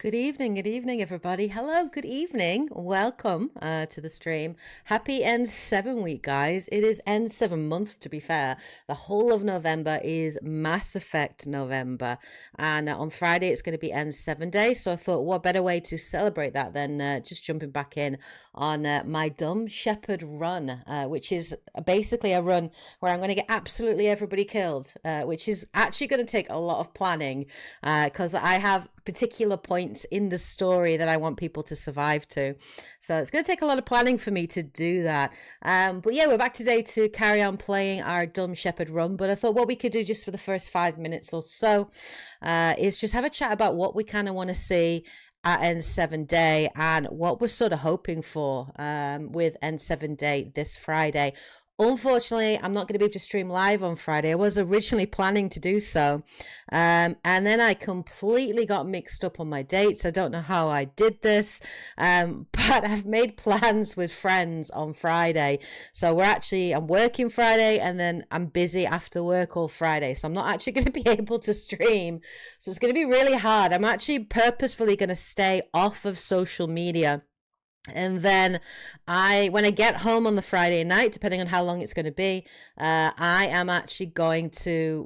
Good evening, everybody. Hello, good evening. Welcome to the stream. Happy N7 week, guys. It is N7 month, to be fair. The whole of November is Mass Effect November. And on Friday, it's going to be N7 day. So I thought, what better way to celebrate that than just jumping back in on my Dumb Shepard Run, which is basically a run where I'm going to get absolutely everybody killed, which is actually going to take a lot of planning because I have particular points in the story that I want people to survive to. So it's going to take a lot of planning for me to do that. But yeah, we're back today to carry on playing our Dumb Shepard Run. But I thought what we could do just for the first 5 minutes or so is just have a chat about what we kind of want to see at N7 Day and what we're sort of hoping for with N7 Day this Friday. Unfortunately, I'm not going to be able to stream live on Friday. I was originally planning to do so. And then I completely got mixed up on my dates. I don't know how I did this. But I've made plans with friends on Friday. So I'm working Friday and then I'm busy after work all Friday. So I'm not actually going to be able to stream. So it's going to be really hard. I'm actually purposefully going to stay off of social media. And then when I get home on the Friday night, depending on how long it's going to be, I am actually going to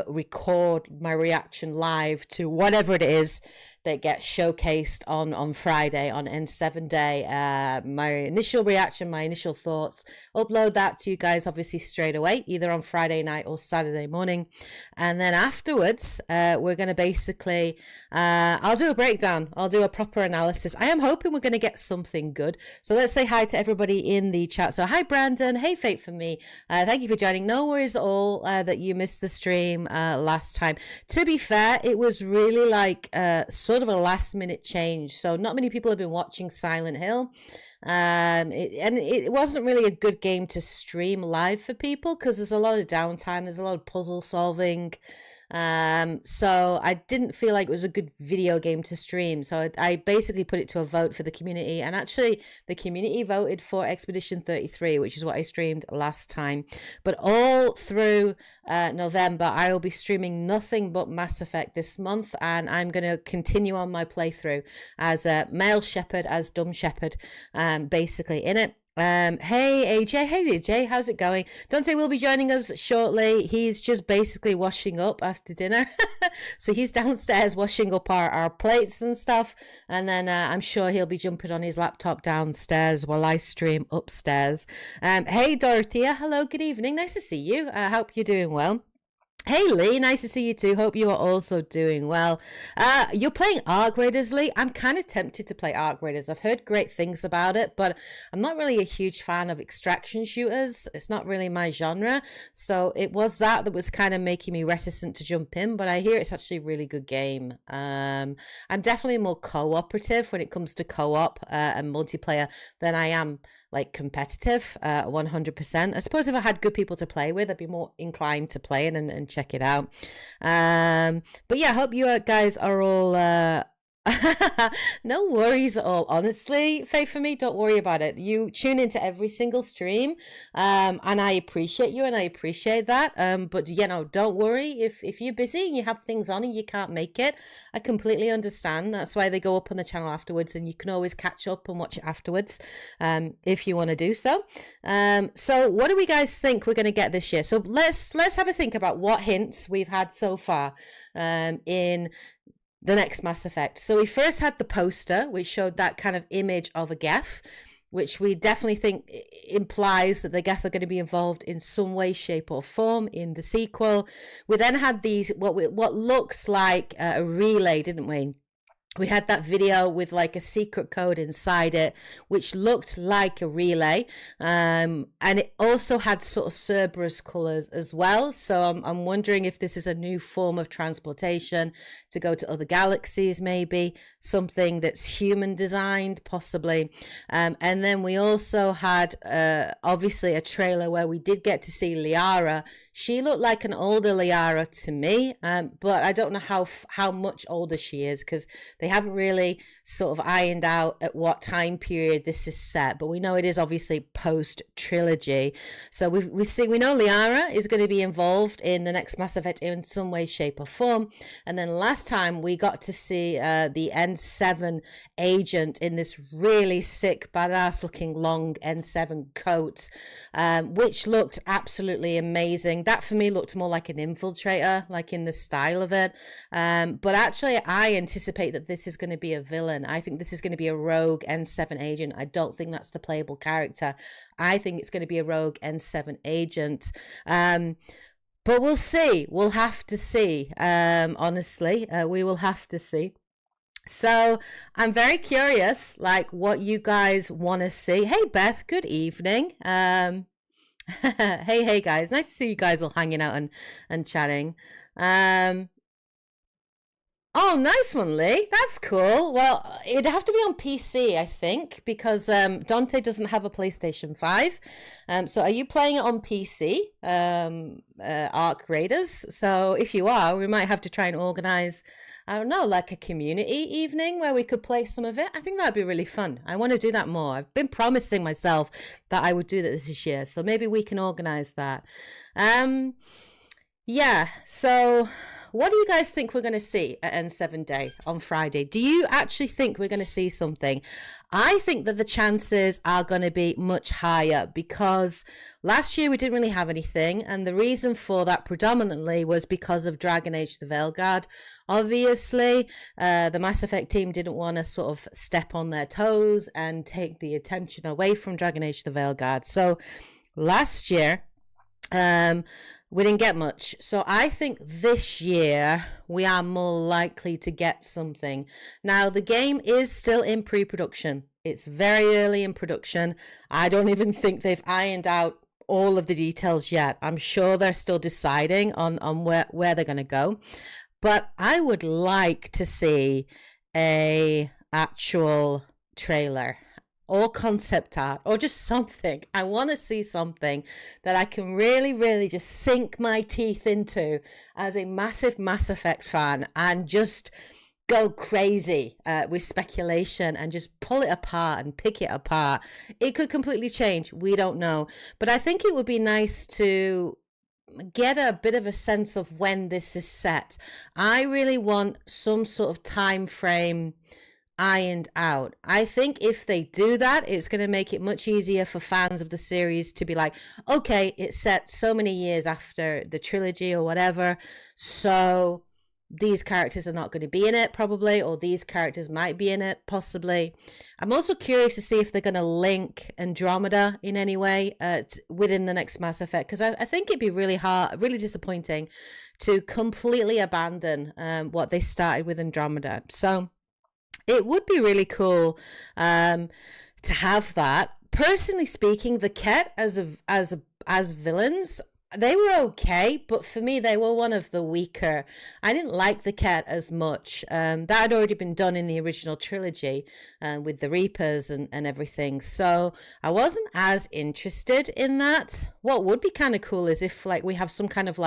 record my reaction live to whatever it is that gets showcased on Friday on N7 Day. My initial reaction, my initial thoughts, upload that to you guys obviously straight away, either on Friday night or Saturday morning. And then afterwards, we're going to basically, I'll do a breakdown. I'll do a proper analysis. I am hoping we're going to get something good. So let's say hi to everybody in the chat. So hi, Brandon. Hey, Fate for me. Thank you for joining. No worries at all that you missed the stream last time. To be fair, it was really like sort of a last minute change. So not many people have been watching Silent Hill. It wasn't really a good game to stream live for people because there's a lot of downtime. There's a lot of puzzle solving. So I didn't feel like it was a good video game to stream. So I basically put it to a vote for the community, and actually the community voted for Expedition 33, which is what I streamed last time. But all through November, I will be streaming nothing but Mass Effect this month, and I'm going to continue on my playthrough as a male shepherd, as Dumb Shepard, basically in it. Hey AJ, hey AJ, how's it going? Dante will be joining us shortly. He's just basically washing up after dinner. So he's downstairs washing up our plates and stuff, and then I'm sure he'll be jumping on his laptop downstairs while I stream upstairs. Hey Dorothea, hello, good evening, nice to see you. I hope you're doing well. Hey Lee, nice to see you too. Hope you are also doing well. You're playing Arc Raiders, Lee. I'm kind of tempted to play Arc Raiders. I've heard great things about it, but I'm not really a huge fan of extraction shooters. It's not really my genre. So it was that was kind of making me reticent to jump in, but I hear it's actually a really good game. I'm definitely more cooperative when it comes to co-op and multiplayer than I am like competitive, 100%. I suppose if I had good people to play with, I'd be more inclined to play it and check it out. But yeah, I hope you guys are all no worries at all. Honestly, Faith, for me, don't worry about it. You tune into every single stream, and I appreciate you and I appreciate that. But you know, don't worry if you're busy and you have things on and you can't make it. I completely understand. That's why they go up on the channel afterwards, and you can always catch up and watch it afterwards, if you want to do so. So what do we guys think we're going to get this year? So let's have a think about what hints we've had so far in the next Mass Effect. So we first had the poster, which showed that kind of image of a Geth, which we definitely think implies that the Geth are going to be involved in some way, shape or form in the sequel. We then had these, what looks like a relay, didn't we? We had that video with like a secret code inside it, which looked like a relay. And it also had sort of Cerberus colors as well. So I'm wondering if this is a new form of transportation to go to other galaxies, maybe something that's human designed, possibly. And then we also had obviously a trailer where we did get to see Liara She looked like an older Liara to me, but I don't know how much older she is, because they haven't really sort of ironed out at what time period this is set. But we know it is obviously post trilogy, so we know Liara is going to be involved in the next Mass Effect in some way, shape, or form. And then last time we got to see the N7 agent in this really sick, badass looking long N7 coat, which looked absolutely amazing. That for me looked more like an infiltrator, like in the style of it. But actually, I anticipate that this is going to be a villain. I think this is going to be a rogue N7 agent. I don't think that's the playable character. I think it's going to be a rogue N7 agent. But we'll see. We'll have to see. Honestly, we will have to see. So I'm very curious, like, what you guys want to see. Hey, Beth, good evening. Hey, guys. Nice to see you guys all hanging out and chatting. Oh, nice one, Lee. That's cool. Well, it'd have to be on PC, I think, because Dante doesn't have a PlayStation 5. So are you playing it on PC, Arc Raiders? So if you are, we might have to try and organize, I don't know, like a community evening where we could play some of it. I think that'd be really fun. I want to do that more. I've been promising myself that I would do that this year. So maybe we can organize that. Yeah, so what do you guys think we're going to see at N7 Day on Friday? Do you actually think we're going to see something? I think that the chances are going to be much higher, because last year we didn't really have anything. And the reason for that predominantly was because of Dragon Age the Veilguard. Obviously, the Mass Effect team didn't want to sort of step on their toes and take the attention away from Dragon Age the Veilguard. So last year, we didn't get much. So I think this year we are more likely to get something. Now, the game is still in pre-production. It's very early in production. I don't even think they've ironed out all of the details yet. I'm sure they're still deciding on where they're going to go. But I would like to see a actual trailer or concept art or just something. I want to see something that I can really, really just sink my teeth into as a massive Mass Effect fan and just go crazy with speculation and just pull it apart and pick it apart. It could completely change. We don't know. But I think it would be nice to get a bit of a sense of when this is set. I really want some sort of time frame ironed out. I think if they do that, it's going to make it much easier for fans of the series to be like, okay, it's set so many years after the trilogy or whatever, so these characters are not going to be in it probably, or these characters might be in it possibly. I'm also curious to see if they're going to link Andromeda in any way within the next Mass Effect, because I think it'd be really disappointing to completely abandon what they started with Andromeda. So it would be really cool to have that. Personally speaking, the Ket as villains, they were okay, but for me, they were one of the weaker. I didn't like the Ket as much. That had already been done in the original trilogy with the Reapers and everything. So I wasn't as interested in that. What would be kind of cool is if we have some kind of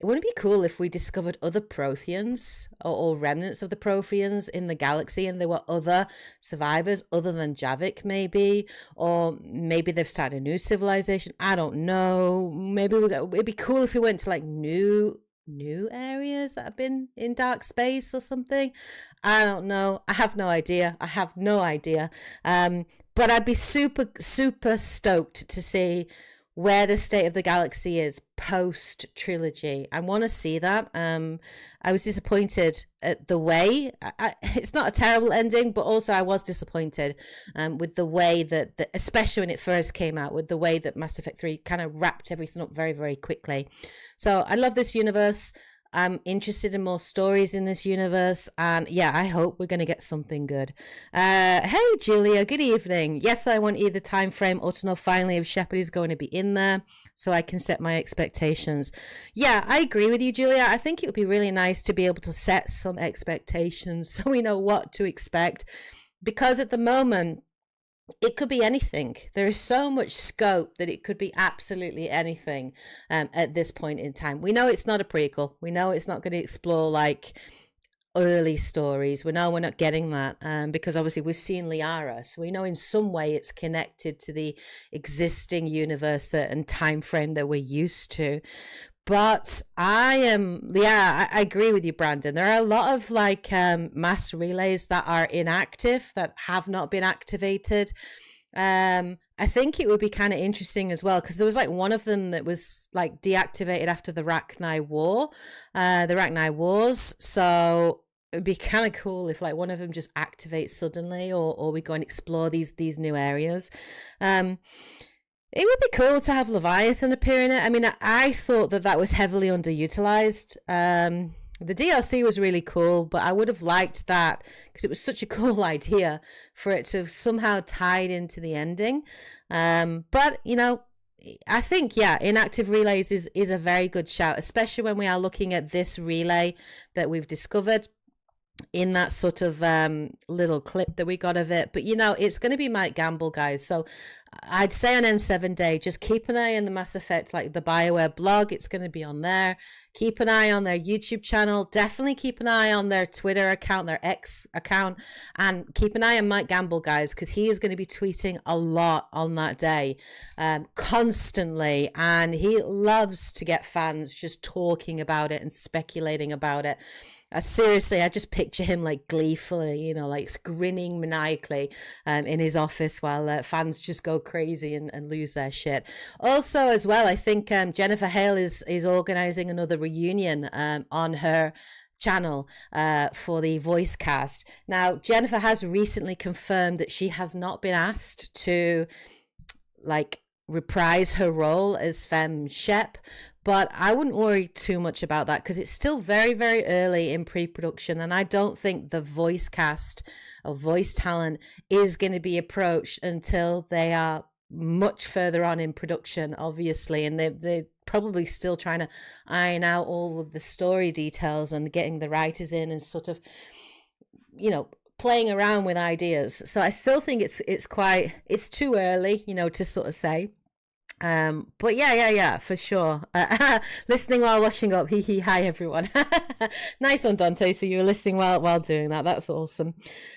it wouldn't be cool if we discovered other Protheans or remnants of the Protheans in the galaxy, and there were other survivors other than Javik, maybe, or maybe they've started a new civilization. I don't know. Maybe it'd be cool if we went to new areas that have been in dark space or something. I don't know. I have no idea. But I'd be super, super stoked to see where the state of the galaxy is post trilogy. I want to see that. I was disappointed at the way. It's not a terrible ending, but also I was disappointed with the way that, especially when it first came out, with the way that Mass Effect 3 kind of wrapped everything up very, very quickly. So I love this universe. I'm interested in more stories in this universe, and yeah, I hope we're going to get something good. Hey, Julia, good evening. Yes, I want either time frame or to know finally if Shepard is going to be in there so I can set my expectations. Yeah, I agree with you, Julia. I think it would be really nice to be able to set some expectations so we know what to expect, because at the moment, it could be anything. There is so much scope that it could be absolutely anything at this point in time. We know it's not a prequel. We know it's not going to explore like early stories. We know we're not getting that because obviously we've seen Liara, so we know in some way it's connected to the existing universe and time frame that we're used to. But I agree with you, Brandon. There are a lot of like mass relays that are inactive, that have not been activated. I think it would be kind of interesting as well, because there was like one of them that was like deactivated after the Rachni War, the Rachni Wars. So it'd be kind of cool if like one of them just activates suddenly, or we go and explore these new areas. It would be cool to have Leviathan appear in it. I mean, I thought that was heavily underutilized. The DLC was really cool, but I would have liked that because it was such a cool idea for it to have somehow tied into the ending. But, you know, I think, yeah, inactive relays is a very good shout, especially when we are looking at this relay that we've discovered in that sort of little clip that we got of it. But, you know, it's going to be Mike Gamble, guys. So I'd say on N7 Day, just keep an eye on the Mass Effect, like the BioWare blog. It's going to be on there. Keep an eye on their YouTube channel. Definitely keep an eye on their Twitter account, their X account. And keep an eye on Mike Gamble, guys, because he is going to be tweeting a lot on that day, constantly. And he loves to get fans just talking about it and speculating about it. Seriously, I just picture him like gleefully, you know, like grinning maniacally in his office while fans just go crazy and lose their shit. Also, as well, I think Jennifer Hale is organizing another reunion on her channel for the voice cast. Now, Jennifer has recently confirmed that she has not been asked to like reprise her role as Femme Shep, but I wouldn't worry too much about that because it's still very, very early in pre-production, and I don't think the voice cast or voice talent is going to be approached until they are much further on in production, obviously, and they're probably still trying to iron out all of the story details and getting the writers in and sort of, you know, playing around with ideas. So I still think it's too early, you know, to sort of say. But yeah, for sure. Listening while washing up. Hee hee. Hi everyone. Nice one, Dante. So you were listening while doing that. That's awesome.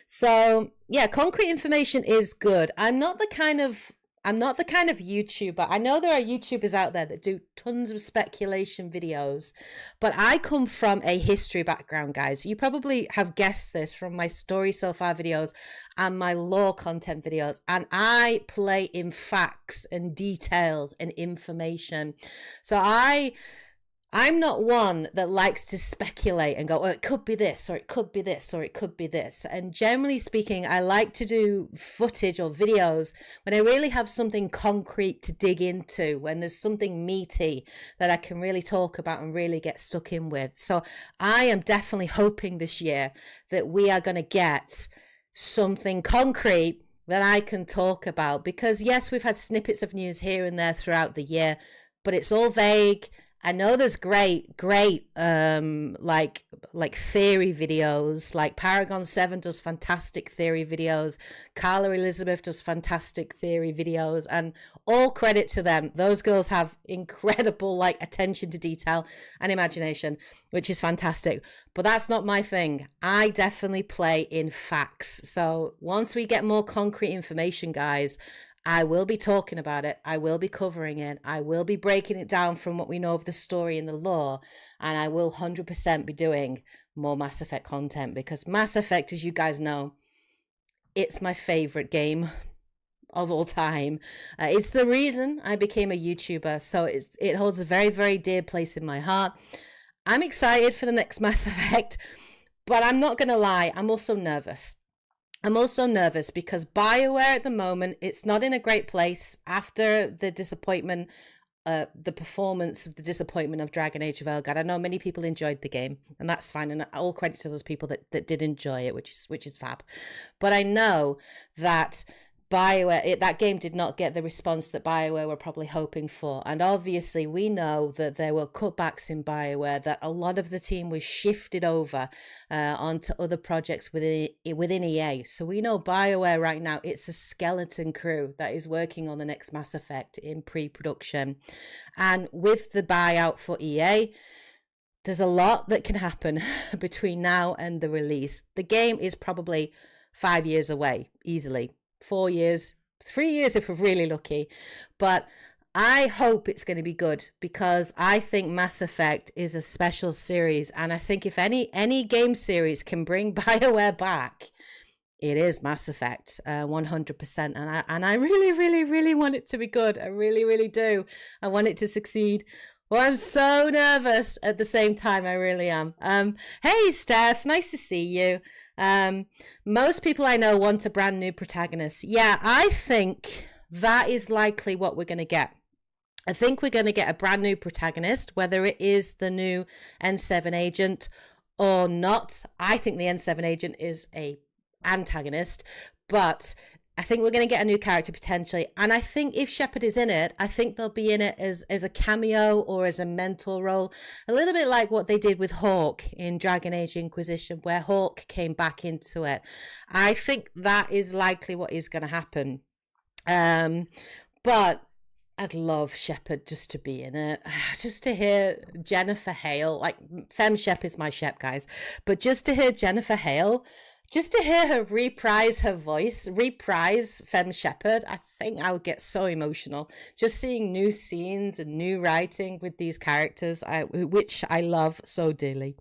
So yeah, concrete information is good. I'm not the kind of YouTuber. I know there are YouTubers out there that do tons of speculation videos, but I come from a history background, guys. You probably have guessed this from my story so far videos and my lore content videos. And I play in facts and details and information. So I'm not one that likes to speculate and go, oh, it could be this, or it could be this, or it could be this. And generally speaking, I like to do footage or videos when I really have something concrete to dig into, when there's something meaty that I can really talk about and really get stuck in with. So I am definitely hoping this year that we are going to get something concrete that I can talk about. Because yes, we've had snippets of news here and there throughout the year, but it's all vague. I know there's great like theory videos, like Paragon 7 does fantastic theory videos, Carla Elizabeth does fantastic theory videos, and all credit to them. Those girls have incredible like attention to detail and imagination, which is fantastic. But that's not my thing. I definitely play in facts. So once we get more concrete information, guys, I will be talking about it. I will be covering it. I will be breaking it down from what we know of the story and the lore. And I will 100% be doing more Mass Effect content because Mass Effect, as you guys know, it's my favorite game of all time. It's the reason I became a YouTuber. So it holds a very, very dear place in my heart. I'm excited for the next Mass Effect, but I'm not going to lie. I'm also nervous. Because BioWare at the moment, it's not in a great place after the disappointment, the performance of the disappointment of Dragon Age of Elgard. I know many people enjoyed the game, and that's fine. And all credit to those people that did enjoy it, which is fab. But I know that BioWare, that game did not get the response that BioWare were probably hoping for. And obviously we know that there were cutbacks in BioWare, that a lot of the team was shifted over onto other projects within EA. So we know BioWare right now, it's a skeleton crew that is working on the next Mass Effect in pre-production. And with the buyout for EA, there's a lot that can happen between now and the release. The game is probably 5 years away, easily. 4 years, 3 years if we're really lucky. But I hope it's going to be good, because I think Mass Effect is a special series. And I think if any game series can bring BioWare back, it is Mass Effect, 100%. And I really, really, really want it to be good. I really, really do. I want it to succeed. Well, I'm so nervous at the same time. I really am. Hey, Steph, nice to see you. Most people I know want a brand new protagonist. Yeah, I think that is likely what we're going to get. I think we're going to get a brand new protagonist, whether it is the new N7 agent or not. I think the N7 agent is a antagonist, but I think we're going to get a new character potentially. And I think if Shepard is in it, I think they'll be in it as a cameo or as a mentor role. A little bit like what they did with Hawk in Dragon Age Inquisition, where Hawk came back into it. I think that is likely what is going to happen. But I'd love Shepard just to be in it. Just to hear Jennifer Hale, like Fem Shep is my Shep, guys. But just to hear Jennifer Hale, just to hear her reprise her voice, reprise Fem Shepard, I think I would get so emotional. Just seeing new scenes and new writing with these characters, which I love so dearly.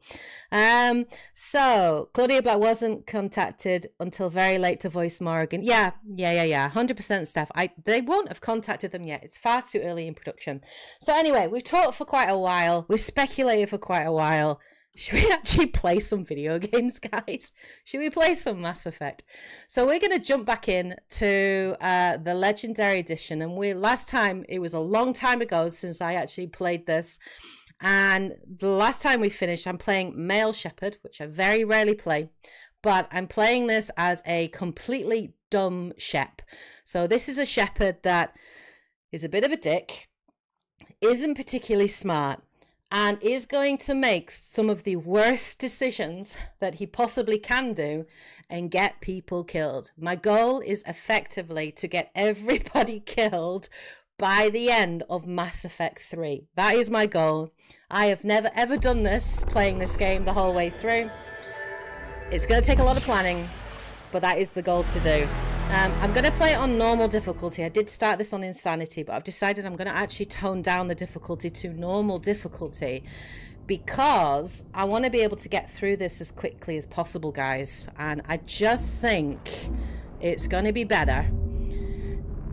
So Claudia Black wasn't contacted until very late to voice Morrigan. Yeah. 100% Steph. They won't have contacted them yet. It's far too early in production. So anyway, we've talked for quite a while. We've speculated for quite a while. Should we actually play some video games, guys? Should we play some Mass Effect? So we're going to jump back in to the Legendary Edition. And last time, it was a long time ago since I actually played this. And the last time we finished, I'm playing Male Shepard, which I very rarely play. But I'm playing this as a completely dumb Shep. So this is a Shepard that is a bit of a dick, isn't particularly smart, and is going to make some of the worst decisions that he possibly can do and get people killed. My goal is effectively to get everybody killed by the end of Mass Effect 3. That is my goal. I have never ever done this, playing this game the whole way through. It's going to take a lot of planning, but that is the goal to do. I'm going to play it on normal difficulty. I did start this on Insanity, but I've decided I'm going to actually tone down the difficulty to normal difficulty, because I want to be able to get through this as quickly as possible, guys. And I just think it's going to be better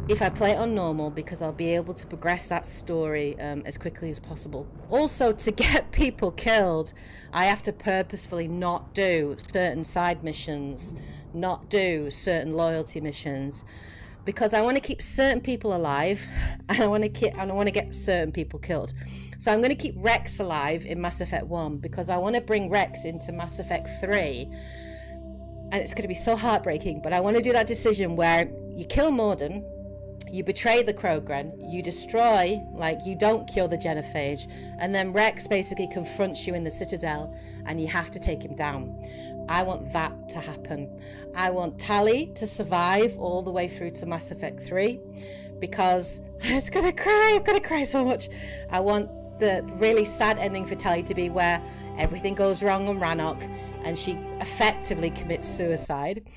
if I play it on normal, because I'll be able to progress that story as quickly as possible. Also, to get people killed, I have to purposefully not do certain side missions, not do certain loyalty missions, because I want to keep certain people alive, and I want to get certain people killed. So I'm going to keep Rex alive in Mass Effect 1, because I want to bring Rex into Mass Effect 3, and it's going to be so heartbreaking, but I want to do that decision where you kill Morden, you betray the Krogan, you destroy, like, you don't kill the genophage, and then Rex basically confronts you in the Citadel and you have to take him down. I want that to happen. I want Tali to survive all the way through to Mass Effect 3, because I'm gonna cry so much. I want the really sad ending for Tali to be where everything goes wrong on Rannoch and she effectively commits suicide.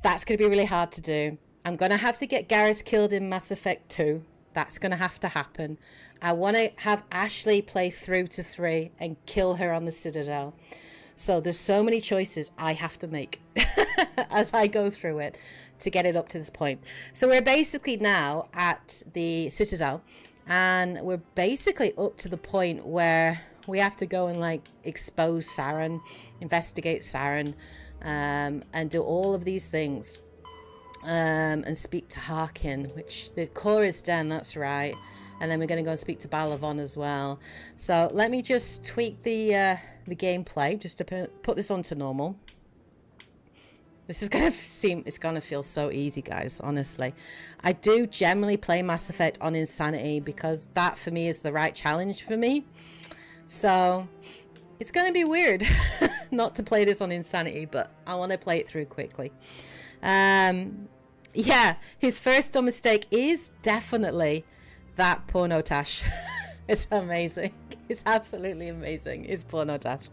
That's gonna be really hard to do. I'm going to have to get Garrus killed in Mass Effect 2. That's going to have to happen. I want to have Ashley play through to 3 and kill her on the Citadel. So there's so many choices I have to make as I go through it to get it up to this point. So we're basically now at the Citadel, and we're basically up to the point where we have to go and, like, expose Saren, investigate Saren, and do all of these things. And speak to Harkin, which the core is Den, that's right. And then we're going to go and speak to Balavon as well. So let me just tweak the gameplay just to put this onto normal. This is gonna it's gonna feel so easy, guys, honestly. I do generally play Mass Effect on Insanity because that for me is the right challenge for me. So it's gonna be weird not to play this on Insanity, but I want to play it through quickly. Yeah, his first dumb mistake is definitely that pornotash. It's amazing. It's absolutely amazing. It's pornotash.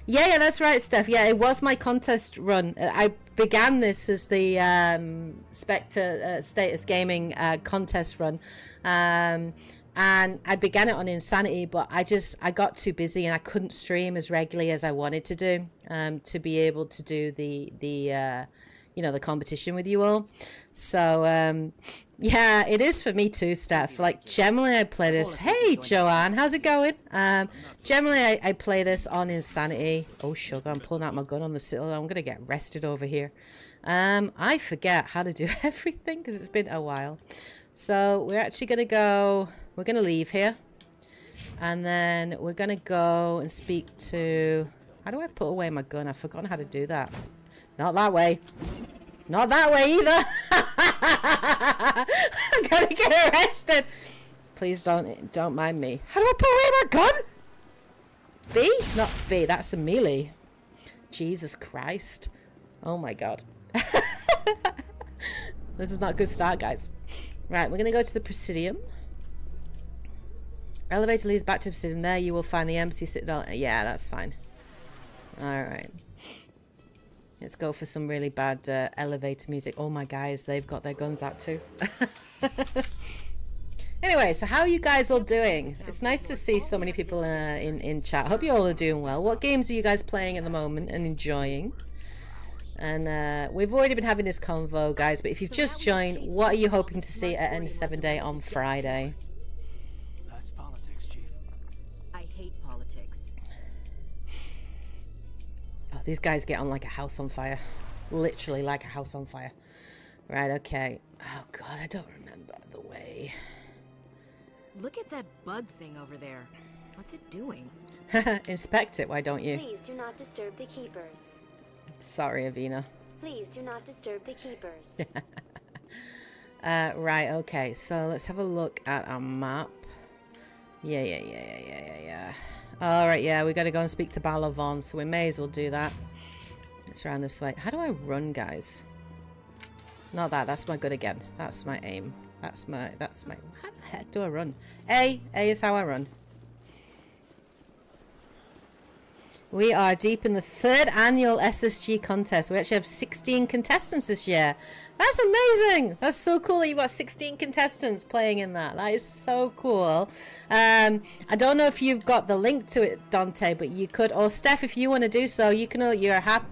Yeah, that's right, Steph. Yeah, it was my contest run. I began this as the Spectre Status Gaming contest run. And I began it on Insanity, but I got too busy and I couldn't stream as regularly as I wanted to do to be able to do the competition with you all. So yeah, it is for me too, Steph. Like, generally I play this. Hey Joanne, how's it going? Generally I play this on Insanity. Oh sugar, I'm pulling out my gun on the sill. I'm gonna get arrested over here. I forget how to do everything because it's been a while. So we're actually gonna go, we're gonna leave here, and then we're gonna go and speak to, how do I put away my gun? I've forgotten how to do that. Not that way. Not that way either. I'm gonna get arrested. Please don't mind me. How do I put away my gun? B? Not B. That's a melee. Jesus Christ. Oh my god. This is not a good start, guys. Right, we're gonna go to the Presidium. Elevator leads back to Presidium. There you will find the empty citadel. Yeah, that's fine. Alright. Let's go for some really bad elevator music. Oh my guys, they've got their guns out too. Anyway, so how are you guys all doing? It's nice to see so many people in chat. Hope you all are doing well. What games are you guys playing at the moment and enjoying? And we've already been having this convo, guys, but if you've just joined, what are you hoping to see at N7 Day on Friday? That's politics, Chief. I hate politics. Oh, these guys get on like a house on fire. Literally like a house on fire. Right, okay. Oh god, I don't remember the way. Look at that bug thing over there. What's it doing? Inspect it, why don't you? Please do not disturb the keepers. Sorry, Avina. Please do not disturb the keepers. Right, okay, so let's have a look at our map. Yeah. Alright, yeah, we gotta go and speak to Balavon, so we may as well do that. Let's around this way. How do I run, guys? Not that, that's my good again. That's my aim. That's my, how the heck do I run? A is how I run. We are deep in the 3rd annual SSG contest. We actually have 16 contestants this year. That's amazing. That's so cool that you've got 16 contestants playing in that. That is so cool. I don't know if you've got the link to it, Dante, but you could, or Steph, if you want to do so, you can.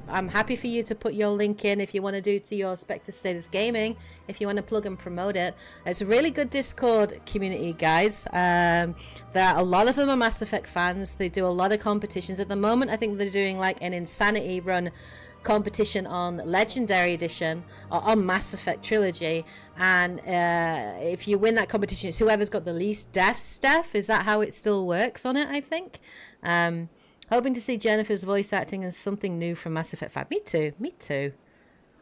I'm happy for you to put your link in if you want to do to your Spectre Status Gaming, if you want to plug and promote it. It's a really good Discord community, guys. There are a lot of them are Mass Effect fans. They do a lot of competitions at the moment. I think they're doing like an Insanity run competition on Legendary Edition or on Mass Effect Trilogy, and if you win that competition, it's whoever's got the least deaths. Steph, is that how it still works on it? I think. Hoping to see Jennifer's voice acting as something new from Mass Effect 5. Me too.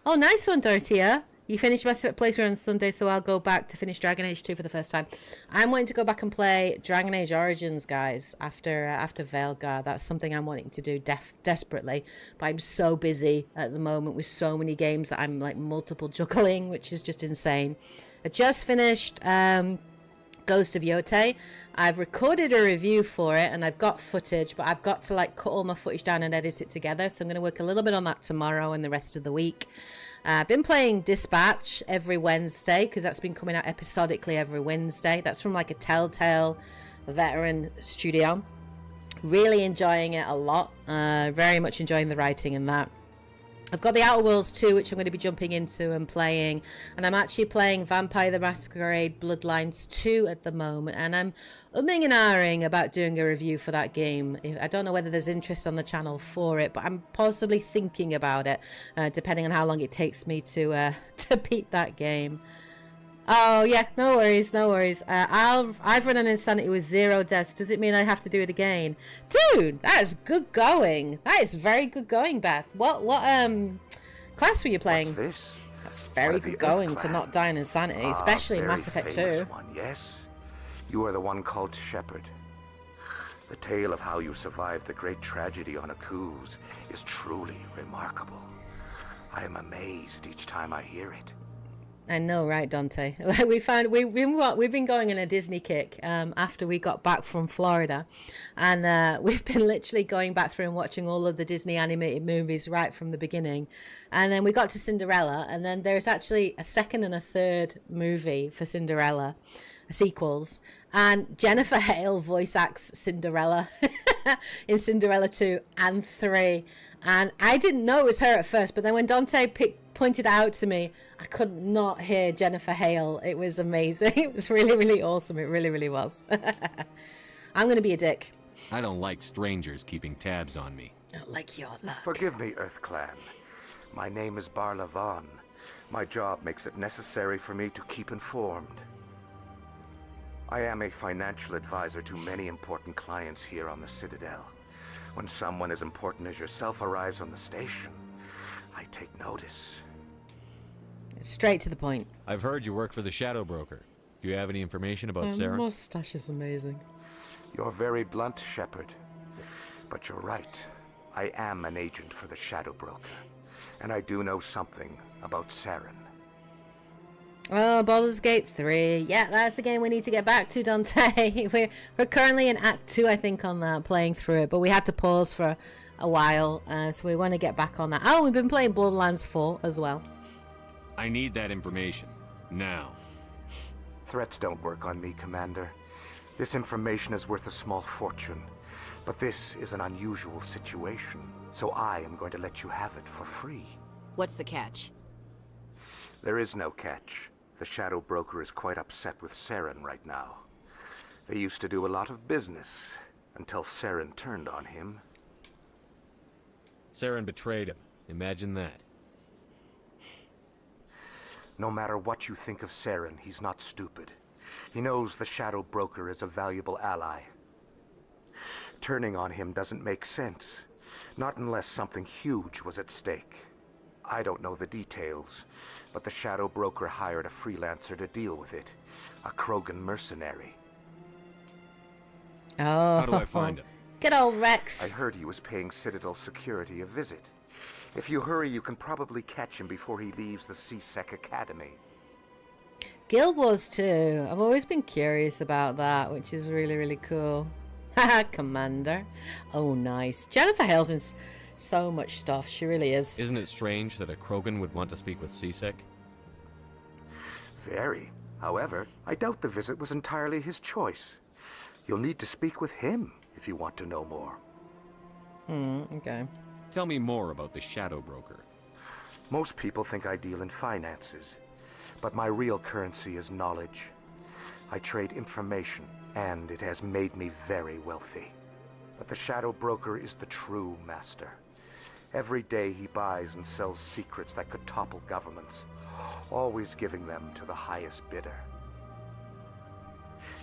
Oh, nice one, Dorothea. You finished Mass Effect playthrough on Sunday, so I'll go back to finish Dragon Age 2 for the first time. I'm wanting to go back and play Dragon Age Origins, guys, after Veilguard. That's something I'm wanting to do desperately, but I'm so busy at the moment with so many games that I'm like multiple juggling, which is just insane. I just finished Ghost of Yote. I've recorded a review for it and I've got footage, but I've got to like cut all my footage down and edit it together, so I'm going to work a little bit on that tomorrow and the rest of the week. I've been playing Dispatch every Wednesday because that's been coming out episodically every Wednesday. That's from like a Telltale veteran studio. Really enjoying it a lot. Very much enjoying the writing in that. I've got the Outer Worlds 2, which I'm going to be jumping into and playing. And I'm actually playing Vampire the Masquerade Bloodlines 2 at the moment. And I'm umming and ahhing about doing a review for that game. I don't know whether there's interest on the channel for it, but I'm possibly thinking about it, depending on how long it takes me to beat that game. Oh, yeah, no worries. I've run an Insanity with 0 deaths. Does it mean I have to do it again? Dude, that is good going. That is very good going, Beth. What, class were you What's playing? this? That's One very of the good Earth going to Clan. not die in insanity, Ah, especially in very Mass Effect famous 2. one, yes? You are the one called Shepard. The tale of how you survived the great tragedy on Akuz is truly remarkable. I am amazed each time I hear it. I know, right, Dante? Like we've been going on a Disney kick after we got back from Florida, and we've been literally going back through and watching all of the Disney animated movies right from the beginning, and then we got to Cinderella, and then there's actually a second and a third movie for Cinderella, sequels, and Jennifer Hale voice acts Cinderella in Cinderella 2 and 3, and I didn't know it was her at first, but then when Dante pointed out to me, I could not hear Jennifer Hale. It was amazing. It was really, really awesome. It really, really was. I'm going to be a dick. I don't like strangers keeping tabs on me. Not like your luck. Forgive me, Earth Clan. My name is Barla Vaughn. My job makes it necessary for me to keep informed. I am a financial advisor to many important clients here on the Citadel. When someone as important as yourself arrives on the station, I take notice. Straight to the point. I've heard you work for the Shadow Broker. Do you have any information about Sarah? Mustache is amazing. You're very blunt, Shepard. But you're right. I am an agent for the Shadow Broker. And I do know something about Saren. Oh, Baldur's Gate 3. Yeah, that's a game we need to get back to, Dante. We're currently in Act 2, I think, on that, playing through it. But we had to pause for a while, so we want to get back on that. Oh, we've been playing Borderlands 4 as well. I need that information. Now. Threats don't work on me, Commander. This information is worth a small fortune. But this is an unusual situation, so I am going to let you have it for free. What's the catch? There is no catch. The Shadow Broker is quite upset with Saren right now. They used to do a lot of business, until Saren turned on him. Saren betrayed him. Imagine that. No matter what you think of Saren, he's not stupid. He knows the Shadow Broker is a valuable ally. Turning on him doesn't make sense. Not unless something huge was at stake. I don't know the details, but the Shadow Broker hired a freelancer to deal with it. A Krogan mercenary. Oh. How do I find him? Good old Rex. I heard he was paying Citadel security a visit. If you hurry, you can probably catch him before he leaves the CSEC Academy. Guild Wars 2. I've always been curious about that, which is really, really cool. Haha, Commander. Oh, nice. Jennifer Hale's in so much stuff. She really is. Isn't it strange that a Krogan would want to speak with CSEC? Very. However, I doubt the visit was entirely his choice. You'll need to speak with him if you want to know more. Okay. Tell me more about the Shadow Broker. Most people think I deal in finances, but my real currency is knowledge. I trade information, and it has made me very wealthy. But the Shadow Broker is the true master. Every day he buys and sells secrets that could topple governments, always giving them to the highest bidder.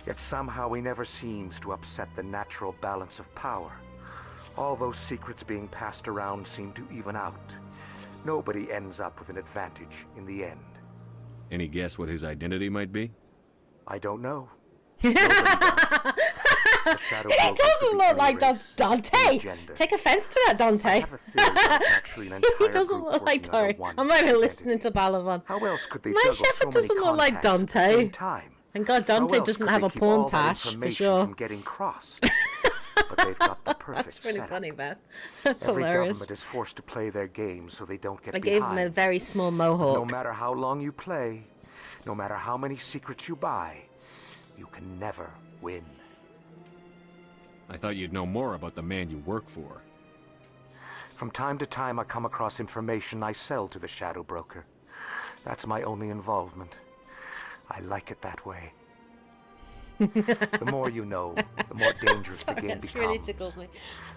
Yet somehow he never seems to upset the natural balance of power. All those secrets being passed around seem to even out. Nobody ends up with an advantage in the end. Any guess what his identity might be? I don't know. He doesn't look like Dante. Take offense to that, Dante. He doesn't look like Dante. I'm not even listening to Balavan. How else could they My juggle Shepherd so many doesn't look like contacts at the Dante. same time? And God, How Dante else doesn't could have they a keep all porn that tash, for information sure. from getting crossed? But they've got the perfect That's really setup. funny, Beth. That's Every hilarious. government is forced to play their game so they don't get I behind. gave him a very small No mohawk. matter how long you play, no matter how many secrets you buy, you can never win. I thought you'd know more about the man you work for. From time to time, I come across information I sell to the Shadow Broker. That's my only involvement. I like it that way. The more you know, the more dangerous the game That's becomes. really tickled me.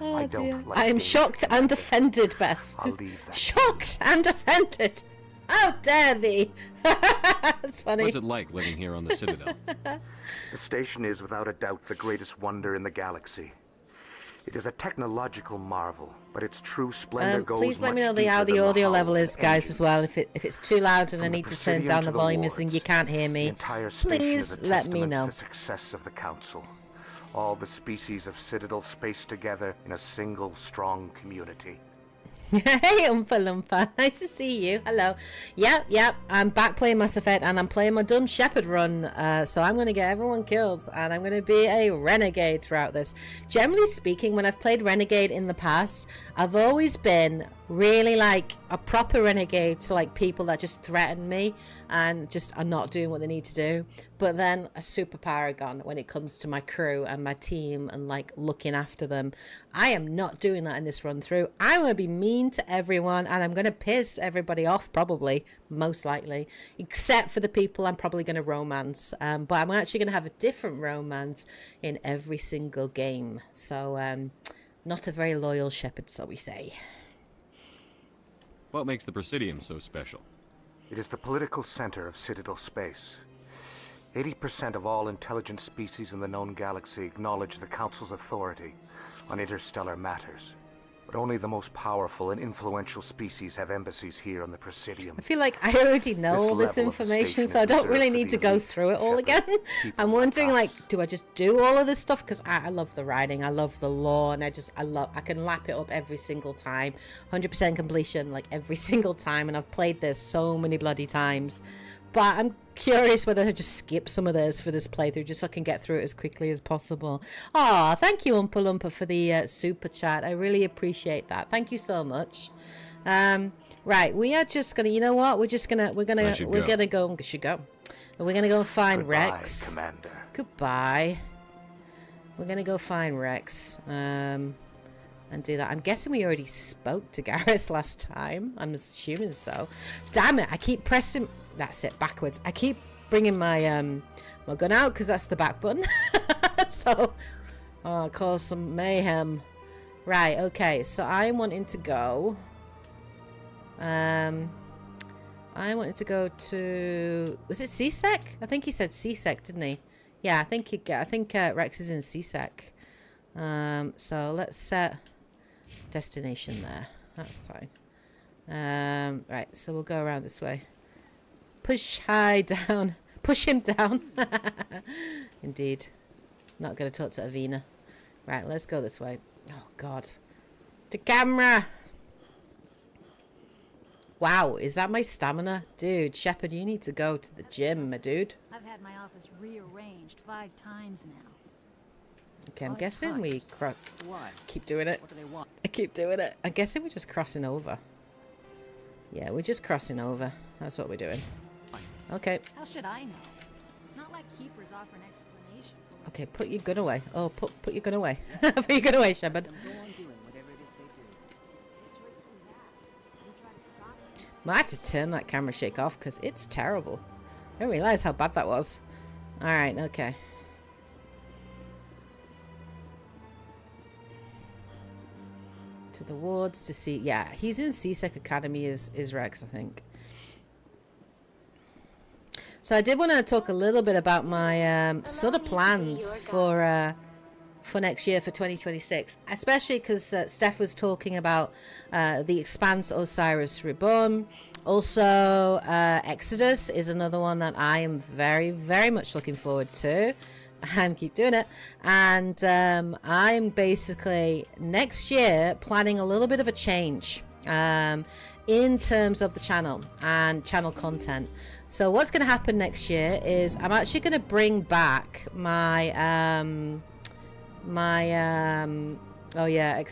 Oh, I don't dear. like I am danger, shocked and Commander. offended, Beth. I'll leave that. Shocked and offended. How dare thee? That's funny. What's it like living here on the Citadel? The station is without a doubt the greatest wonder in the galaxy. It is a technological marvel, but its true splendor goes please let me much know how deeper the than audio hollow level of is, guys, as well. If it's too loud and I From the need to turn Presidium down to the the volume and wards, you can't hear the me, entire station is please a let me testament know. to the success of the Council. All the species of Citadel spaced together in a single strong community. Hey, Oompa Loompa. Nice to see you. Hello. Yep. I'm back playing Mass Effect and I'm playing my Dumb Shepard Run. So I'm going to get everyone killed and I'm going to be a renegade throughout this. Generally speaking, when I've played renegade in the past, I've always been really like a proper renegade to like people that just threaten me and just are not doing what they need to do. But then a super paragon when it comes to my crew and my team and like looking after them. I am not doing that in this run through. I'm going to be mean to everyone and I'm going to piss everybody off probably, most likely, except for the people I'm probably going to romance. But I'm actually going to have a different romance in every single game. So not a very loyal shepherd, so we say. What makes the Presidium so special? It is the political center of Citadel space. 80% of all intelligent species in the known galaxy acknowledge the Council's authority on interstellar matters. But only the most powerful and influential species have embassies here on the Presidium. I feel like I already know all this level of the information, station so I is don't reserved really for need the to go elite, through it all Shepard, again. people I'm like wondering, us. like, do I just do all of this stuff? Because I love the writing, I love the lore, and I can lap it up every single time. 100% completion, like, every single time, and I've played this so many bloody times. But I'm curious whether I just skip some of this for this playthrough just so I can get through it as quickly as possible. Ah, thank you, Oompa Loompa, for the super chat. I really appreciate that. Thank you so much. Right, we are just gonna, you know what? We're gonna go and find Goodbye, Rex. Commander. Goodbye. We're gonna go find Rex. And do that. I'm guessing we already spoke to Garrus last time. I'm assuming so. Damn it! I keep pressing. That's it. Backwards. I keep bringing my my gun out because that's the back button. So, cause some mayhem. Right. Okay. So I'm wanting to go. I wanted to go to. Was it CSEC? I think he said CSEC, didn't he? Yeah. I think Rex is in CSEC. So let's set destination there. That's fine. Right, so we'll go around this way. Push down. Push him down. Indeed. Not going to talk to Avina. Right, let's go this way. Oh, God. The camera! Wow, is that my stamina? Dude, Shepard, you need to go to the gym, my dude. I've had my office rearranged 5 times now. Okay, I'm 5 guessing we times? Why? keep doing it. What do they want? I keep doing it. I'm guessing we're just crossing over. Yeah, we're just crossing over. That's what we're doing. Okay. How should I know? It's not like keepers offer an explanation for what Okay, put your gun away. Oh, put your gun away. Put your gun away, Shepard. Go on doing whatever it is they do. Might have to turn that camera shake off because it's terrible. I didn't realize how bad that was. Alright, okay. To the wards to see. Yeah, he's in CSEC Academy is Rex, I think. So I did want to talk a little bit about my sort of plans for next year, for 2026, especially because Steph was talking about the Expanse Osiris Reborn. Also, Exodus is another one that I am very, very much looking forward to. And keep doing it. And I'm basically next year planning a little bit of a change in terms of the channel and channel content. So what's going to happen next year is I'm actually going to bring back my oh yeah,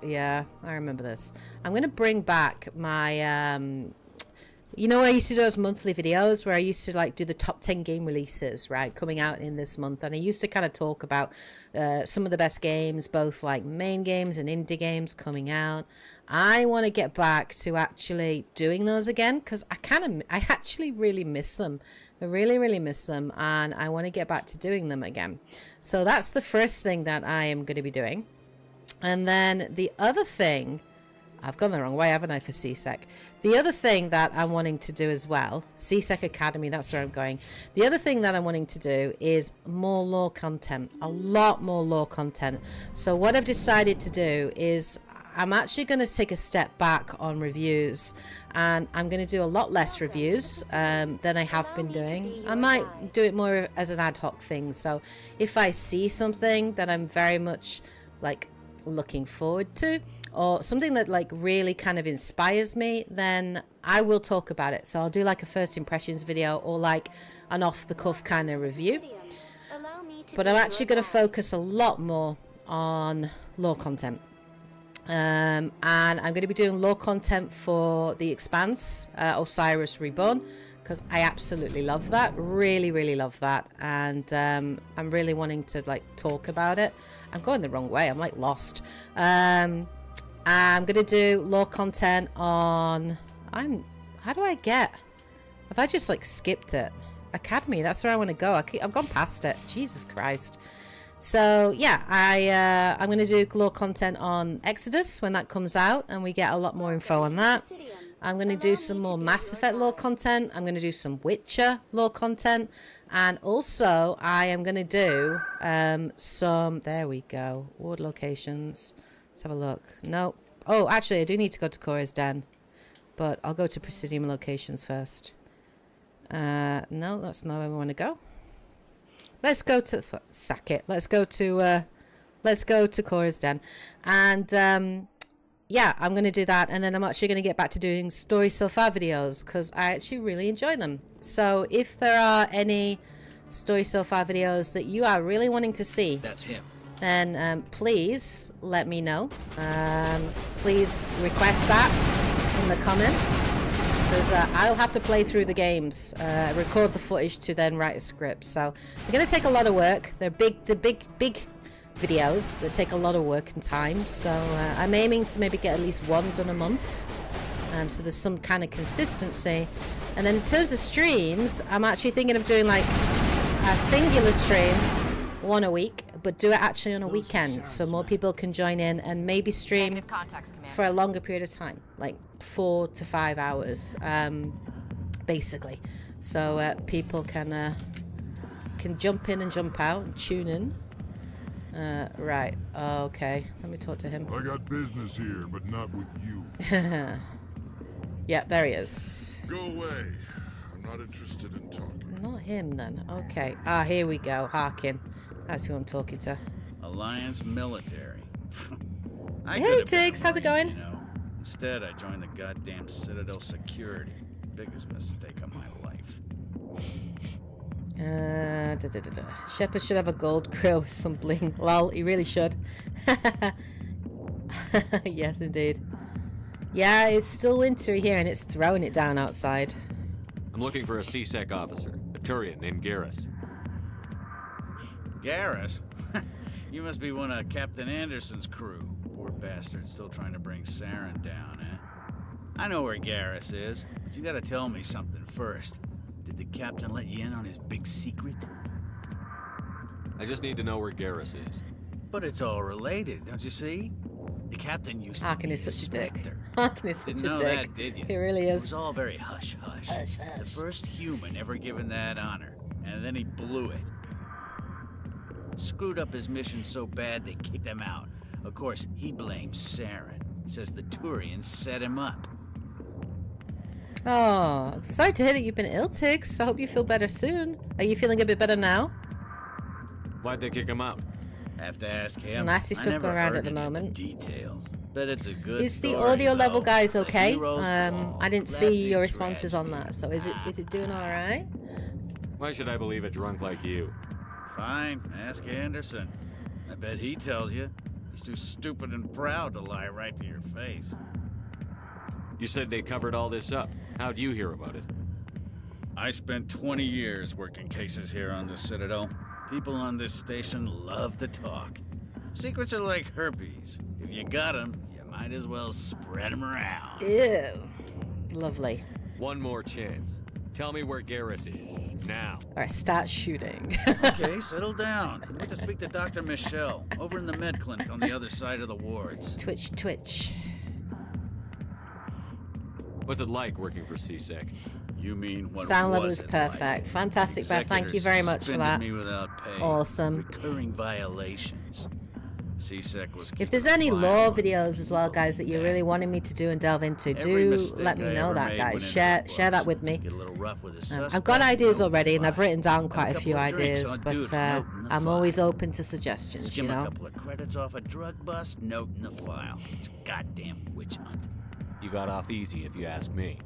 yeah, I remember this. I'm going to bring back my you know, I used to do those monthly videos where I used to like do the top 10 game releases, right, coming out in this month. And I used to kind of talk about some of the best games, both like main games and indie games coming out. I want to get back to actually doing those again because I actually really miss them. I really, really miss them. And I want to get back to doing them again. So that's the first thing that I am going to be doing. And then the other thing I've gone the wrong way, haven't I, for CSEC? The other thing that I'm wanting to do as well, CSEC Academy, that's where I'm going. The other thing that I'm wanting to do is more lore content, a lot more lore content. So what I've decided to do is I'm actually going to take a step back on reviews, and I'm going to do a lot less reviews than I have been doing. I might do it more as an ad hoc thing. So if I see something that I'm very much like looking forward to, or something that like really kind of inspires me, then I will talk about it. So I'll do like a first impressions video or like an off the cuff kind of review. But I'm actually going to focus a lot more on lore content. And I'm going to be doing lore content for The Expanse, Osiris Reborn, because I absolutely love that. Really, really love that. And I'm really wanting to like talk about it. I'm going the wrong way. I'm like lost. I'm going to do lore content on... How do I get... Have I just like skipped it? Academy, that's where I want to go. I've gone past it. Jesus Christ. So yeah, I'm going to do lore content on Exodus when that comes out, and we get a lot more info on that. I'm going to do some more Mass Effect lore content. I'm going to do some Witcher lore content, and also I am going to do some. There we go. Ward locations. Let's have a look. Nope. Oh, actually, I do need to go to Cora's Den, but I'll go to Presidium locations first. No, that's not where we want to go. Let's go to sack it. Let's go to Cora's Den, and yeah, I'm going to do that, and then I'm actually going to get back to doing story so far videos because I actually really enjoy them. So if there are any story so far videos that you are really wanting to see, that's him. Then please let me know. Please request that in the comments. Because I'll have to play through the games, record the footage to then write a script. So they're going to take a lot of work. They're big videos that take a lot of work and time. So I'm aiming to maybe get at least one done a month. So there's some kind of consistency. And then in terms of streams, I'm actually thinking of doing like a singular stream, one a week, but do it actually on a weekend so more people can join in and maybe stream for a longer period of time, like 4 to 5 hours, basically. So people can jump in and jump out and tune in. Right, okay, let me talk to him. I got business here, but not with you. Yeah, there he is. Go away. I'm not interested in talking. Not him then. Okay. Ah, here we go. Harkin. That's who I'm talking to. Alliance Military. Hey, Tiggs, how's it going? You know. Instead, I joined the goddamn Citadel Security. Biggest mistake of my life. Shepard should have a gold grill with some bling. Lol, he really should. Yes, indeed. Yeah, it's still wintry here and it's throwing it down outside. I'm looking for a CSEC officer, a Turian named Garrus. Garrus? You must be one of Captain Anderson's crew. Poor bastard, still trying to bring Saren down, eh? I know where Garrus is, but you gotta tell me something first. Did the captain let you in on his big secret? I just need to know where Garrus is. But it's all related, don't you see? The captain used to Harkin be is such a dick. Spectre. Harkin is such Didn't a know dick. that, did you? He really It is. was all very hush-hush. Hush-hush. The first human ever given that honor, and then he blew it. Screwed up his mission so bad they kicked him out. Of course, he blames Saren. Says the Turians set him up. Oh, I'm sorry to hear that you've been ill, Tiggs. I hope you feel better soon. Are you feeling a bit better now? Why'd they kick him out? Have to ask him. Some nasty stuff going around at the moment. Details. But it's a good Is the story, audio level, though. guys, The okay? hero's fall. I didn't see Classic your responses on tragedy. that. So is it doing all right? Why should I believe a drunk like you? Fine, ask Anderson. I bet he tells you. He's too stupid and proud to lie right to your face. You said they covered all this up. How'd you hear about it? I spent 20 years working cases here on the Citadel. People on this station love to talk. Secrets are like herpes. If you got them, you might as well spread them around. Ew. Lovely. One more chance. Tell me where Garrus is. Now. All right, start shooting. Okay, settle down. I need to speak to Dr. Michelle over in the med clinic on the other side of the wards. Twitch. What's it like working for CSEC? You mean what Sound level was is it perfect. like? Fantastic, Beth. Thank you very much for Executors that. suspended me without pay. Awesome. Recurring violations. CSEC was If there's any law videos as well, guys, that you're really wanting me to do and delve into, do let me know that, guys. Share that with me. Get a little rough with the I've got ideas suspect, already, and I've fine. written down Have quite a few couple of drinks, ideas, I'll but do it, note in the I'm file. always open to suggestions, you Skim a know? couple of credits off a drug bust, note in the file. It's a goddamn witch hunt. You got off easy, if you ask me.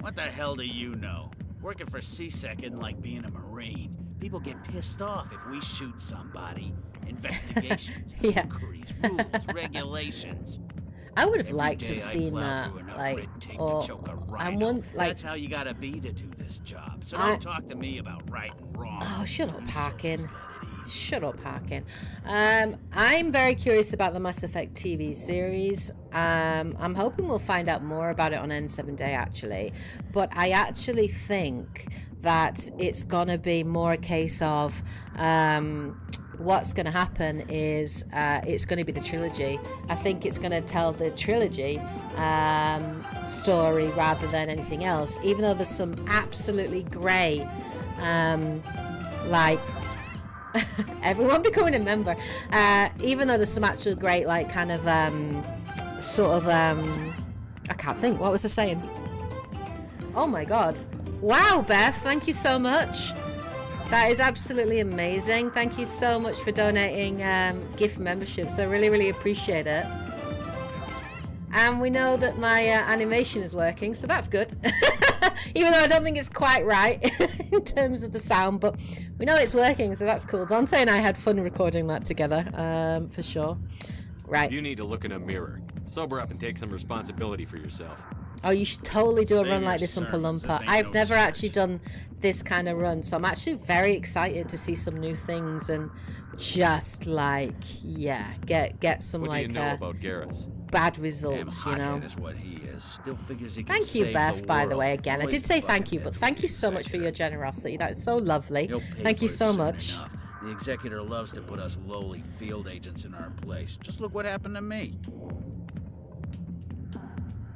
What the hell do you know? Working for CSEC isn't like being a Marine. People get pissed off if we shoot somebody. Investigations, Yeah. inquiries, rules, regulations. I would have Every liked to day have I seen plow that, through enough like, red tape to or choke a I rhino. want, like, That's how you gotta be to do this job. So I- don't talk to me about right and wrong. oh, shut up, You soldiers Parkin. got it easy. Shut up, Harkin. I'm very curious about the Mass Effect TV series. I'm hoping we'll find out more about it on N7 Day, actually. But I actually think that it's gonna be more a case of what's going to happen is it's going to be the trilogy. I think it's going to tell the trilogy story rather than anything else, even though there's some absolutely great like everyone becoming a member, even though there's some actual great like kind of sort of I can't think, what was I saying? Oh my god, wow, Beth, thank you so much. That is absolutely amazing. Thank you so much for donating gift memberships. I really, really appreciate it. And we know that my animation is working, so that's good. Even though I don't think it's quite right in terms of the sound, but we know it's working, so that's cool. Dante and I had fun recording that together, for sure. Right. You need to look in a mirror. Sober up and take some responsibility for yourself. Oh, you should totally do a Save run your like this on sermons. This Palumpa. ain't I've no never church. actually done this kind of run, so I'm actually very excited to see some new things and just like, yeah, get some What like do you know about Garrus? bad Damn results, you know. hothead is what he is. Still figures he can Thank you, save Beth, the by the world. way, again. I Always did say thank bucking you, but heads thank with you the so much for your executor. generosity. That is so lovely. He'll pay Thank for you it so soon much. enough. The executor loves to put us lowly field agents in our place. Just look what happened to me.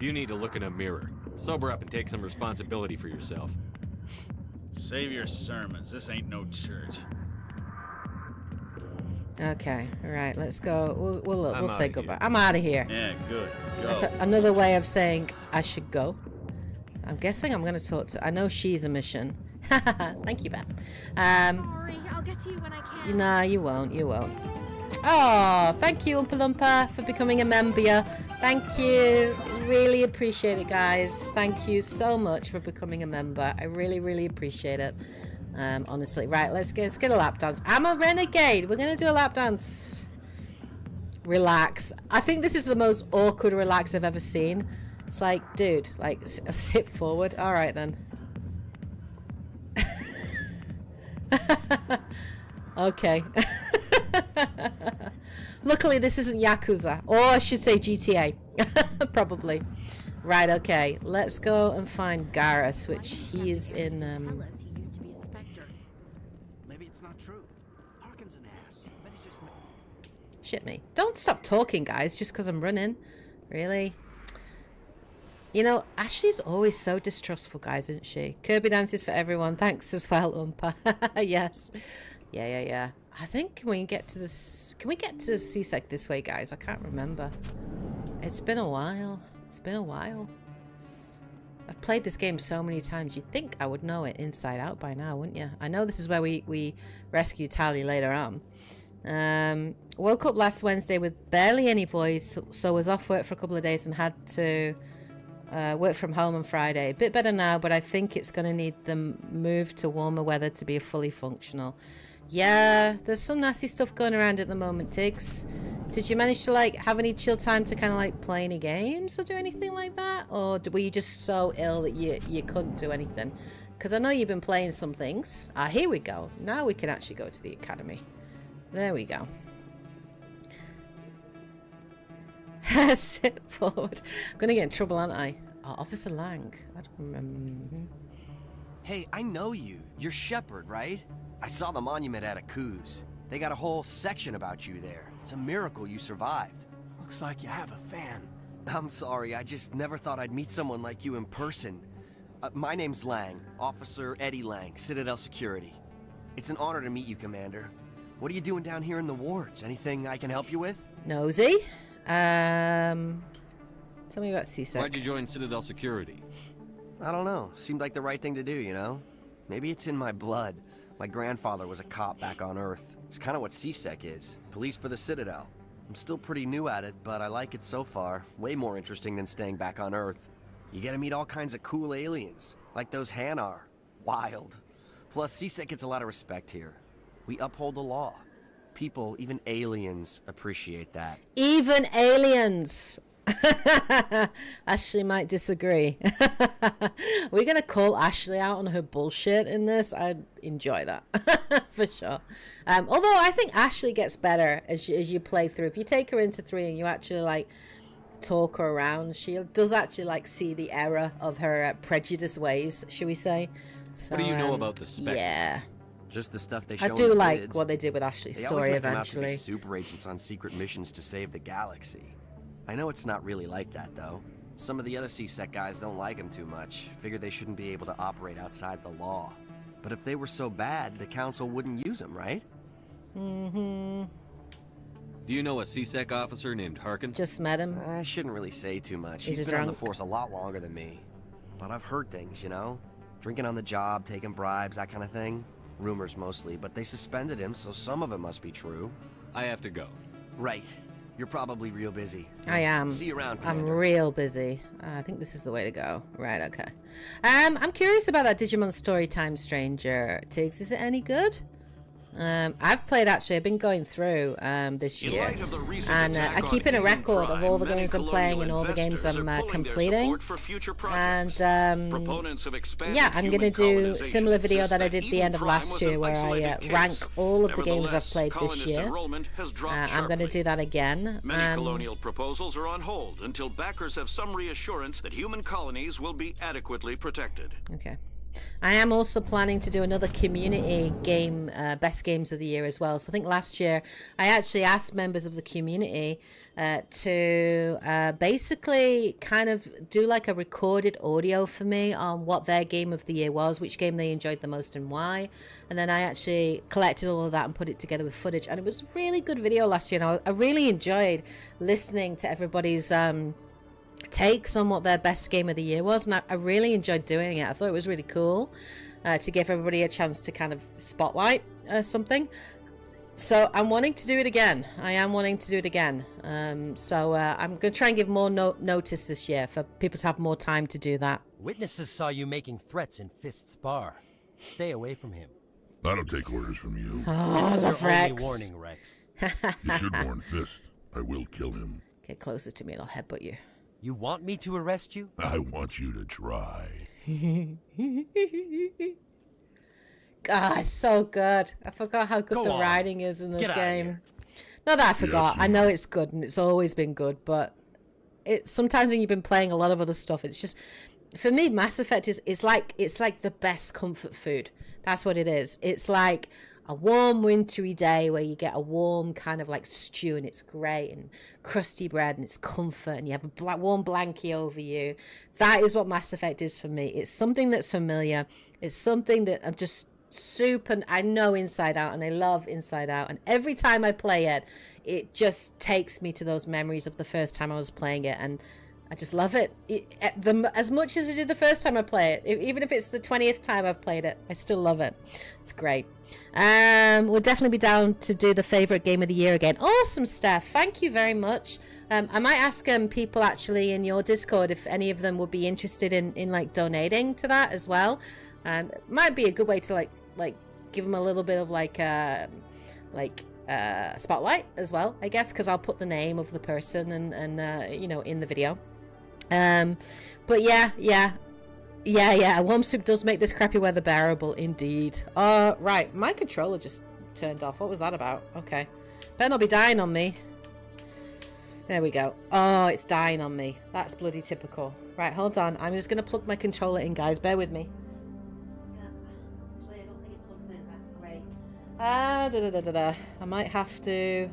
You need to look in a mirror. Sober up and take some responsibility for yourself. Save your sermons. This ain't no church. Okay, all right, let's go. We'll I'm say outta goodbye. here. I'm out of here. Yeah, good. Go. That's another way of saying I should go. I'm guessing I'm going to talk to... I know she's a mission. Thank you, Beth. Sorry, I'll get to you when I can. No, you won't. You won't. Oh, thank you, Oompa Loompa, for becoming a member. Thank you. Really appreciate it, guys. Thank you so much for becoming a member. I really, really appreciate it. Honestly. Right, let's get a lap dance. I'm a renegade. We're going to do a lap dance. Relax. I think this is the most awkward relax I've ever seen. It's like, dude, like, sit forward. All right, then. Okay. Luckily, this isn't Yakuza. Or I should say GTA. Probably. Right, okay. Let's go and find Garrus, which he is in... Tell us he used to be a Spectre. Maybe it's not true. Parkin's an ass. But he's just... Shit me. Don't stop talking, guys, just because I'm running. Really? You know, Ashley's always so distrustful, guys, isn't she? Kirby dances for everyone. Thanks as well, Umpa. Yes. Yeah. I think can we get to this... Can we get to CSEC this way, guys? I can't remember. It's been a while. It's been a while. I've played this game so many times. You'd think I would know it inside out by now, wouldn't you? I know this is where we rescue Tally later on. Woke up last Wednesday with barely any voice, so was off work for a couple of days and had to work from home on Friday. A bit better now, but I think it's going to need the move to warmer weather to be fully functional. Yeah, there's some nasty stuff going around at the moment, Tiggs. Did you manage to like have any chill time to kind of like play any games or do anything like that? Or were you just so ill that you couldn't do anything? Because I know you've been playing some things. Ah, here we go. Now we can actually go to the academy. There we go. Sit forward. I'm going to get in trouble, aren't I? Oh, Officer Lang. I don't remember. Hey, I know you. You're Shepard, right? I saw the monument at Aku's. They got a whole section about you there. It's a miracle you survived. Looks like you have a fan. I'm sorry, I just never thought I'd meet someone like you in person. My name's Lang, Officer Eddie Lang, Citadel Security. It's an honor to meet you, Commander. What are you doing down here in the wards? Anything I can help you with? Nosy. Tell me about CSEC. Why'd you join Citadel Security? I don't know. Seemed like the right thing to do, you know? Maybe it's in my blood. My grandfather was a cop back on Earth. It's kind of what CSEC is. Police for the Citadel. I'm still pretty new at it, but I like it so far. Way more interesting than staying back on Earth. You get to meet all kinds of cool aliens, like those Hanar. Wild. Plus, CSEC gets a lot of respect here. We uphold the law. People, even aliens, appreciate that. Even aliens! Ashley might disagree. We're gonna call Ashley out on her bullshit in this. I'd enjoy that for sure. Although I think Ashley gets better as you play through. If you take her into 3 and you actually like talk her around, she does actually like see the error of her prejudice ways, should we say? So, What do you know about the spec? Yeah, Just the stuff they show I in do the like vids. what they did with Ashley's They always story make them out to be eventually. super agents on secret missions to save the galaxy. I know it's not really like that, though. Some of the other CSEC guys don't like them too much. Figure they shouldn't be able to operate outside the law. But if they were so bad, the Council wouldn't use them, right? Mm-hmm. Do you know a CSEC officer named Harkin? Just met him. I shouldn't really say too much. He's He's a been on the drunk. force a lot longer than me. But I've heard things, you know? Drinking on the job, taking bribes, that kind of thing. Rumors mostly, but they suspended him, so some of it must be true. I have to go. Right. You're probably real busy. I am. See you around, I'm Commander. real busy. I think this is the way to go. Right, okay. I'm curious about that Digimon Storytime Stranger, Tiggs. Is it any good? I've played, actually. I've been going through this year. And I keep in a record of all the games I'm playing and all the games I'm completing. And yeah, I'm going to do a similar video that I did at the end of last year where I rank all of the games I've played this year. I'm going to do that again. Many colonial proposals are on hold until backers have some reassurance that human colonies will be adequately protected. Okay. I am also planning to do another community game, best games of the year as well. So I think last year I actually asked members of the community to basically kind of do like a recorded audio for me on what their game of the year was, which game they enjoyed the most and why. And then I actually collected all of that and put it together with footage. And it was a really good video last year. And I really enjoyed listening to everybody's takes on what their best game of the year was, and I really enjoyed doing it. I thought it was really cool to give everybody a chance to kind of spotlight something. So I'm wanting to do it again. I am wanting to do it again. So I'm going to try and give more notice this year for people to have more time to do that. Witnesses saw you making threats in Fist's bar. Stay away from him. I don't take orders from you. Oh, This is your Rex. only warning, Rex. You should warn Fist. I will kill him. Get closer to me and I'll headbutt you. You want me to arrest you? I want you to try. God, it's so good. I forgot how good Go the on. writing is in this Get outta game. here. Not that I forgot. Yes, I know it's good and it's always been good, but it sometimes when you've been playing a lot of other stuff, it's just, for me, Mass Effect is it's like the best comfort food. That's what it is. It's like a warm wintry day where you get a warm kind of like stew and it's great, and crusty bread and it's comfort, and you have a warm blankie over you. That is what Mass Effect is for me. It's something that's familiar. It's something that I'm just super, I know inside out, and I love inside out, and every time I play it, it just takes me to those memories of the first time I was playing it, and I just love it. As much as I did the first time I play it, even if it's the 20th time I've played it, I still love it. It's great. We'll definitely be down to do the favorite game of the year again. Awesome, Steph. Thank you very much. I might ask people actually in your Discord if any of them would be interested in like donating to that as well. It might be a good way to like give them a little bit of like spotlight as well, I guess, because I'll put the name of the person and you know, in the video. But yeah, warm soup does make this crappy weather bearable indeed. Right, my controller just turned off. What was that about? Okay, better not be dying on me. There we go. Oh, it's dying on me. That's bloody typical. Right, hold on, I'm just gonna plug my controller in, guys, bear with me. Actually, I don't think it plugs in. That's great. I might have to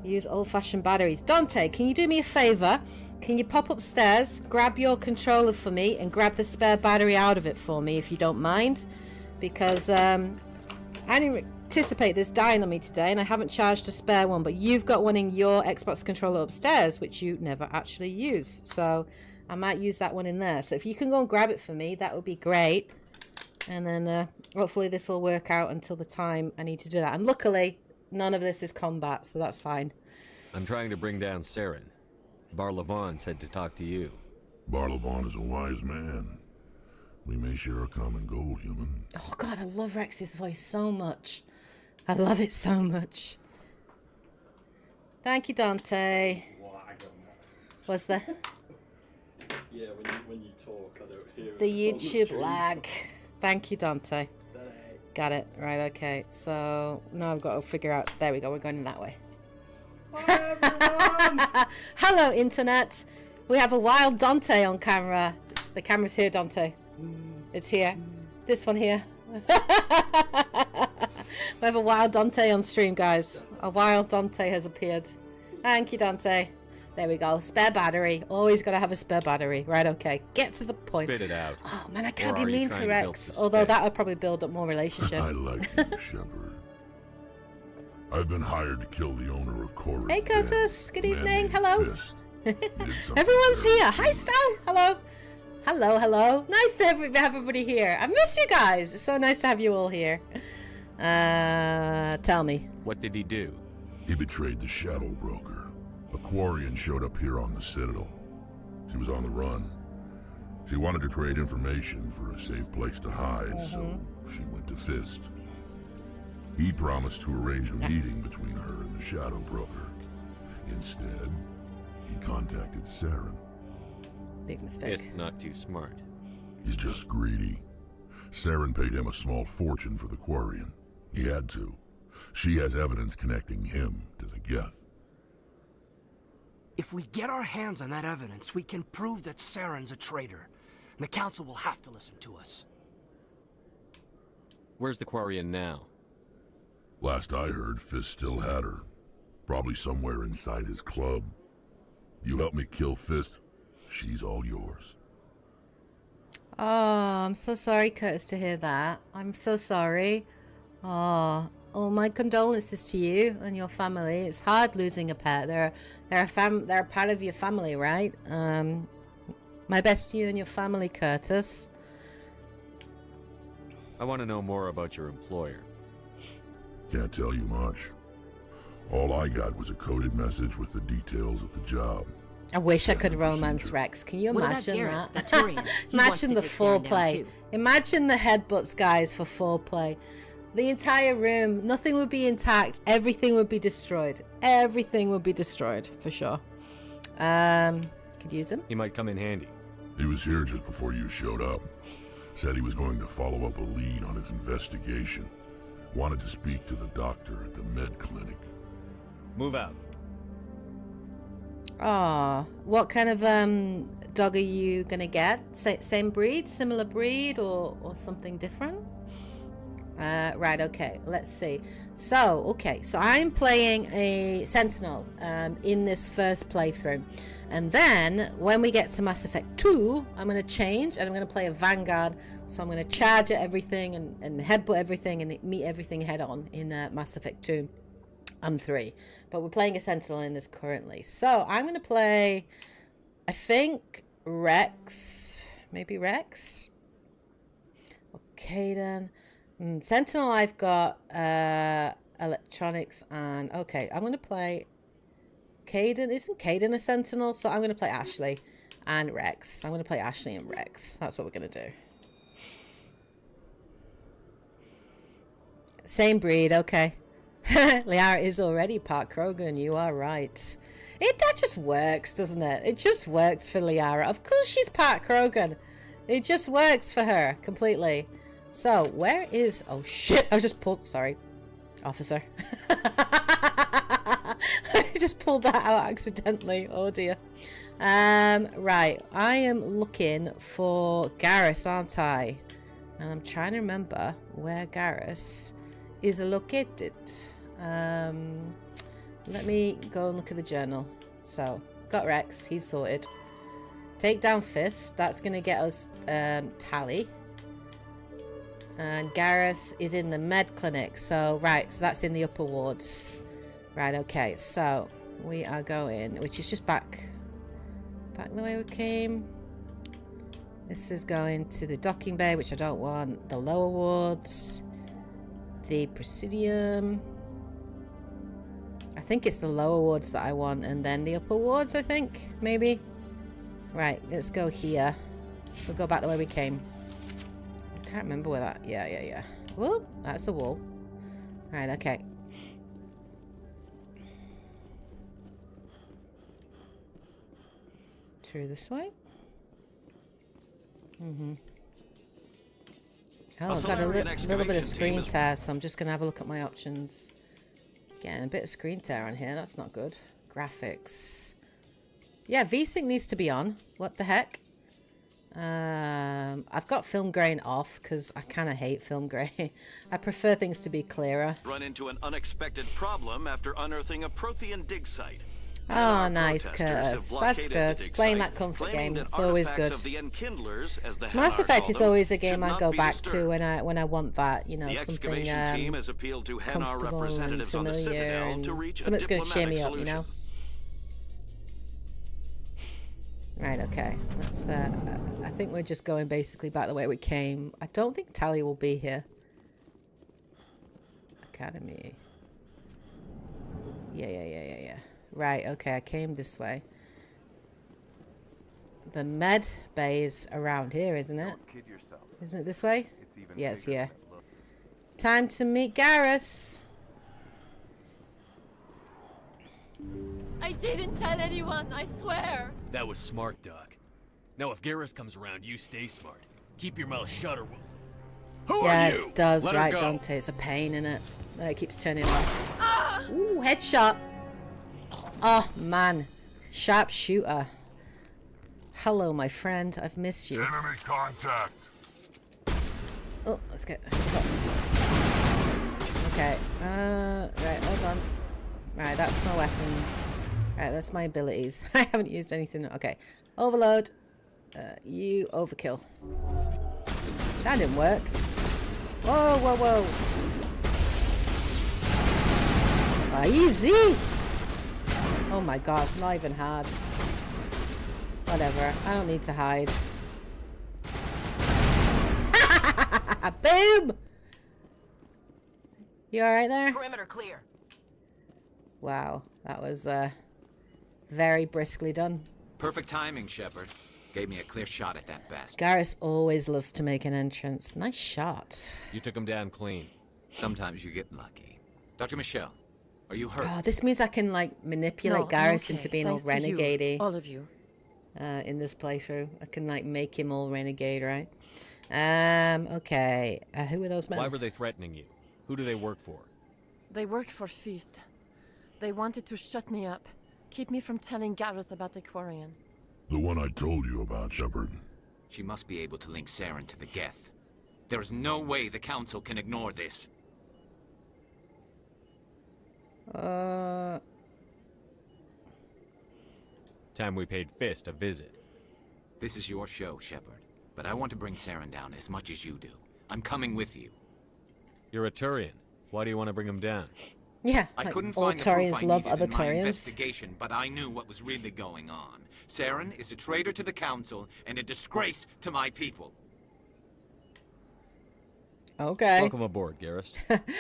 use old-fashioned batteries. Dante, can you do me a favor can you pop upstairs, grab your controller for me, and grab the spare battery out of it for me, if you don't mind? Because I didn't anticipate this dying on me today, and I haven't charged a spare one, but you've got one in your Xbox controller upstairs, which you never actually use. So I might use that one in there. So if you can go and grab it for me, that would be great. And then hopefully this will work out until the time I need to do that. And luckily, none of this is combat, so that's fine. I'm trying to bring down Saren. Barlavon said to talk to you. Barlavon is a wise man. We may share a common goal, human. Oh god, I love Rex's voice so much. I love it so much. Thank you, Dante. What's that? Yeah, when you talk, I don't hear it. The YouTube lag. Thank you, Dante. Got it. Right, okay. So now I've got to figure out. There we go. We're going in that way. Hello, Internet. We have a wild Dante on camera. The camera's here, Dante. It's here. This one here. We have a wild Dante on stream, guys. A wild Dante has appeared. Thank you, Dante. There we go. Spare battery. Always got to have a spare battery. Right, okay. Get to the point. Spit it out. Oh, man, I can't be mean to Rex. Although that would probably build up more relationship. I like you, Shepard. I've been hired to kill the owner of Cora's Hey, den, Curtis. Good a man evening. named Hello. Fist. He did something Everyone's very here. Hi, stupid. Stal. Hello. Hello, hello. Nice to have everybody here. I miss you guys. It's so nice to have you all here. Tell me. What did he do? He betrayed the Shadow Broker. A Quarian showed up here on the Citadel. She was on the run. She wanted to trade information for a safe place to hide, so she went to Fist. He promised to arrange a meeting between her and the Shadow Broker. Instead, he contacted Saren. Big mistake. It's not too smart. He's just greedy. Saren paid him a small fortune for the Quarian. He had to. She has evidence connecting him to the Geth. If we get our hands on that evidence, we can prove that Saren's a traitor. And the Council will have to listen to us. Where's the Quarian now? Last I heard, Fist still had her. Probably somewhere inside his club. You help me kill Fist, she's all yours. Oh, I'm so sorry, Curtis, to hear that. I'm so sorry. Oh, my condolences to you and your family. It's hard losing a pet. They're a part of your family, right? My best to you and your family, Curtis. I want to know more about your employer. Can't tell you much. All I got was a coded message with the details of the job. I wish I could romance Rex. Can you What about imagine Garrus, that? the Turian? He wants Imagine to the take Saren down foreplay. too. Imagine the headbutts, guys, for foreplay. The entire room, nothing would be intact. Everything would be destroyed. Everything would be destroyed, for sure. Could use him. He might come in handy. He was here just before you showed up. Said he was going to follow up a lead on his investigation. Wanted to speak to the doctor at the med clinic. Move out. Oh, what kind of dog are you gonna get? Same breed, similar breed, or something different? Right, okay, let's see. So I'm playing a Sentinel in this first playthrough. And then, when we get to Mass Effect 2, I'm going to change, and I'm going to play a Vanguard. So I'm going to charge at everything, and headbutt everything, and meet everything head-on in Mass Effect 2 and 3. But we're playing a Sentinel in this currently. So I'm going to play, I think, Rex. Maybe Rex? Okay, then. Sentinel, I've got electronics and... Okay, I'm going to play... Caden. Isn't Caden a Sentinel? So I'm going to play Ashley and Rex. I'm going to play Ashley and Rex. That's what we're going to do. Same breed, okay. Liara is already part Krogan. You are right. That just works, doesn't it? It just works for Liara. Of course she's part Krogan. It just works for her completely. So, where is... Oh, shit. I just pulled... Sorry. Officer. I just pulled that out accidentally. Oh, dear. Right. I am looking for Garrus, aren't I? And I'm trying to remember where Garrus is located. Let me go and look at the journal. So, got Rex. He's sorted. Take down Fist. That's going to get us Tally. And Garrus is in the med clinic. So, right. So, that's in the upper wards. Right, okay. So, we are going, which is just back the way we came. This is going to the docking bay, which I don't want. The lower wards. The Presidium. I think it's the lower wards that I want, and then the upper wards, I think, maybe. Right, let's go here. We'll go back the way we came. I can't remember where that... Yeah. Whoa, that's a wall. Right, okay. Through this way. Oh, I've got a little bit of screen tear, so I'm just going to have a look at my options. Getting a bit of screen tear on here. That's not good. Graphics. Yeah, VSync needs to be on. What the heck? I've got film grain off because I kind of hate film grain. I prefer things to be clearer. Run into an unexpected problem after unearthing a Prothean dig site. Oh, nice, Curtis. That's good. Playing that comfort game, it's always good. Mass Effect is always a game I go back to when I want that, you know, something comfortable and familiar and something that's going to cheer me up, you know. Right, okay. Let's. I think we're just going basically back the way we came. I don't think Tally will be here. Academy. Yeah. Right, okay, I came this way. The med bay is around here, isn't it? Isn't it this way? Yeah, it's here. Time to meet Garrus. I didn't tell anyone, I swear. That was smart, Doc. Now if Garrus comes around, you stay smart. Keep your mouth shut or we'll... Who are you? It does, Let right, her go. Dante? It's a pain, isn't it? It keeps turning off. Ooh, headshot. Oh, man. Sharp shooter. Hello, my friend. I've missed you. Enemy contact. Oh, let's get... Okay. Right, hold on. Right, that's my weapons. Right, that's my abilities. I haven't used anything. Okay. Overload. You overkill. That didn't work. Whoa. Easy! Oh my god, it's not even hard. Whatever, I don't need to hide. Boom! You alright there? Perimeter clear. Wow, that was very briskly done. Perfect timing, Shepard. Gave me a clear shot at that bastard. Garrus always loves to make an entrance. Nice shot. You took him down clean. Sometimes you get lucky. Dr. Michelle, are you hurt? Oh, this means I can like manipulate No, I'm Garrus okay. into being Thanks all to you, renegade-y. all of you. In this playthrough, I can like make him all renegade, right? Okay. Who are those men? Why were they threatening you? Who do they work for? They worked for Feast. They wanted to shut me up, keep me from telling Garrus about the Quarian. The one I told you about, Shepard. She must be able to link Saren to the Geth. There is no way the Council can ignore this. Time we paid Fist a visit. This is your show, Shepard. But I want to bring Saren down as much as you do. I'm coming with you. You're a Turian. Why do you want to bring him down? Yeah, I like couldn't all find the proof Turians I love needed other in my Turians. investigation, but I knew what was really going on. Saren is a traitor to the Council and a disgrace to my people. Okay. Welcome aboard, Garrus.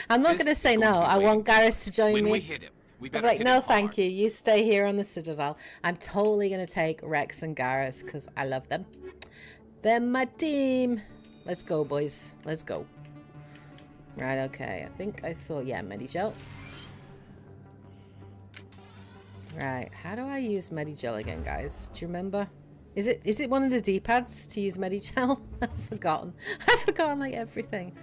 I'm not going to say no. I want Garrus to join When me. we hit him, we I'm better like, hit no, him thank hard. you. You stay here on the Citadel. I'm totally going to take Rex and Garrus because I love them. They're my team. Let's go, boys. Let's go. Right, okay. I think I saw, yeah, Medigel. Right, how do I use Medigel again, guys? Do you remember? Is it one of the D-pads to use Medigel? I've forgotten. I've forgotten, like, everything.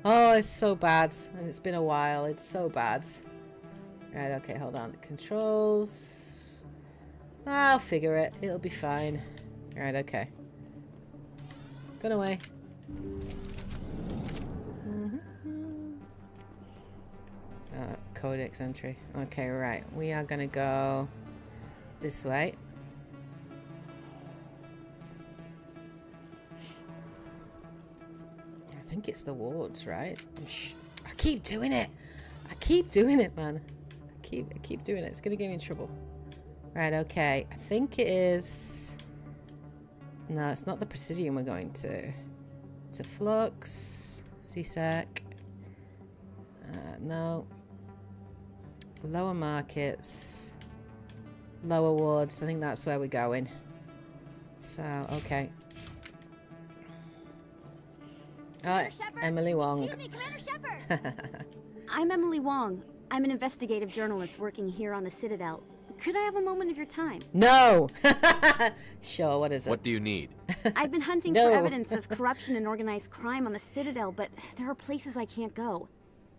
Oh, it's so bad. And it's been a while. It's so bad. Right, okay, hold on. Controls. I'll figure it. It'll be fine. Right, okay. Gone away. Codex entry. Okay, right. We are gonna go this way. think it's the wards, right? I keep doing it. I keep doing it, man. I keep doing it. It's gonna get me in trouble. Right, okay. I think it is... No, it's not the Presidium we're going to. It's a Flux. CSEC. No. Lower markets. Lower wards. I think that's where we're going. So, okay. Oh, Emily Wong. Excuse me, Commander Shepard. I'm Emily Wong. I'm an investigative journalist working here on the Citadel. Could I have a moment of your time? No! Sure, what is it? What do you need? I've been hunting for evidence of corruption and organized crime on the Citadel, but there are places I can't go.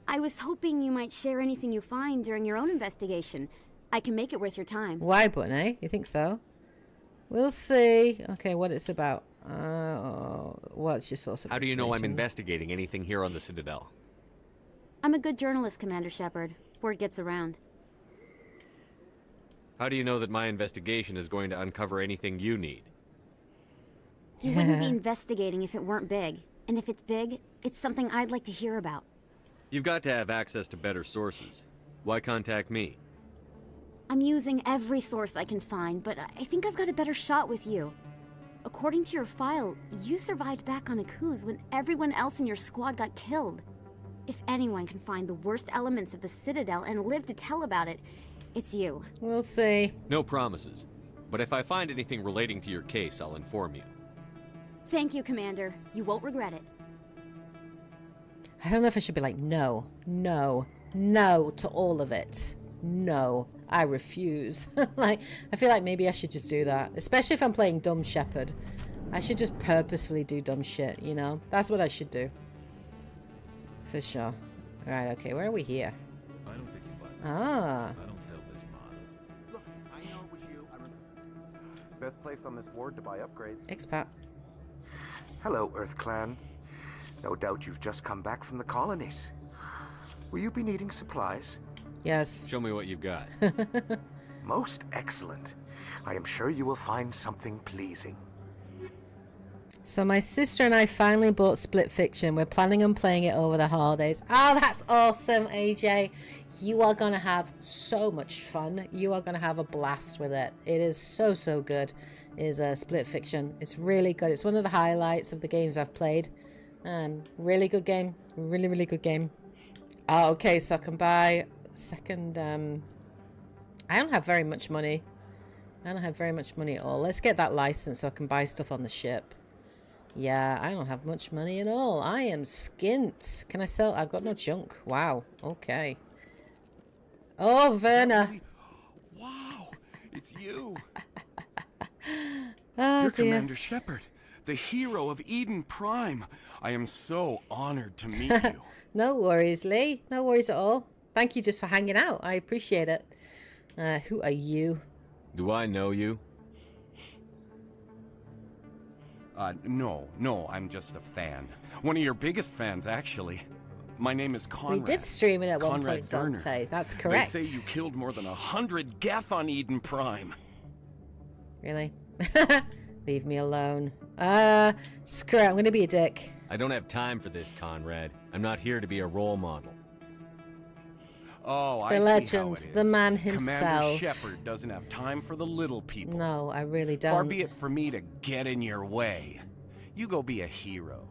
I was hoping you might share anything you find during your own investigation. I can make it worth your time. Why, Bunny? You think so? We'll see. Okay, what it's about. What's your source of How do you know I'm information? investigating anything here on the Citadel? I'm a good journalist, Commander Shepard. Word gets around. How do you know that my investigation is going to uncover anything you need? You wouldn't be investigating if it weren't big. And if it's big, it's something I'd like to hear about. You've got to have access to better sources. Why contact me? I'm using every source I can find, but I think I've got a better shot with you. According to your file, you survived back on Akuz when everyone else in your squad got killed. If anyone can find the worst elements of the Citadel and live to tell about it, it's you. We'll see. No promises. But if I find anything relating to your case, I'll inform you. Thank you, Commander. You won't regret it. I don't know if I should be like, no, no, no to all of it. No, I refuse. Like, I feel like maybe I should just do that. Especially if I'm playing Dumb Shepard. I should just purposefully do dumb shit, you know? That's what I should do. For sure. Right, okay, where are we here? I don't think you buy this. Ah. I don't sell this model. Look, I know it was you. Best place on this ward to buy upgrades. Expat. Hello, Earth Clan. No doubt you've just come back from the colonies. Will you be needing supplies? Yes. Show me what you've got. Most excellent. I am sure you will find something pleasing. So my sister and I finally bought Split Fiction. We're planning on playing it over the holidays. Oh, that's awesome, AJ. You are going to have so much fun. You are going to have a blast with it. It is so good. Is Split Fiction. It's really good. It's one of the highlights of the games I've played. Really good game. Really good game. Oh, okay, so I can buy second. I don't have very much money. I don't have very much money at all. Let's get that license so I can buy stuff on the ship. Yeah, I don't have much money at all. I am skint. Can I sell? I've got no junk. Wow. Okay. Oh, Verna. Wow, it's you. Oh, You're dear. Commander Shepard, the hero of Eden Prime. I am so honored to meet you. No worries, Lee. No worries at all. Thank you just for hanging out. I appreciate it. Who are you? Do I know you? No, I'm just a fan. One of your biggest fans, actually. My name is Conrad. We did stream it at one Conrad point, Werner. Dante. That's correct. They say you killed more than 100 Geth on Eden Prime. Really? Leave me alone. Screw it. I'm going to be a dick. I don't have time for this, Conrad. I'm not here to be a role model. Oh, The I legend, see how it is. the man himself. Commander Shepard doesn't have time for the little people. No, I really don't. Far be it for me to get in your way. You go be a hero.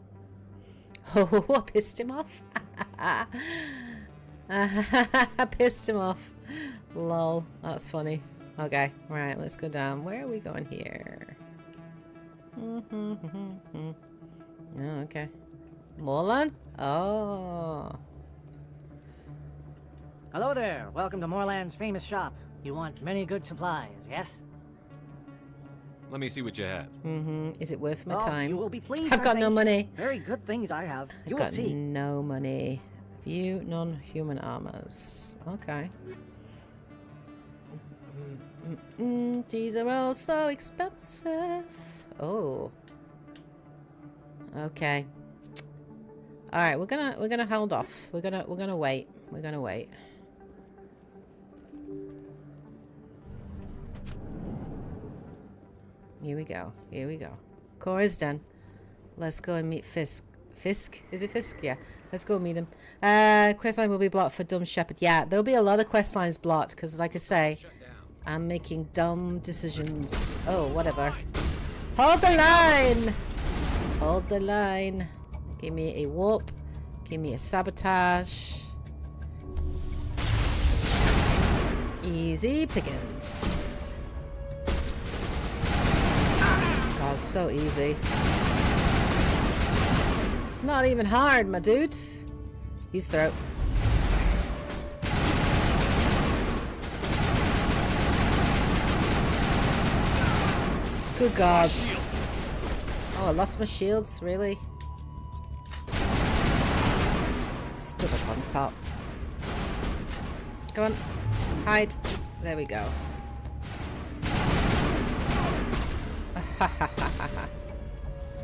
Oh, I pissed him off. I pissed him off. Lol. That's funny. Okay, right, let's go down. Where are we going here? Oh, okay. Morlan? Oh. Hello there. Welcome to Morland's famous shop. You want many good supplies, yes? Let me see what you have. Is it worth my Oh, time? you will be pleased. I've I got no think. money. Very good things I have. You I've will got see. no money. View non-human armors. Okay. These are all so expensive. Oh. Okay. All right, we're gonna hold off. We're gonna wait. We're gonna wait. Here we go. Here we go. Cora's done. Let's go and meet Fisk. Fisk? Is it Fisk? Yeah. Let's go meet him. Questline will be blocked for Dumb Shepard. Yeah, there'll be a lot of questlines blocked because, like I say, I'm making dumb decisions. Oh, whatever. Hold the line! Hold the line. Give me a whoop. Give me a sabotage. Easy pickings. God, so easy. It's not even hard, my dude. Use throat. Good God. Oh, I lost my shields, really? Stood up on top. Go on. Hide. There we go.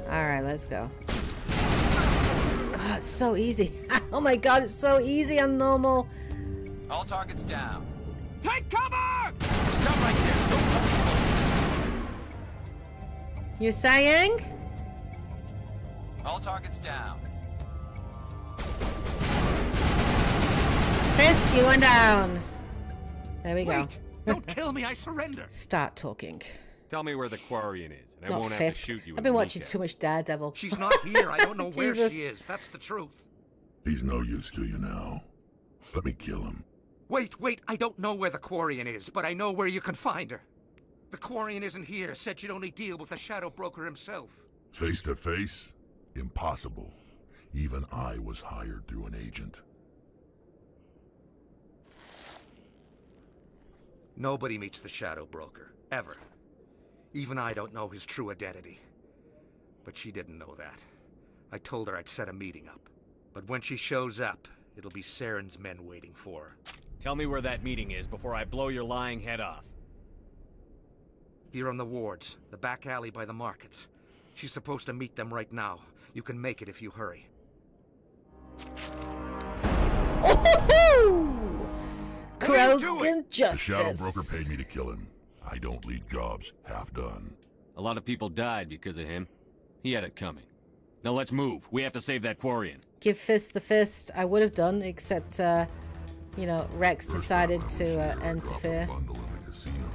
Alright, let's go. God, it's so easy. Oh my God, it's so easy on normal. All targets down. Take cover! Stop right there. Don't come close. You're saying? All targets down. Fist, you went down. There we go. Wait! Don't kill me, I surrender! Start talking. Tell me where the Quarian is, and I Not won't have Fisk. to shoot you. I've been watching too much Daredevil. She's not here. I don't know where Jesus. she is. That's the truth. He's no use to you now. Let me kill him. Wait. I don't know where the Quarian is, but I know where you can find her. The Quarian isn't here. Said she'd only deal with the Shadow Broker himself. Face to face? Impossible. Even I was hired through an agent. Nobody meets the Shadow Broker, ever. Even I don't know his true identity. But she didn't know that. I told her I'd set a meeting up. But when she shows up, it'll be Saren's men waiting for her. Tell me where that meeting is before I blow your lying head off. Here on the wards, the back alley by the markets. She's supposed to meet them right now. You can make it if you hurry. Krogan justice. The Shadow Broker paid me to kill him. I don't leave jobs half done. A lot of people died because of him. He had it coming. Now let's move. We have to save that Quarian. Give Fist the fist. I would have done, except, you know, Rex decided to interfere. Bundle in the casino.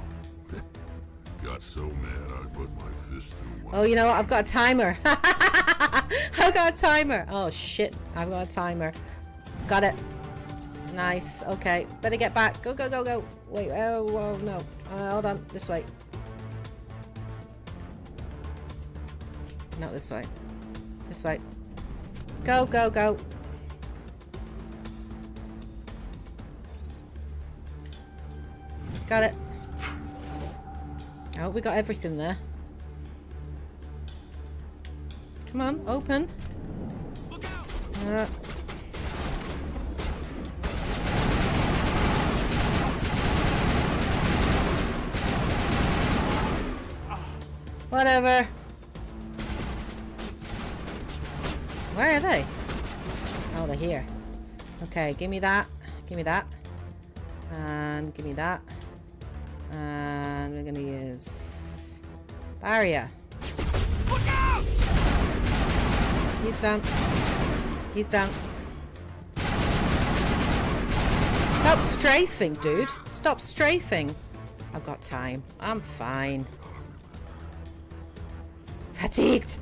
Got so mad I put my fist through one. Oh, you know what? I've got a timer. I've got a timer. Oh, shit. I've got a timer. Got it. Nice. Okay. Better get back. Go, go, go, go. Wait. Oh, whoa, no. Hold on. This way. Not this way. This way. Go, go, go. Got it. Oh, we got everything there. Come on, open. Whatever. Where are they? Oh, they're here. Okay, give me that. Give me that. And give me that. And we're gonna use barrier. Look out! He's down. He's down. Stop strafing, dude. Stop strafing. I've got time. I'm fine. Fatigued.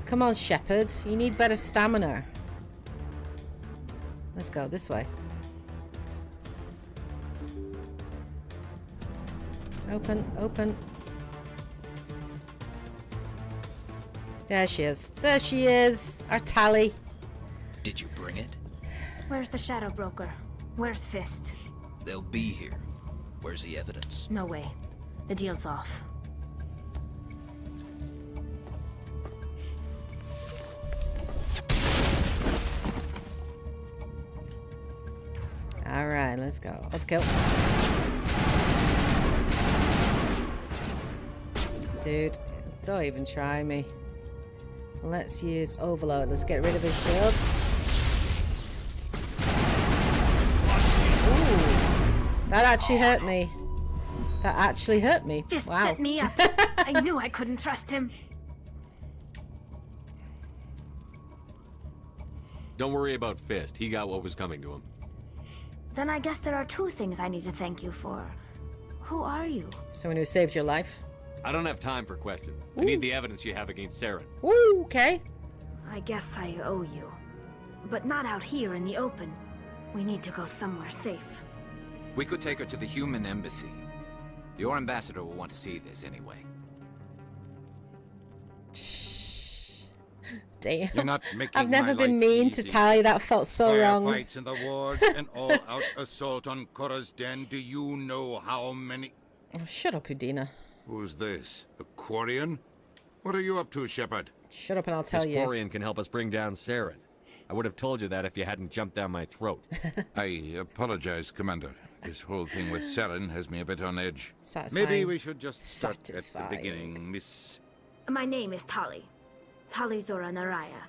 Come on, Shepard. You need better stamina. Let's go this way. Open, open. There she is. There she is. Our tally. Did you bring it? Where's the Shadow Broker? Where's Fist? They'll be here. Where's the evidence? No way. The deal's off. Alright, let's go. Overkill. Dude, don't even try me. Let's use overload. Let's get rid of his shield. Ooh, that actually hurt me. That actually hurt me. Just wow. set me up. I knew I couldn't trust him. Don't worry about Fist. He got what was coming to him. Then I guess there are two things I need to thank you for. Who are you? Someone who saved your life. I don't have time for questions. I need the evidence you have against Saren. Ooh, okay. I guess I owe you. But not out here in the open. We need to go somewhere safe. We could take her to the human embassy. Your ambassador will want to see this anyway. Damn. You're not making I've never my been life mean easy. to Tali. That felt so wrong. Firefights in the wards, an all-out assault on Korra's den. Do you know how many... Oh, shut up, Udina. Who's this? A Quarian? What are you up to, Shepard? Shut up and I'll tell This you. Quarian can help us bring down Saren. I would have told you that if you hadn't jumped down my throat. I apologize, Commander. This whole thing with Saren has me a bit on edge. Satisfying. Maybe we should just start at the Satisfying. beginning, Miss... My name is Tali. Tali Zora Naraya.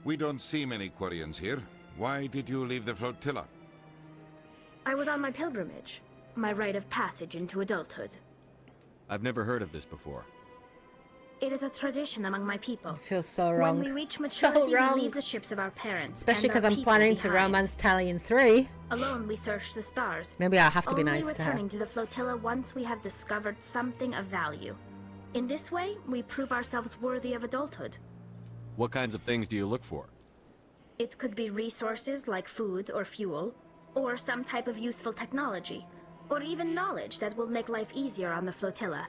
We don't see many Quarians here. Why did you leave the flotilla? I was on my pilgrimage. My rite of passage into adulthood. I've never heard of this before. It is a tradition among my people. I feel so wrong. When we reach So maturity, wrong. we leave the ships of our parents. Especially because because I'm planning to romance Tali in 3. Alone, we search the stars. Maybe I'll have to be Only nice to her. returning to the flotilla once we have discovered something of value. In this way, we prove ourselves worthy of adulthood. What kinds of things do you look for? It could be resources like food or fuel, or some type of useful technology, or even knowledge that will make life easier on the flotilla.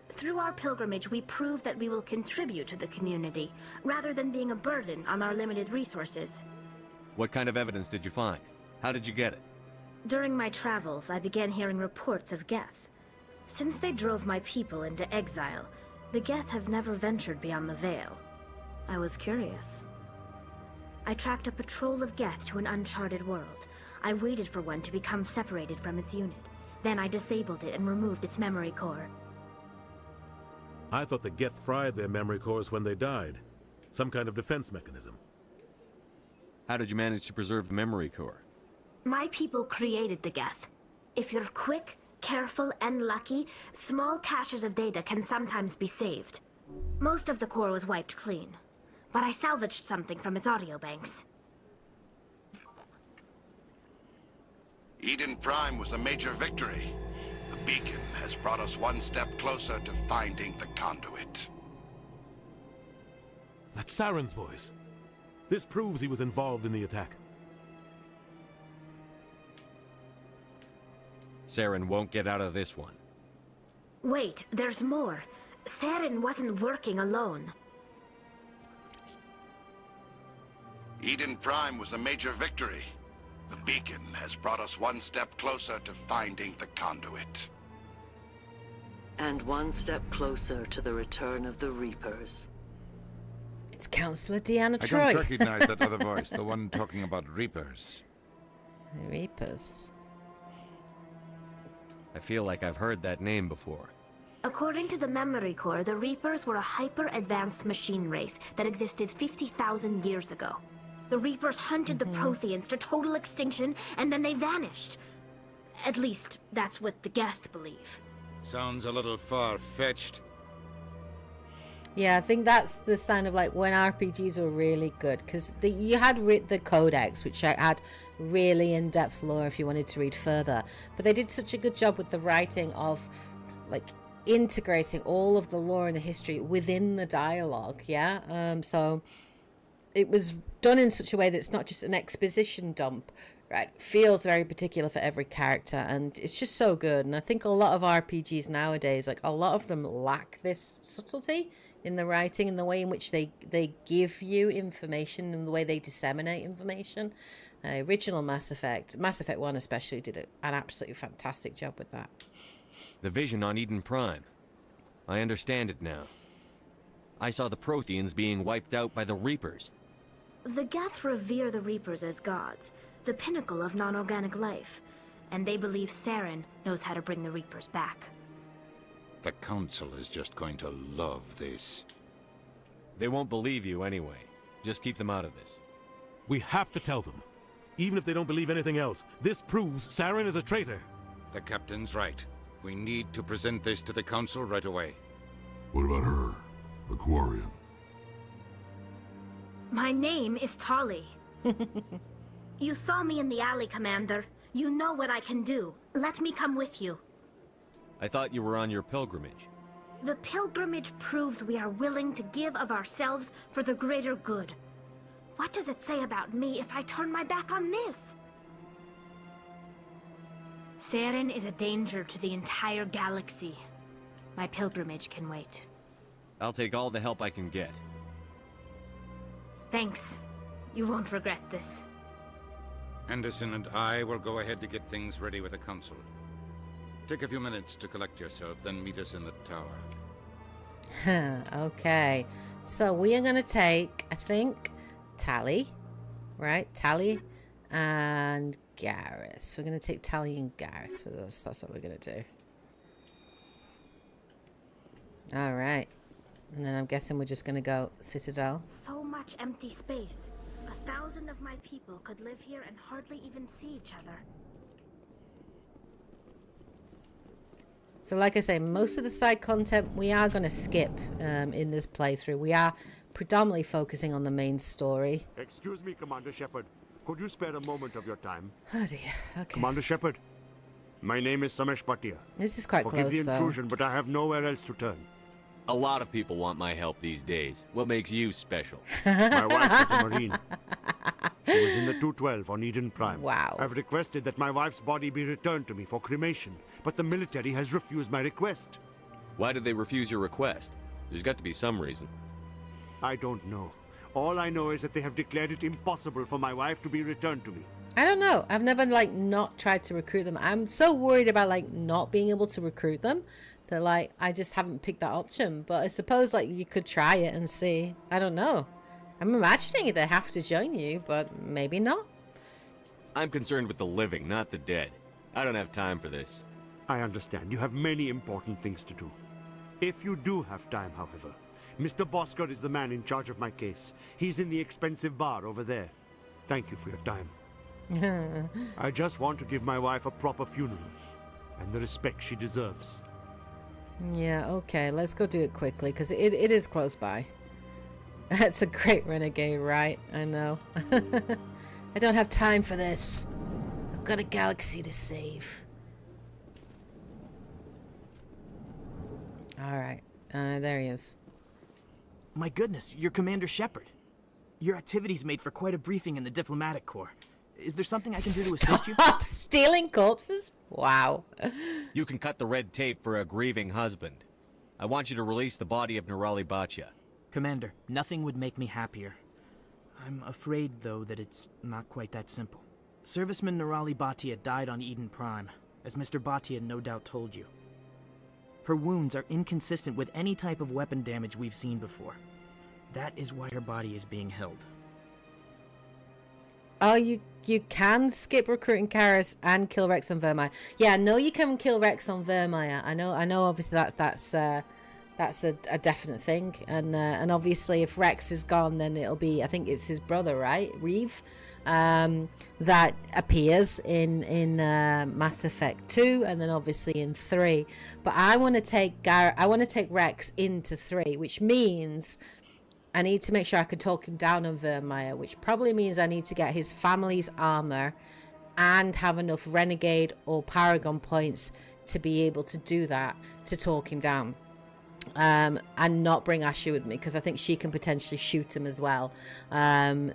Through our pilgrimage, we prove that we will contribute to the community, rather than being a burden on our limited resources. What kind of evidence did you find? How did you get it? During my travels, I began hearing reports of Geth. Since they drove my people into exile, the Geth have never ventured beyond the Veil. I was curious. I tracked a patrol of Geth to an uncharted world. I waited for one to become separated from its unit. Then I disabled it and removed its memory core. I thought the Geth fried their memory cores when they died. Some kind of defense mechanism. How did you manage to preserve the memory core? My people created the Geth. If you're quick, careful, and lucky, small caches of data can sometimes be saved. Most of the core was wiped clean, but I salvaged something from its audio banks. Eden Prime was a major victory. The beacon has brought us one step closer to finding the conduit. That's Saren's voice. This proves he was involved in the attack. Saren won't get out of this one. Wait, there's more. Saren wasn't working alone. Eden Prime was a major victory. The beacon has brought us one step closer to finding the conduit. And one step closer to the return of the Reapers. It's Counselor Deanna I Troy. don't recognize that other voice, the one talking about Reapers. The Reapers. I feel like I've heard that name before. According to the memory core, the Reapers were a hyper-advanced machine race that existed 50,000 years ago. The Reapers hunted the Protheans to total extinction, and then they vanished. At least, that's what the Geth believe. Sounds a little far-fetched. Yeah, I think that's the sign of like when RPGs were really good, because you had the Codex, which had really in-depth lore if you wanted to read further, but they did such a good job with the writing of like integrating all of the lore and the history within the dialogue. So it was done in such a way that it's not just an exposition dump, right? It feels very particular for every character, and it's just so good. And I think a lot of RPGs nowadays, like a lot of them lack this subtlety in the writing and the way in which they give you information and the way they disseminate information. Original Mass Effect 1 especially, did an absolutely fantastic job with that. The vision on Eden Prime. I understand it now. I saw the Protheans being wiped out by the Reapers. The Geth revere the Reapers as gods, the pinnacle of non-organic life, and they believe Saren knows how to bring the Reapers back. The Council is just going to love this. They won't believe you anyway. Just keep them out of this. We have to tell them. Even if they don't believe anything else, this proves Saren is a traitor. The Captain's right. We need to present this to the Council right away. What about her? The Quarian? My name is Tali. You saw me in the alley, Commander. You know what I can do. Let me come with you. I thought you were on your pilgrimage. The pilgrimage proves we are willing to give of ourselves for the greater good. What does it say about me if I turn my back on this? Saren is a danger to the entire galaxy. My pilgrimage can wait. I'll take all the help I can get. Thanks. You won't regret this. Anderson and I will go ahead to get things ready with the Council. Take a few minutes to collect yourself, then meet us in the tower. Okay. So we are going to take, I think, Tally. Right? Tally and Garrus. We're going to take Tally and Garrus with us. That's what we're going to do. Alright. And then I'm guessing we're just going to go Citadel. So much empty space. 1,000 of my people could live here and hardly even see each other. So like I say, most of the side content we are going to skip in this playthrough. We are predominantly focusing on the main story. Excuse me, Commander Shepard. Could you spare a moment of your time? Oh dear, okay. Commander Shepard, my name is Samesh Bhatia. This is quite Forgive close, the intrusion, but I have nowhere else to turn. A lot of people want my help these days. What makes you special? My wife is a Marine. She was in the 212 on Eden Prime. Wow. I've requested that my wife's body be returned to me for cremation, but the military has refused my request. Why did they refuse your request? There's got to be some reason. I don't know. All I know is that they have declared it impossible for my wife to be returned to me. I don't know. I've never not tried to recruit them. I'm so worried about not being able to recruit them that I just haven't picked that option. But I suppose you could try it and see. I don't know. I'm imagining they have to join you, but maybe not. I'm concerned with the living, not the dead. I don't have time for this. I understand. You have many important things to do. If you do have time, however, Mr. Bosker is the man in charge of my case. He's in the expensive bar over there. Thank you for your time. I just want to give my wife a proper funeral and the respect she deserves. Yeah, okay. Let's go do it quickly because it is close by. That's a great renegade, right? I know. I don't have time for this. I've got a galaxy to save. Alright. There he is. My goodness, you're Commander Shepard. Your activities made for quite a briefing in the diplomatic corps. Is there something I can do to assist you? Stop stealing corpses? Wow. You can cut the red tape for a grieving husband. I want you to release the body of Nerali Bhatia. Commander, nothing would make me happier. I'm afraid, though, that it's not quite that simple. Serviceman Nerali Bhatia died on Eden Prime, as Mr. Bhatia no doubt told you. Her wounds are inconsistent with any type of weapon damage we've seen before. That is why her body is being held. Oh, you can skip recruiting Karis and kill Rex on Vermeer. Yeah, I know you can kill Rex on Vermeer. I know. Obviously, that's a definite thing. And obviously, if Rex is gone, then it'll be. I think it's his brother, right, Reeve, that appears in Mass Effect 2, and then obviously in 3. But I want to take Rex into 3, which means I need to make sure I can talk him down on Vermeer, which probably means I need to get his family's armor and have enough Renegade or Paragon points to be able to do that, to talk him down. And not bring Ashley with me, because I think she can potentially shoot him as well.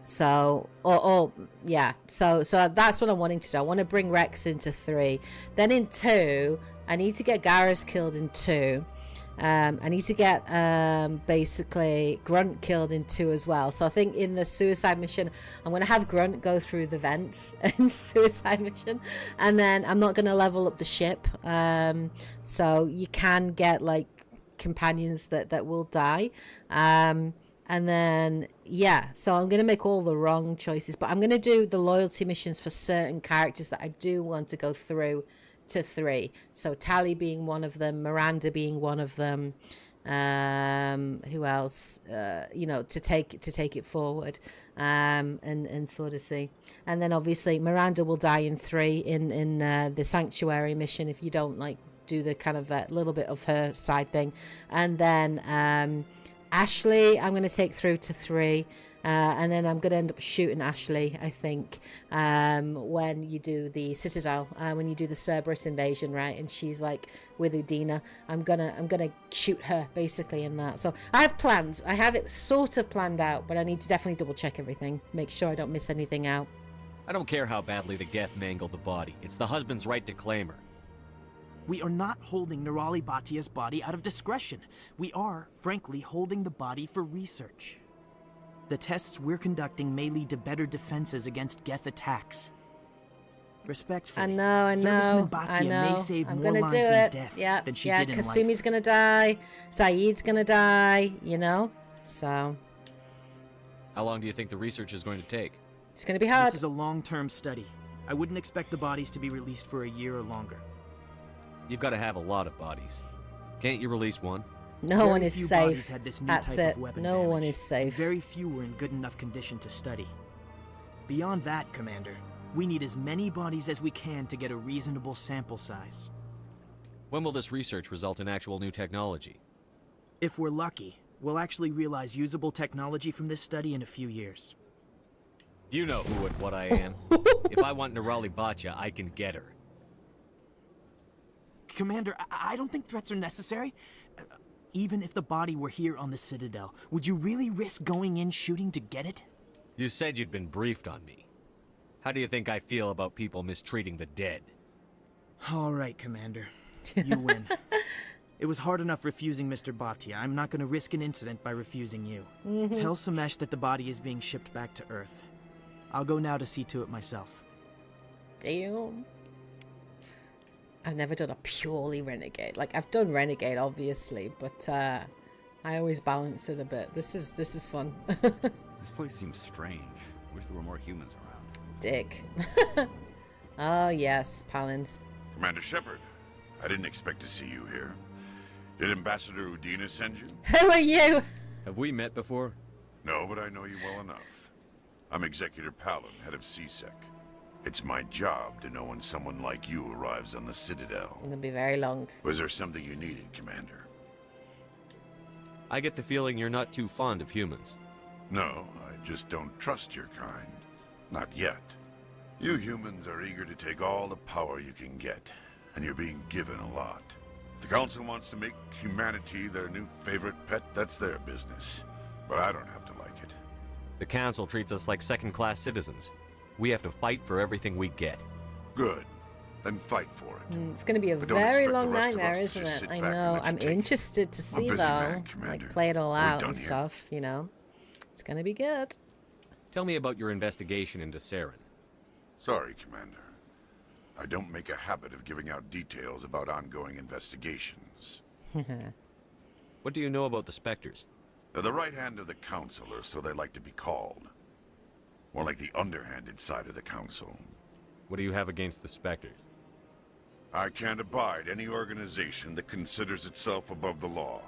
So that's what I'm wanting to do. I want to bring Rex into 3. Then in 2, I need to get Garrus killed in 2. I need to get basically Grunt killed in 2 as well. So I think in the suicide mission, I'm going to have Grunt go through the vents in the suicide mission, and then I'm not going to level up the ship. So you can get companions that will die. And then so I'm going to make all the wrong choices, but I'm going to do the loyalty missions for certain characters that I do want to go through to 3. So Tally being one of them, Miranda being one of them, who else, to take it forward, and sort of see. And then obviously Miranda will die in 3 in the sanctuary mission if you don't do the kind of little bit of her side thing. And then Ashley I'm going to take through to 3. And then I'm going to end up shooting Ashley, I think, when you do the Citadel, when you do the Cerberus invasion, right? And she's like with Udina. I'm gonna shoot her basically in that. So I have plans. I have it sort of planned out, but I need to definitely double check everything, make sure I don't miss anything out. I don't care how badly the Geth mangled the body. It's the husband's right to claim her. We are not holding Nerali Batia's body out of discretion. We are, frankly, holding the body for research. The tests we're conducting may lead to better defenses against Geth attacks. Respectfully, I know. Serviceman Batia may save more lives in death than she did in life. Kasumi's gonna die. Saeed's gonna die. You know, so. How long do you think the research is going to take? It's gonna be hard. This is a long-term study. I wouldn't expect the bodies to be released for a year or longer. You've got to have a lot of bodies. Can't you release one? No one is Very few safe. bodies had this new That's type it. of weapon No one is and safe. very few were in good enough condition to study. Beyond that, Commander, we need as many bodies as we can to get a reasonable sample size. When will this research result in actual new technology? If we're lucky, we'll actually realize usable technology from this study in a few years. You know who and what I am. If I want Nerali Batia, I can get her. Commander, I don't think threats are necessary. Even if the body were here on the Citadel, would you really risk going in shooting to get it? You said you'd been briefed on me. How do you think I feel about people mistreating the dead? All right, Commander. You win. It was hard enough refusing Mr. Bhatia. I'm not going to risk an incident by refusing you. Tell Samesh that the body is being shipped back to Earth. I'll go now to see to it myself. Damn. I've never done a purely Renegade. Like, I've done Renegade, obviously, but I always balance it a bit. This is fun. This place seems strange. Wish there were more humans around. Dick. Oh, yes, Palin. Commander Shepard, I didn't expect to see you here. Did Ambassador Udina send you? Who are you? Have we met before? No, but I know you well enough. I'm Executor Palin, head of CSEC. It's my job to know when someone like you arrives on the Citadel. It'll be very long. Was there something you needed, Commander? I get the feeling you're not too fond of humans. No, I just don't trust your kind. Not yet. You humans are eager to take all the power you can get, and you're being given a lot. If the Council wants to make humanity their new favorite pet, that's their business. But I don't have to like it. The Council treats us like second-class citizens. We have to fight for everything we get. Good. Then fight for it. It's going to be a very long nightmare, isn't it? I know. I'm interested to see, though. Like, play it all out and stuff, you know. It's going to be good. Tell me about your investigation into Saren. Sorry, Commander. I don't make a habit of giving out details about ongoing investigations. What do you know about the Spectres? They're the right hand of the Council, or so they like to be called. More like the underhanded side of the Council. What do you have against the Spectres? I can't abide any organization that considers itself above the law.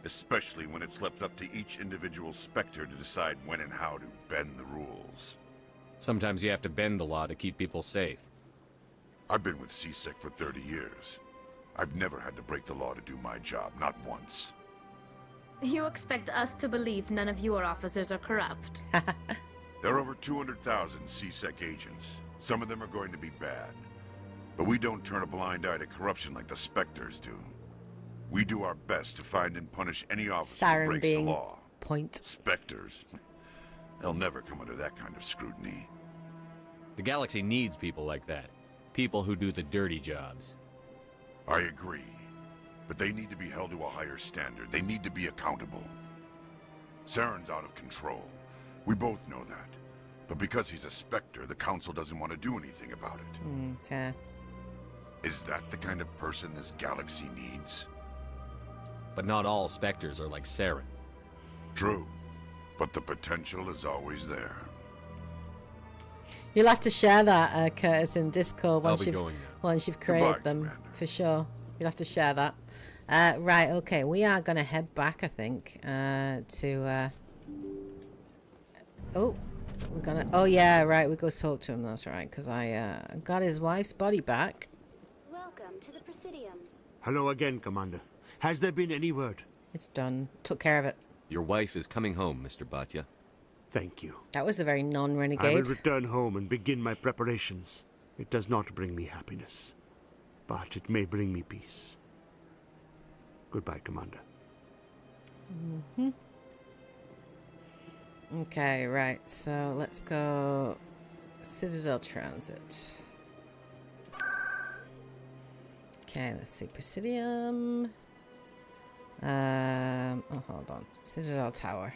Especially when it's left up to each individual Spectre to decide when and how to bend the rules. Sometimes you have to bend the law to keep people safe. I've been with CSEC for 30 years. I've never had to break the law to do my job, not once. You expect us to believe none of your officers are corrupt? There are over 200,000 CSEC agents. Some of them are going to be bad. But we don't turn a blind eye to corruption like the Spectres do. We do our best to find and punish any officer who breaks the law. Point. Spectres. They'll never come under that kind of scrutiny. The galaxy needs people like that. People who do the dirty jobs. I agree. But they need to be held to a higher standard. They need to be accountable. Saren's out of control. We both know that. But because he's a Spectre, the Council doesn't want to do anything about it. Okay. Is that the kind of person this galaxy needs? But not all Spectres are like Saren. True. But the potential is always there. You'll have to share that, Curtis, in Discord I'll be going now. once you've created Goodbye, them, Commander. for sure. You'll have to share that. Right, okay, we are going to head back, I think, to... Oh, we're going to... Oh, yeah, right, we go talk to him, that's right, because I got his wife's body back. Welcome to the Presidium. Hello again, Commander. Has there been any word? It's done. Took care of it. Your wife is coming home, Mr. Bhatia. Thank you. That was a very I will non-renegade. return home and begin my preparations. It does not bring me happiness, but it may bring me peace. Goodbye, Commander. Mm-hmm. Okay, right. So let's go Citadel Transit. Okay, let's see. Presidium. Oh, hold on. Citadel Tower.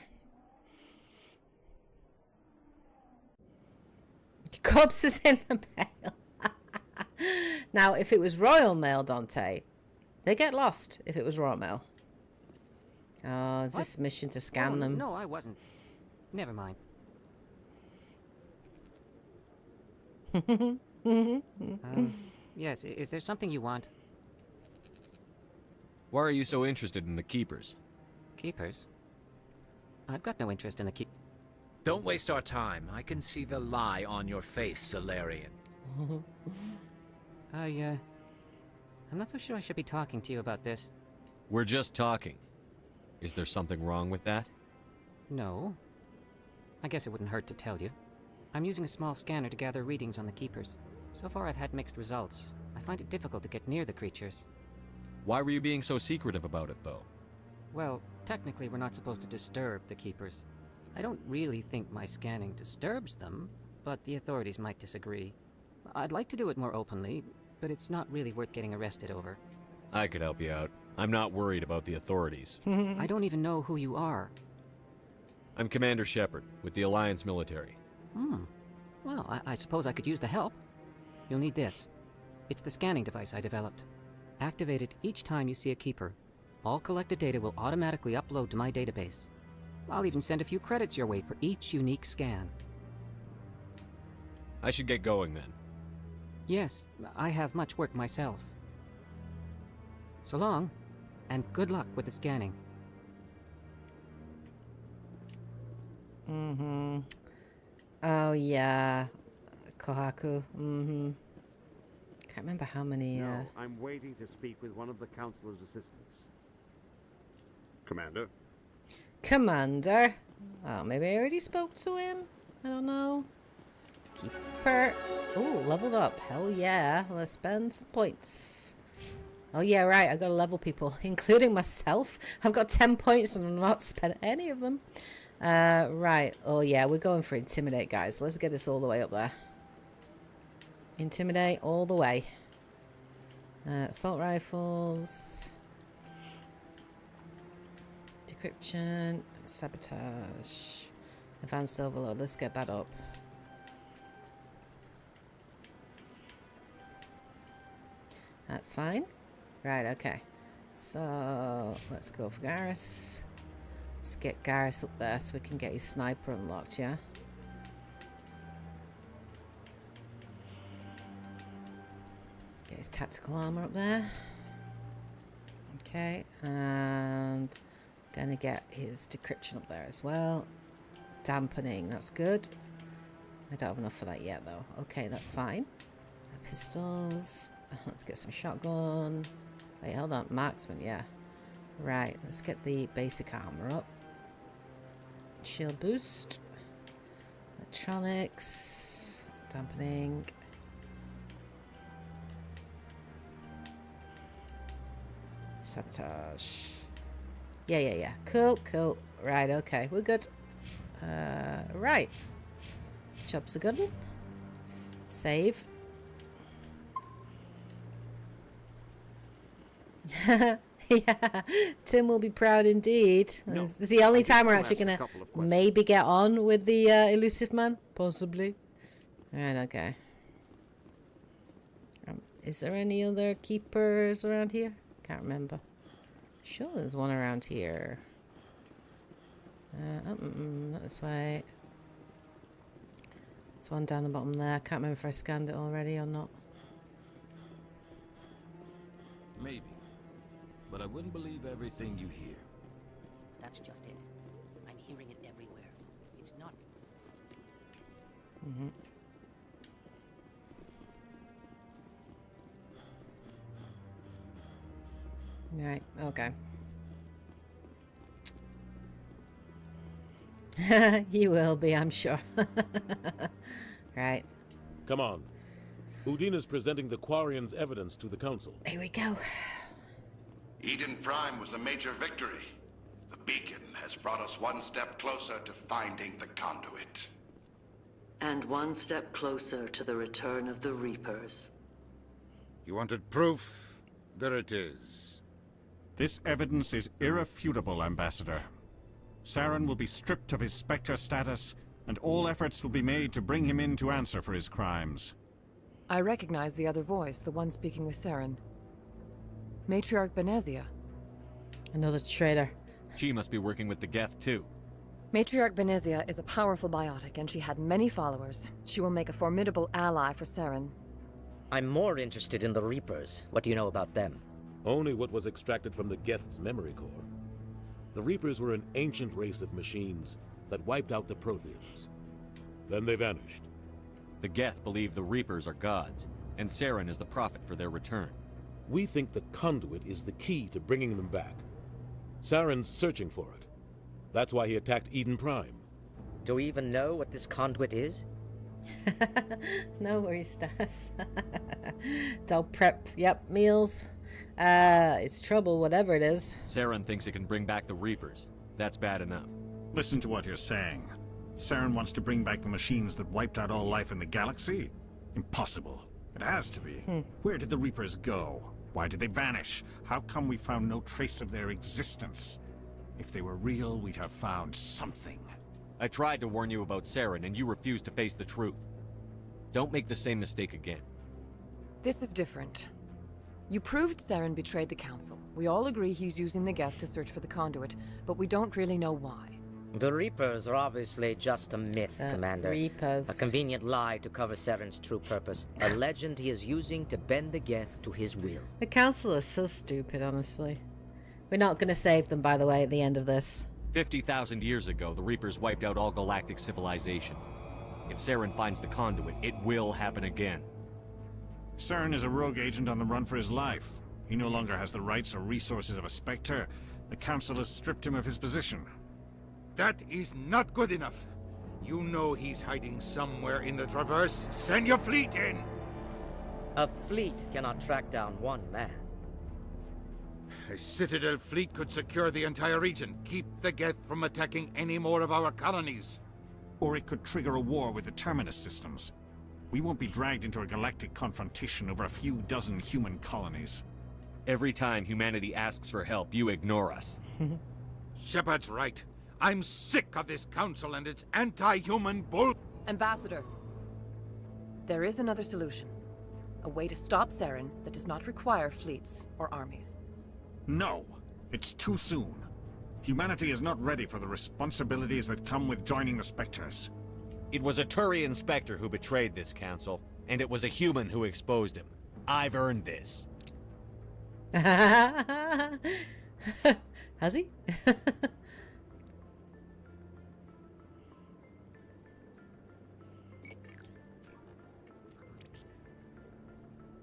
Corpses in the mail. Now, if it was Royal Mail, Dante, they get lost if it was Royal Mail. Oh, is this mission to scan them? No, I wasn't. Never mind. Yes, is there something you want? Why are you so interested in the Keepers? Keepers? I've got no interest in the Don't waste our time. I can see the lie on your face, Solarian. I'm not so sure I should be talking to you about this. We're just talking. Is there something wrong with that? No. I guess it wouldn't hurt to tell you. I'm using a small scanner to gather readings on the Keepers. So far I've had mixed results. I find it difficult to get near the creatures. Why were you being so secretive about it, though? Well, technically we're not supposed to disturb the Keepers. I don't really think my scanning disturbs them, but the authorities might disagree. I'd like to do it more openly, but it's not really worth getting arrested over. I could help you out. I'm not worried about the authorities. I don't even know who you are. I'm Commander Shepard, with the Alliance military. Well, I suppose I could use the help. You'll need this. It's the scanning device I developed. Activate it each time you see a Keeper. All collected data will automatically upload to my database. I'll even send a few credits your way for each unique scan. I should get going then. Yes, I have much work myself. So long, and good luck with the scanning. Mm-hmm. Oh, yeah. Kohaku. Mm-hmm. Can't remember how many, No, I'm waiting to speak with one of the Councilor's assistants. Commander? Commander. Oh, maybe I already spoke to him? I don't know. Keeper. Oh, leveled up. Hell yeah. Let's spend some points. Oh, yeah, right. I gotta level people, including myself. I've got 10 points and I've not spent any of them. Right. Oh, yeah. We're going for Intimidate, guys. Let's get this all the way up there. Intimidate all the way. Assault rifles. Decryption. Sabotage. Advanced overload. Let's get that up. That's fine. Right, okay. So, let's go for Garrus. Let's get Garrus up there so we can get his sniper unlocked, yeah? Get his tactical armor up there. Okay, and gonna get his decryption up there as well. Dampening, that's good. I don't have enough for that yet though. Okay, that's fine. Pistols. Let's get some shotgun. Wait, hold on. Marksman, yeah. Right, let's get the basic armor up. Shield boost. Electronics. Dampening. Sabotage. Yeah. Cool. Right, okay. We're good. Right. Job's a good one. Save. Yeah, Tim will be proud indeed. No, It's the only time we're to actually ask a gonna couple of questions. maybe get on with the elusive man, possibly. Right, okay. Is there any other keepers around here? Can't remember. Sure, there's one around here. Not this way. There's one down the bottom there. I can't remember if I scanned it already or not. Maybe. But I wouldn't believe everything you hear. That's just it. I'm hearing it everywhere. It's not... Mm-hmm. Right, okay. You will be, I'm sure. Right. Come on. Udina's presenting the Quarian's evidence to the Council. Here we go. Eden Prime was a major victory. The beacon has brought us one step closer to finding the conduit. And one step closer to the return of the Reapers. You wanted proof? There it is. This evidence is irrefutable, Ambassador. Saren will be stripped of his Spectre status, and all efforts will be made to bring him in to answer for his crimes. I recognize the other voice, the one speaking with Saren. Matriarch Benezia. Another traitor. She must be working with the Geth, too. Matriarch Benezia is a powerful biotic, and she had many followers. She will make a formidable ally for Saren. I'm more interested in the Reapers. What do you know about them? Only what was extracted from the Geth's memory core. The Reapers were an ancient race of machines that wiped out the Protheans. Then they vanished. The Geth believe the Reapers are gods, and Saren is the prophet for their return. We think the conduit is the key to bringing them back. Saren's searching for it. That's why he attacked Eden Prime. Do we even know what this conduit is? No worries, Steph. Dog prep. Yep, meals. It's trouble, whatever it is. Saren thinks it can bring back the Reapers. That's bad enough. Listen to what you're saying. Saren wants to bring back the machines that wiped out all life in the galaxy? Impossible. It has to be. Where did the Reapers go? Why did they vanish? How come we found no trace of their existence? If they were real, we'd have found something. I tried to warn you about Saren, and you refused to face the truth. Don't make the same mistake again. This is different. You proved Saren betrayed the Council. We all agree he's using the Geth to search for the conduit, but we don't really know why. The Reapers are obviously just a myth, Commander. Reapers. A convenient lie to cover Saren's true purpose. A legend he is using to bend the Geth to his will. The Council is so stupid, honestly. We're not going to save them, by the way, at the end of this. 50,000 years ago, the Reapers wiped out all galactic civilization. If Saren finds the conduit, it will happen again. Saren is a rogue agent on the run for his life. He no longer has the rights or resources of a Spectre. The Council has stripped him of his position. That is not good enough. You know he's hiding somewhere in the Traverse. Send your fleet in! A fleet cannot track down one man. A Citadel fleet could secure the entire region. Keep the Geth from attacking any more of our colonies. Or it could trigger a war with the Terminus systems. We won't be dragged into a galactic confrontation over a few dozen human colonies. Every time humanity asks for help, you ignore us. Shepard's right. I'm sick of this council and its anti-human bull... Ambassador, there is another solution. A way to stop Saren that does not require fleets or armies. No! It's too soon. Humanity is not ready for the responsibilities that come with joining the Spectres. It was a Turian Spectre who betrayed this council, and it was a human who exposed him. I've earned this. Has he?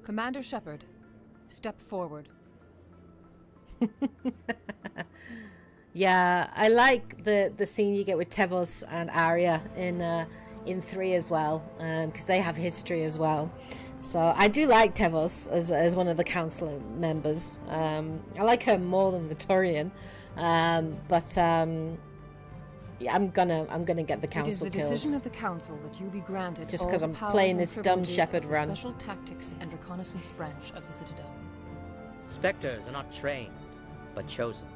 Commander Shepard, step forward. Yeah, I like the scene you get with Tevos and Arya in 3 as well, because they have history as well. So I do like Tevos as one of the council members. I like her more than the Turian, but yeah, I'm gonna get the council It is the killed. decision of the council that you be granted Just all 'cause the I'm powers playing and this Dumb privileges Shepard of the Run. Special Tactics and Reconnaissance branch of the Citadel. Spectres are not trained, but chosen.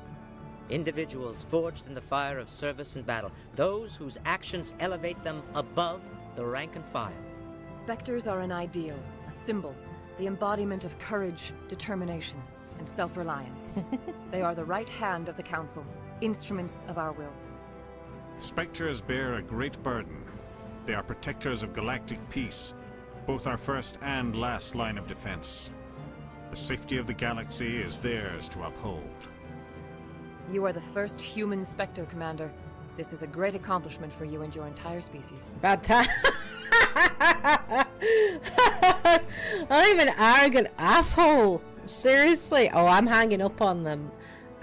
Individuals forged in the fire of service and battle. Those whose actions elevate them above the rank and file. Spectres are an ideal, a symbol, the embodiment of courage, determination, and self-reliance. They are the right hand of the Council, instruments of our will. Spectres bear a great burden. They are protectors of galactic peace, both our first and last line of defense. The safety of the galaxy is theirs to uphold. You are the first human Spectre, Commander. This is a great accomplishment for you and your entire species. About time. I'm an arrogant asshole. Seriously. Oh, I'm hanging up on them.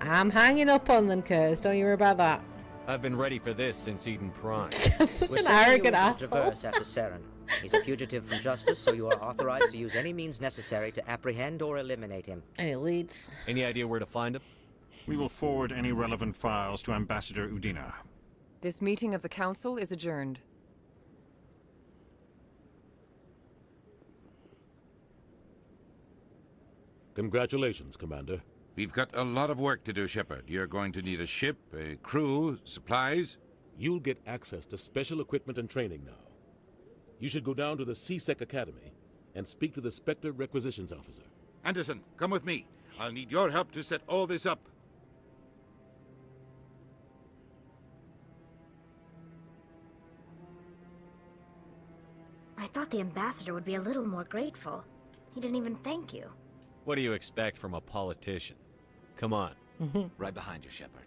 I'm hanging up on them, Curse. Don't you worry about that. I've been ready for this since Eden Prime. I'm such We're an sending you arrogant into asshole. Traverse after Saren. He's a fugitive from justice, so you are authorized to use any means necessary to apprehend or eliminate him. Any leads? Any idea where to find him? We will forward any relevant files to Ambassador Udina. This meeting of the Council is adjourned. Congratulations, Commander. We've got a lot of work to do, Shepard. You're going to need a ship, a crew, supplies. You'll get access to special equipment and training now. You should go down to the CSEC Academy and speak to the Spectre Requisitions Officer. Anderson, come with me. I'll need your help to set all this up. I thought the ambassador would be a little more grateful. He didn't even thank you. What do you expect from a politician? Come on. Right behind you, Shepard.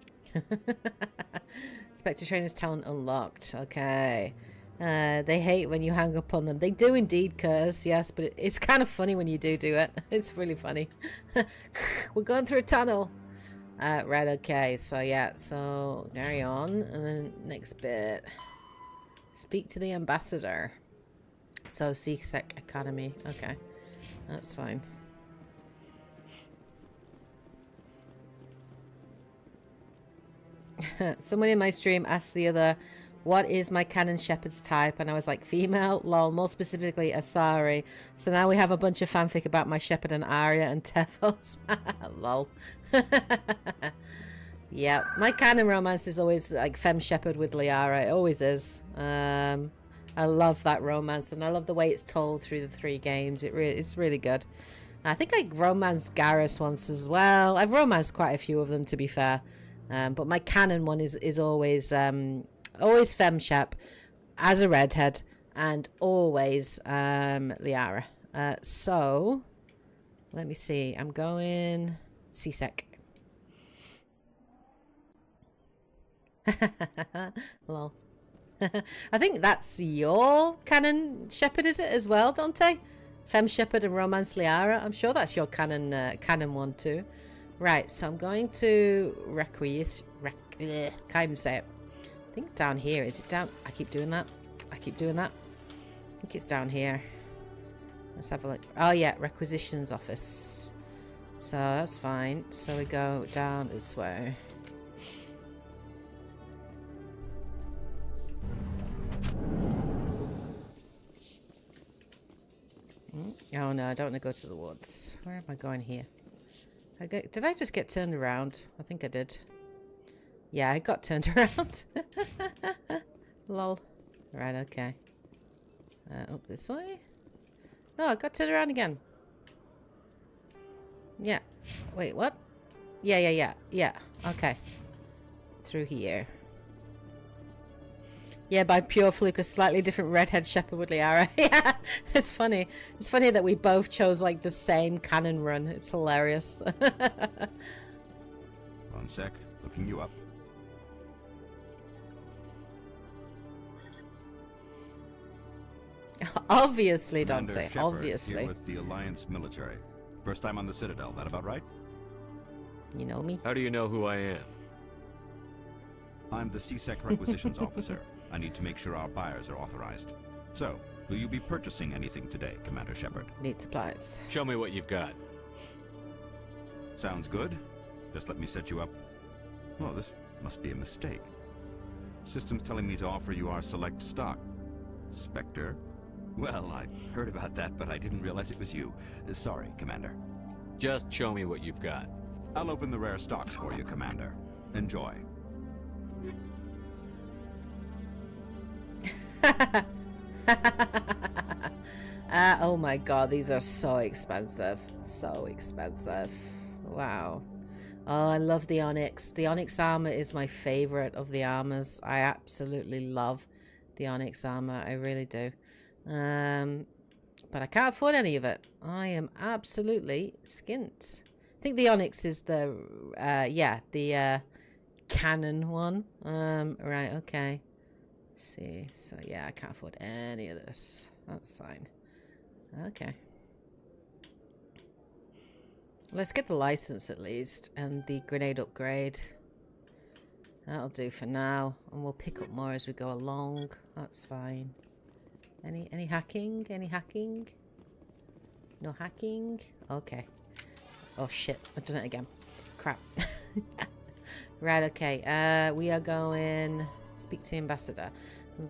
Spectre Trainer's talent unlocked. Okay. They hate when you hang up on them. They do indeed curse, yes, but it's kind of funny when you do it. It's really funny. We're going through a tunnel. Right, okay. So, yeah. So, carry on. And then next bit. Speak to the ambassador. So, CSEC Academy. Okay. That's fine. Someone in my stream asked the other, what is my canon shepherd's type? And I was like, female, lol, more specifically Asari. So now we have a bunch of fanfic about my shepherd and Arya and Tefos. Lol. Yeah, my canon romance is always like femme shepherd with Liara. It always is. I love that romance, and I love the way it's told through the 3 games. It's really good. I think I romanced Garrus once as well. I've romanced quite a few of them, to be fair. But my canon one is always always femshep as a redhead, and always Liara. So let me see. I'm going CSEC. Lol. I think that's your canon shepherd, is it as well, Dante? Femme shepherd and romance Liara. I'm sure that's your canon one too. Right, so I'm going to can't even say it. I think down here. Is it down? I keep doing that. I think it's down here. Let's have a look. Oh yeah, requisitions office. So that's fine. So we go down this way. Oh no, I don't want to go to the woods. Where am I going here? Did I just get turned around? I think I did. Yeah, I got turned around. Lol. Right, okay. Up this way? No, I got turned around again. Yeah. Wait, what? Yeah. Okay. Through here. Yeah, by pure fluke, a slightly different redhead shepherd with Liara. Yeah, it's funny. It's funny that we both chose like the same canon run. It's hilarious. One sec, looking you up. Obviously, Commander Dante. Shepard, Obviously. Here with the Alliance military. First time on the Citadel, that about right? You know me? How do you know who I am? I'm the CSEC Requisitions Officer. I need to make sure our buyers are authorized. So, will you be purchasing anything today, Commander Shepard? Need supplies. Show me what you've got. Sounds good. Just let me set you up. Oh, this must be a mistake. System's telling me to offer you our select stock. Spectre? Well, I heard about that, but I didn't realize it was you. Sorry, Commander. Just show me what you've got. I'll open the rare stocks for you, Commander. Enjoy. Oh my god, these are so expensive. So expensive. Wow. Oh, I love the Onyx. The Onyx armor is my favorite of the armors. I absolutely love the Onyx armor. I really do. But I can't afford any of it. I am absolutely skint. I think the Onyx is the canon one. Right, okay. Let's see. So yeah, I can't afford any of this. That's fine. Okay. Let's get the license at least, and the grenade upgrade. That'll do for now, and we'll pick up more as we go along. That's fine. Any hacking? Any hacking? No hacking? Okay. Oh shit, I've done it again. Crap. Right, okay. We are going... Speak to the ambassador.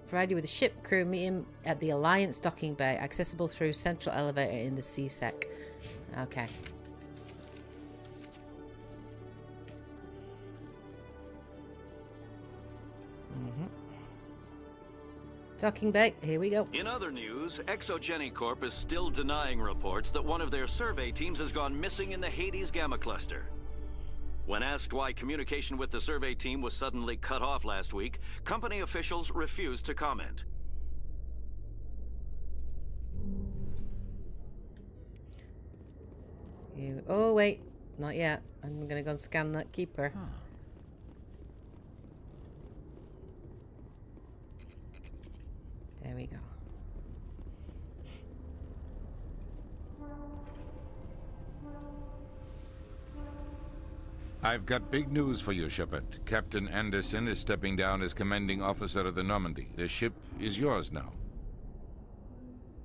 Provide you with a ship crew. Meet him at the Alliance docking bay, accessible through central elevator in the CSEC. Okay. Docking bay, here we go. In other news, Exogeny Corp is still denying reports that one of their survey teams has gone missing in the Hades Gamma Cluster. When asked why communication with the survey team was suddenly cut off last week, company officials refused to comment. Oh, wait. Not yet. I'm gonna go and scan that keeper. There we go. I've got big news for you, Shepard. Captain Anderson is stepping down as commanding officer of the Normandy. The ship is yours now.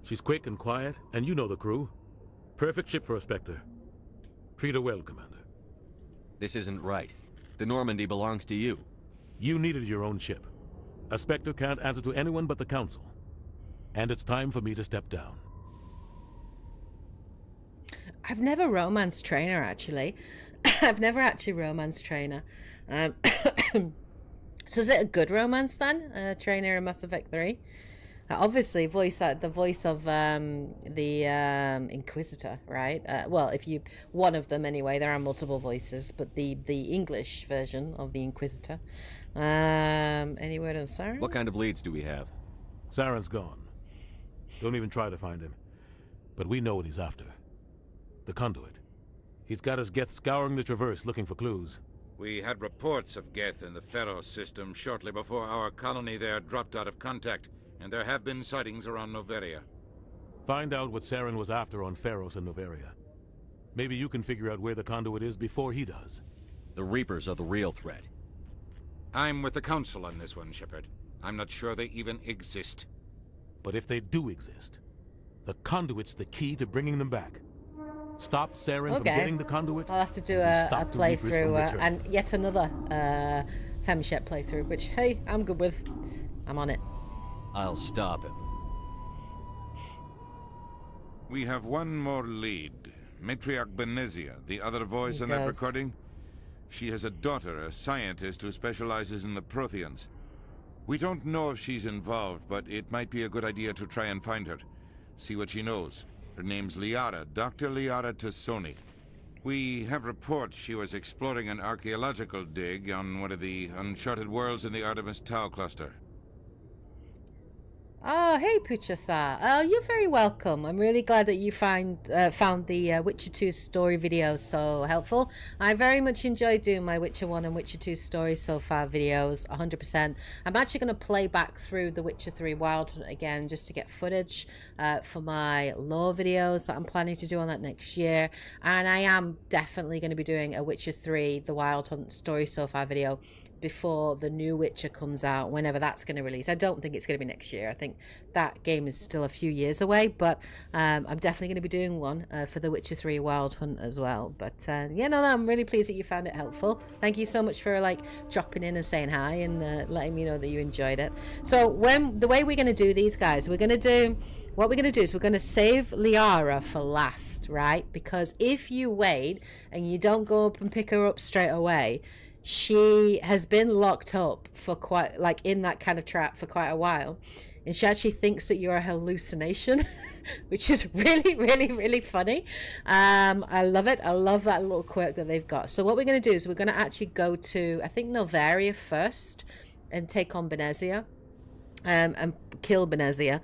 She's quick and quiet, and you know the crew. Perfect ship for a Spectre. Treat her well, Commander. This isn't right. The Normandy belongs to you. You needed your own ship. A Spectre can't answer to anyone but the Council. And it's time for me to step down. I've never romanced Trainer, actually. I've never actually romanced Trainer. So is it a good romance then? Trainer in Mass Effect 3? Obviously, the voice of the Inquisitor, right? Well, if you one of them anyway. There are multiple voices, but the English version of the Inquisitor. Any word on Saren? What kind of leads do we have? Saren's gone. Don't even try to find him. But we know what he's after. The conduit. He's got his Geth scouring the Traverse looking for clues. We had reports of Geth in the Pharos system shortly before our colony there dropped out of contact, and there have been sightings around Noveria. Find out what Saren was after on Pharos and Noveria. Maybe you can figure out where the conduit is before he does. The Reapers are the real threat. I'm with the Council on this one, Shepard. I'm not sure they even exist. But if they do exist, the conduit's the key to bringing them back. Stop Saren from getting the conduit. I'll have to do a playthrough and yet another FemShep playthrough, which, hey, I'm good with. I'm on it. I'll stop him. We have one more lead. Matriarch Benezia, the other voice on that recording. She has a daughter, a scientist who specializes in the Protheans. We don't know if she's involved, but it might be a good idea to try and find her. See what she knows. Her name's Liara, Dr. Liara Tassoni. We have reports she was exploring an archaeological dig on one of the uncharted worlds in the Artemis Tau cluster. Oh, hey, Pucha-sa. Oh, you're very welcome. I'm really glad that you found the Witcher 2 story videos so helpful. I very much enjoyed doing my Witcher 1 and Witcher 2 stories so far videos, 100%. I'm actually going to play back through the Witcher 3 Wild Hunt again just to get footage for my lore videos that I'm planning to do on that next year. And I am definitely going to be doing a Witcher 3 The Wild Hunt story so far video before the new Witcher comes out, whenever that's going to release. I don't think it's going to be next year. I think that game is still a few years away, but I'm definitely going to be doing one for the Witcher 3 Wild Hunt as well. But yeah, no, I'm really pleased that you found it helpful. Thank you so much for like dropping in and saying hi and letting me know that you enjoyed it. So the way we're going to do these, guys, what we're going to do is we're going to save Liara for last, right? Because if you wait and you don't go up and pick her up straight away, she has been locked up for quite, like, in that kind of trap for quite a while, and she actually thinks that you're a hallucination, which is really, really, really funny. I love it. I love that little quirk that they've got. So what we're going to do is we're going to actually go to, I think, Noveria first and take on Benezia. And kill Benezia.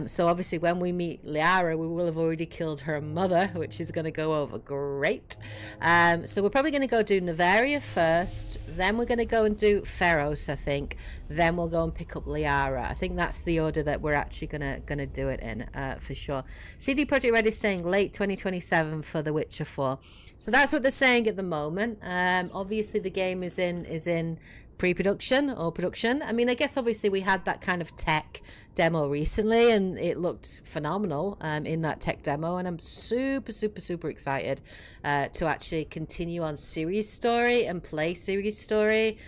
So obviously when we meet Liara, we will have already killed her mother, which is going to go over great. So we're probably going to go do Noveria first, then we're going to go and do Pharos, I think, then we'll go and pick up Liara. I think that's the order that we're actually gonna do it in, for sure. CD Projekt Red is saying late 2027 for The Witcher 4. So that's what they're saying at the moment. Obviously the game is in pre-production or production. I mean, I guess obviously we had that kind of tech demo recently, and it looked phenomenal in that tech demo, and I'm super excited to actually continue on series story and play series story.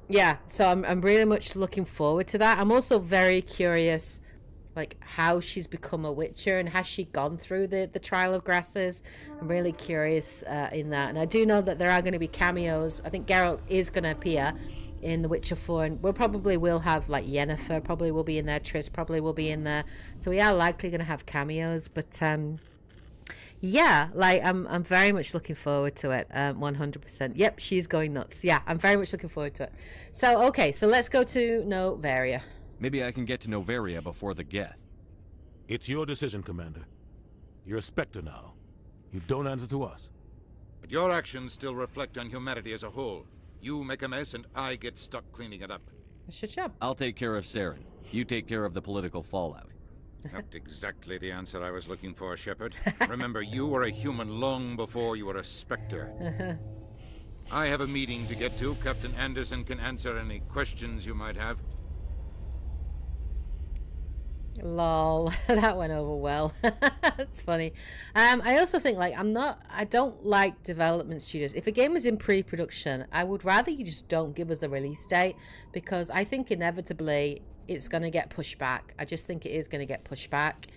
Yeah, so I'm really much looking forward to that. I'm also very curious, like, how she's become a Witcher, and has she gone through the trial of grasses. I'm really curious in that. And I do know that there are going to be cameos. I think Geralt is going to appear in The Witcher 4, and we'll have, like, Yennefer probably will be in there, Triss probably will be in there, so we are likely going to have cameos. But yeah, like, I'm very much looking forward to it. 100%. Yep, she's going nuts. Yeah, I'm very much looking forward to it. So okay, so let's go to Novaria. Maybe I can get to Novaria before the Geth. It's your decision, Commander. You're a Spectre now. You don't answer to us. But your actions still reflect on humanity as a whole. You make a mess and I get stuck cleaning it up. Shut up. I'll take care of Saren. You take care of the political fallout. Not exactly the answer I was looking for, Shepard. Remember, you were a human long before you were a Spectre. I have a meeting to get to. Captain Anderson can answer any questions you might have. Lol, that went over well. That's funny. I also think, like, I don't like development studios. If a game is in pre-production, I would rather you just don't give us a release date, because I think inevitably it's going to get pushed back. I just think it is going to get pushed back.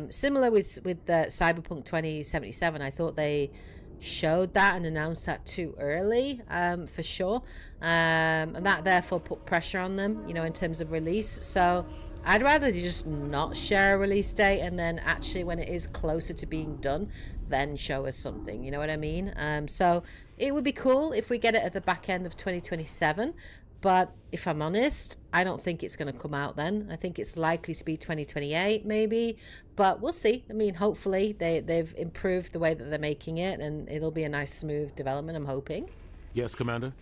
Similar with the Cyberpunk 2077, I thought they showed that and announced that too early, for sure, and that therefore put pressure on them, in terms of release. So I'd rather just not share a release date, and then actually when it is closer to being done, then show us something, you know what I mean? So it would be cool if we get it at the back end of 2027, but if I'm honest, I don't think it's going to come out then. I think it's likely to be 2028 maybe, but we'll see. I mean, hopefully they've improved the way that they're making it, and it'll be a nice smooth development, I'm hoping. Yes, Commander?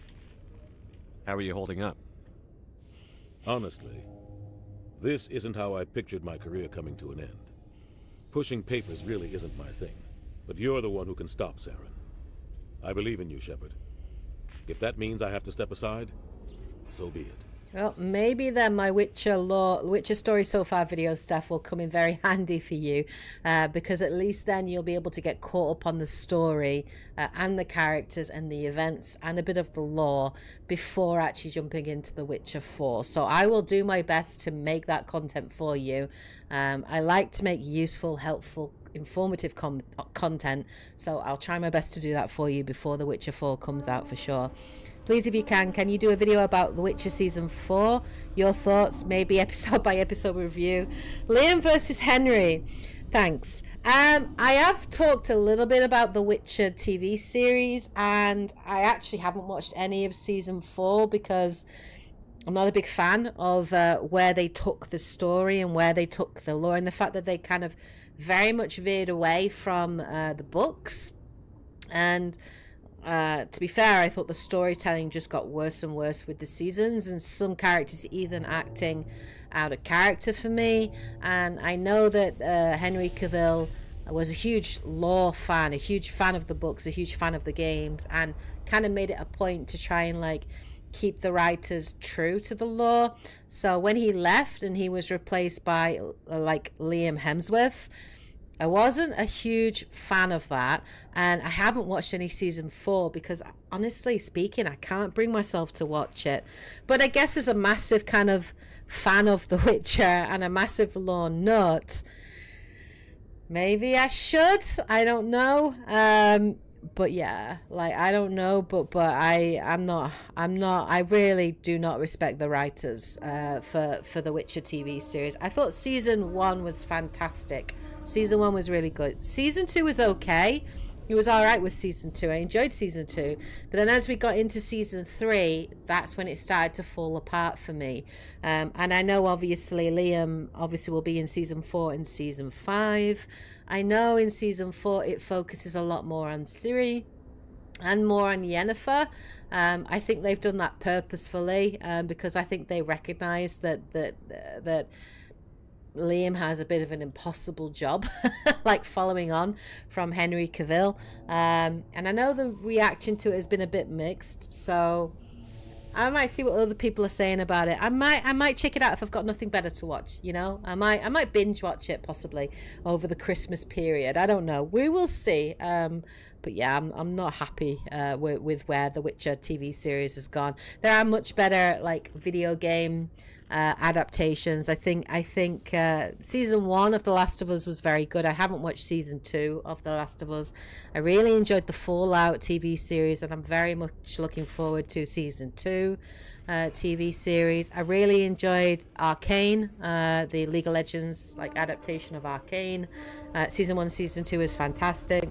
How are you holding up? Honestly, this isn't how I pictured my career coming to an end. Pushing papers really isn't my thing, but you're the one who can stop Saren. I believe in you, Shepard. If that means I have to step aside, so be it. Well, maybe then my Witcher Story So Far video stuff will come in very handy for you, because at least then you'll be able to get caught up on the story and the characters and the events and a bit of the lore before actually jumping into The Witcher 4. So I will do my best to make that content for you. I like to make useful, helpful, informative content, so I'll try my best to do that for you before The Witcher 4 comes out for sure. Please, if you can you do a video about The Witcher Season 4? Your thoughts, maybe episode by episode review. Liam versus Henry. Thanks. I have talked a little bit about The Witcher TV series, and I actually haven't watched any of Season 4 because I'm not a big fan of where they took the story and where they took the lore, and the fact that they kind of very much veered away from the books. And to be fair, I thought the storytelling just got worse and worse with the seasons, and some characters even acting out of character for me. And I know that Henry Cavill was a huge lore fan, a huge fan of the books, a huge fan of the games, and kind of made it a point to try and, like, keep the writers true to the lore. So when he left and he was replaced by like Liam Hemsworth, I wasn't a huge fan of that, and I haven't watched any Season 4 because, honestly speaking, I can't bring myself to watch it. But I guess as a massive kind of fan of The Witcher and a massive lore nut, maybe I should. I don't know. But yeah, like, I don't know, but I'm not, I really do not respect the writers for the Witcher TV series. I thought Season 1 was fantastic. Season 1 was really good. Season 2 was okay. It was alright with Season 2. I enjoyed Season 2. But then as we got into Season 3, that's when it started to fall apart for me. And I know, obviously, Liam will be in Season 4 and Season 5. I know in Season 4 it focuses a lot more on Ciri and more on Yennefer. I think they've done that purposefully, because I think they recognise that Liam has a bit of an impossible job, like following on from Henry Cavill. And I know the reaction to it has been a bit mixed, so I might see what other people are saying about it. I might check it out if I've got nothing better to watch, you know. I might binge watch it possibly over the Christmas period. I don't know. We will see. But yeah, I'm not happy with where the Witcher TV series has gone. There are much better like video game adaptations. I think season 1 of The Last of Us was very good. I haven't watched season 2 of The Last of Us. I really enjoyed the Fallout TV series, and I'm very much looking forward to season 2 TV series. I really enjoyed Arcane, the League of Legends like adaptation of Arcane. Season 1, season 2 is fantastic.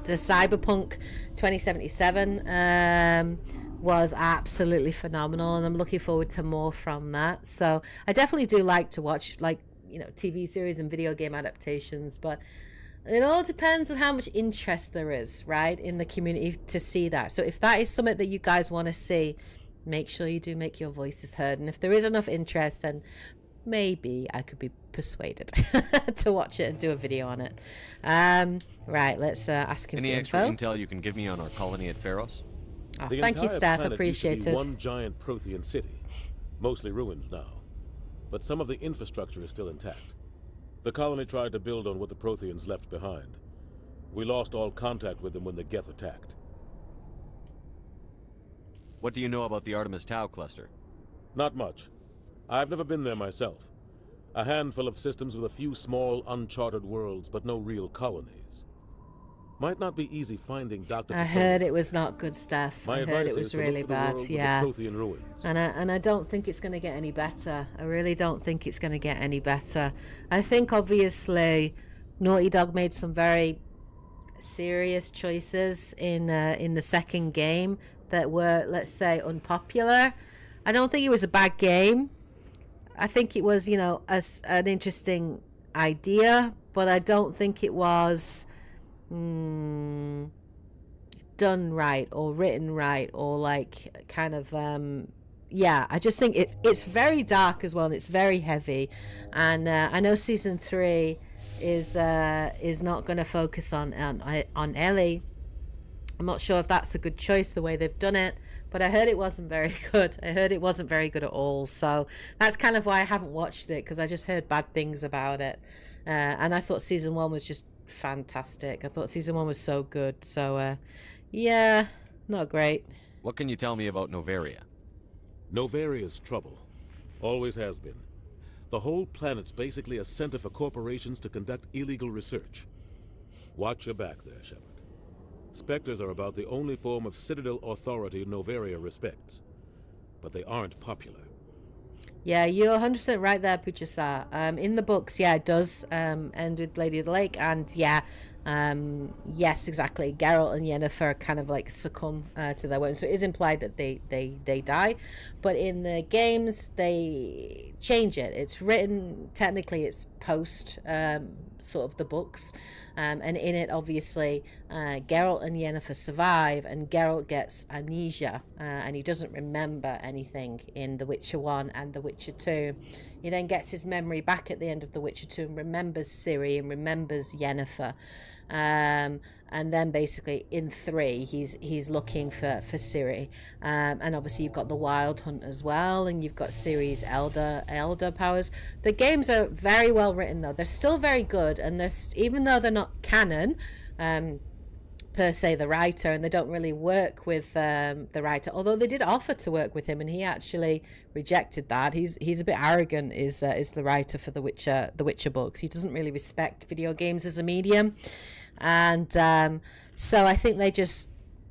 The Cyberpunk 2077 was absolutely phenomenal, and I'm looking forward to more from that. So I definitely do like to watch, like, you know, TV series and video game adaptations, but it all depends on how much interest there is, right, in the community to see that. So if that is something that you guys want to see, make sure you do make your voices heard. And if there is enough interest, then maybe I could be persuaded to watch it and do a video on it. Right, let's ask him some info. Any extra intel you can give me on our colony at Pharos? Oh, thank you, Steph. Appreciate it. One giant Prothean city, mostly ruins now, but some of the infrastructure is still intact. The colony tried to build on what the Protheans left behind. We lost all contact with them when the Geth attacked. What do you know about the Artemis Tau cluster? Not much. I've never been there myself. A handful of systems with a few small, uncharted worlds, but no real colonies. Might not be easy finding Dr. I heard it was not good stuff. I heard it was really bad. Yeah. And I don't think it's going to get any better. I really don't think it's going to get any better. I think obviously Naughty Dog made some very serious choices in the second game that were, let's say, unpopular. I don't think it was a bad game. I think it was, you know, an interesting idea, but I don't think it was done right or written right, or like kind of yeah, I just think it's very dark as well, and it's very heavy. And I know season 3 is not going to focus on Ellie. I'm not sure if that's a good choice the way they've done it, but I heard it wasn't very good. I heard it wasn't very good at all. So that's kind of why I haven't watched it, because I just heard bad things about it. And I thought season 1 was just fantastic. I thought season 1 was so good. So yeah, not great. What can you tell me about Noveria? Novaria's trouble. Always has been. The whole planet's basically a center for corporations to conduct illegal research. Watch your back there, Shepard. Spectres are about the only form of Citadel authority Noveria respects. But they aren't popular. Yeah, you're 100% right there, Puchasa. In the books, yeah, it does end with Lady of the Lake, and yeah, yes, exactly. Geralt and Yennefer kind of like succumb to their wounds, so it is implied that they die. But in the games, they change it. It's written, technically, it's post sort of the books, and in it, obviously, Geralt and Yennefer survive, and Geralt gets amnesia, and he doesn't remember anything in The Witcher 1 and The Witcher 2. He then gets his memory back at the end of The Witcher 2 and remembers Ciri and remembers Yennefer. And then basically in 3 he's looking for Ciri, and obviously you've got the Wild Hunt as well, and you've got Ciri's elder powers. The games are very well written though. They're still very good, and even though they're not canon per se, the writer, and they don't really work with the writer, although they did offer to work with him and he actually rejected that. He's a bit arrogant, is the writer for the Witcher books. He doesn't really respect video games as a medium, and so I think they just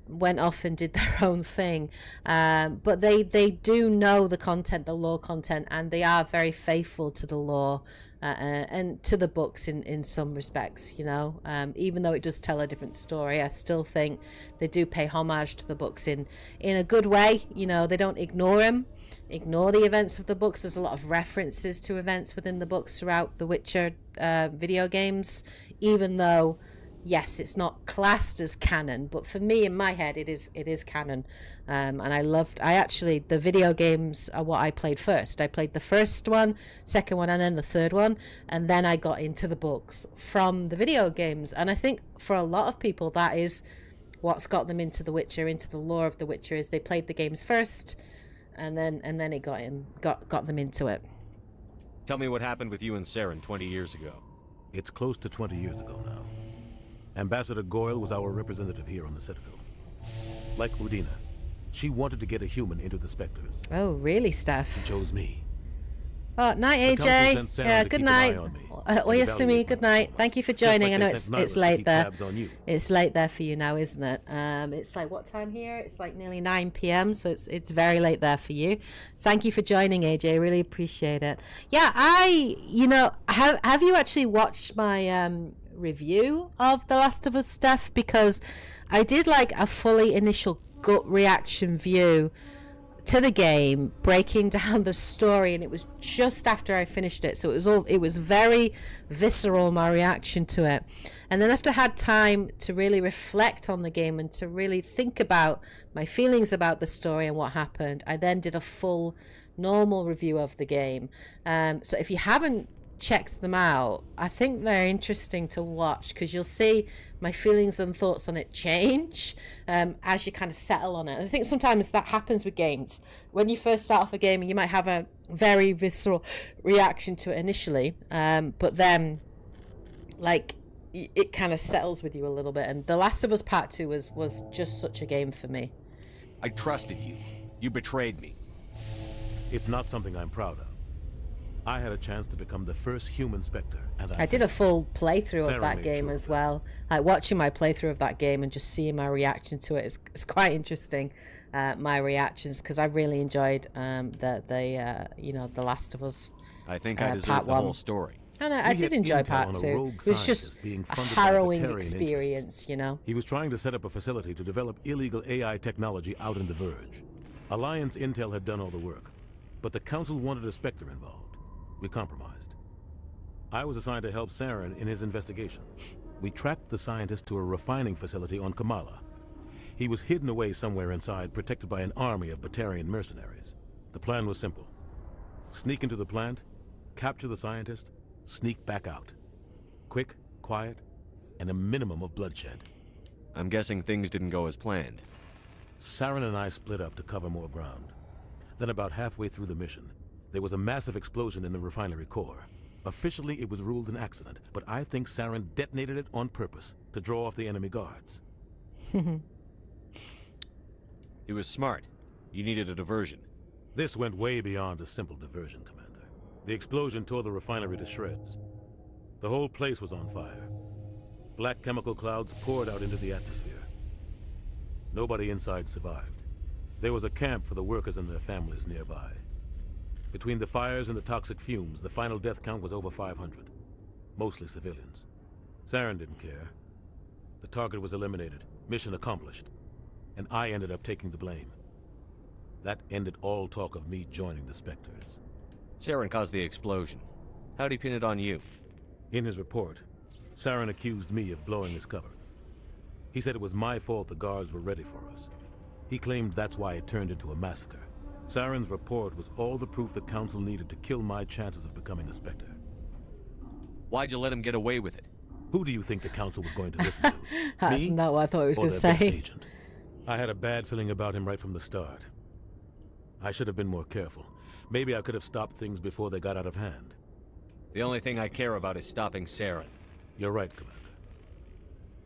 went off and did their own thing, but they do know the content, the lore content, and they are very faithful to the lore and to the books in some respects, you know. Even though it does tell a different story, I still think they do pay homage to the books in a good way. You know, they don't ignore the events of the books. There's a lot of references to events within the books throughout the Witcher video games, even though, yes, it's not classed as canon, but for me, in my head, it is canon. And the video games are what I played first. I played the first one, second one, and then the third one, and then I got into the books from the video games. And I think for a lot of people, that is what's got them into The Witcher, into the lore of The Witcher, is they played the games first, and then it got them into it. Tell me what happened with you and Saren 20 years ago. It's close to 20 years ago now. Ambassador Goyle was our representative here on the Citadel. Like Udina, she wanted to get a human into the Spectres. Oh, really, Steph? She chose me. Oh, night, AJ. Yeah, good night. Oyasumi, good night. Thank you for joining. I know it's late there. It's late there for you now, isn't it? It's like what time here? It's like nearly 9 p.m. So it's very late there for you. Thank you for joining, AJ. Really appreciate it. Yeah, have you actually watched my review of The Last of Us, Steph? Because I did like a fully initial gut reaction view to the game, breaking down the story, and it was just after I finished it, so it was very visceral, my reaction to it. And then after I had time to really reflect on the game and to really think about my feelings about the story and what happened, I then did a full normal review of the game. So if you haven't checked them out, I think they're interesting to watch, because you'll see my feelings and thoughts on it change as you kind of settle on it. And I think sometimes that happens with games. When you first start off a game, you might have a very visceral reaction to it initially, but then like it kind of settles with you a little bit. And The Last of Us Part 2 was just such a game for me. I trusted you. You betrayed me. It's not something I'm proud of. I had a chance to become the first human Spectre, and I did a full playthrough of that game as well. Like watching my playthrough of that game and just seeing my reaction to it is quite interesting. My reactions, because I really enjoyed The Last of Us. I think I deserve the whole story. And I did enjoy Part 2. It was just a harrowing experience, you know. He was trying to set up a facility to develop illegal AI technology out in the Verge. Alliance Intel had done all the work, but the Council wanted a Spectre involved. We compromised. I was assigned to help Saren in his investigation. We tracked the scientist to a refining facility on Kamala. He was hidden away somewhere inside, protected by an army of Batarian mercenaries. The plan was simple. Sneak into the plant, capture the scientist, sneak back out. Quick, quiet, and a minimum of bloodshed. I'm guessing things didn't go as planned. Saren and I split up to cover more ground. Then about halfway through the mission, there was a massive explosion in the refinery core. Officially, it was ruled an accident, but I think Saren detonated it on purpose to draw off the enemy guards. He was smart. You needed a diversion. This went way beyond a simple diversion, Commander. The explosion tore the refinery to shreds. The whole place was on fire. Black chemical clouds poured out into the atmosphere. Nobody inside survived. There was a camp for the workers and their families nearby. Between the fires and the toxic fumes, the final death count was over 500. Mostly civilians. Saren didn't care. The target was eliminated, mission accomplished. And I ended up taking the blame. That ended all talk of me joining the Spectres. Saren caused the explosion. How'd he pin it on you? In his report, Saren accused me of blowing his cover. He said it was my fault the guards were ready for us. He claimed that's why it turned into a massacre. Saren's report was all the proof the Council needed to kill my chances of becoming a Spectre. Why'd you let him get away with it? Who do you think the Council was going to listen to? That's Me? not what I thought he was Or going to their best say. agent? I had a bad feeling about him right from the start. I should have been more careful. Maybe I could have stopped things before they got out of hand. The only thing I care about is stopping Saren. You're right, Commander.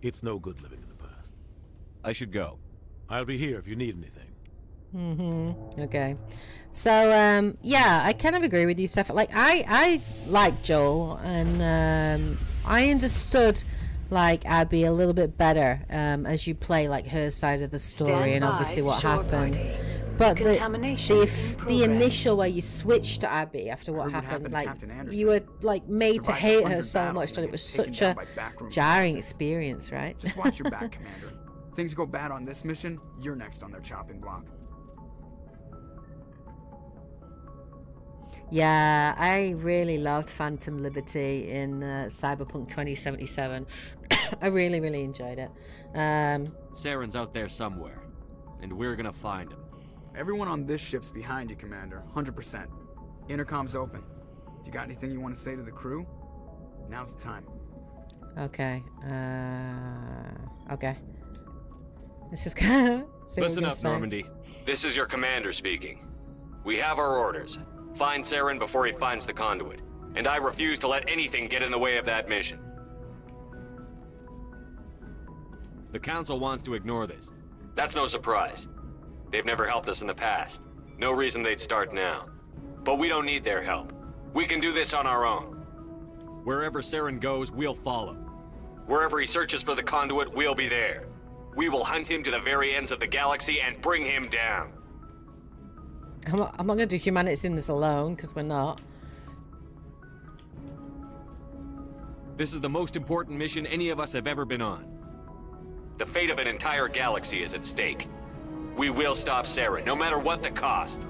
It's no good living in the past. I should go. I'll be here if you need anything. Okay. So, yeah, I kind of agree with you, Steph. Like, I like Joel, and I understood, like, Abby a little bit better as you play, like, her side of the story and obviously what happened. But the initial where you switched to Abby after what happened, like, you were, like, made to hate her so much that it was such a jarring experience, right? Just watch your back, Commander. Things go bad on this mission, you're next on their chopping block. Yeah, I really loved Phantom Liberty in Cyberpunk 2077. I really, really enjoyed it. Saren's out there somewhere, and we're gonna find him. Everyone on this ship's behind you, Commander. 100%. Intercom's open. If you got anything you want to say to the crew, now's the time. Okay. Okay. This is kind of... Listen up, Normandy. This is your commander speaking. We have our orders. Find Saren before he finds the conduit. And I refuse to let anything get in the way of that mission. The Council wants to ignore this. That's no surprise. They've never helped us in the past. No reason they'd start now. But we don't need their help. We can do this on our own. Wherever Saren goes, we'll follow. Wherever he searches for the conduit, we'll be there. We will hunt him to the very ends of the galaxy and bring him down. I'm not going to do humanities in this alone, because we're not. This is the most important mission any of us have ever been on. The fate of an entire galaxy is at stake. We will stop Saren, no matter what the cost.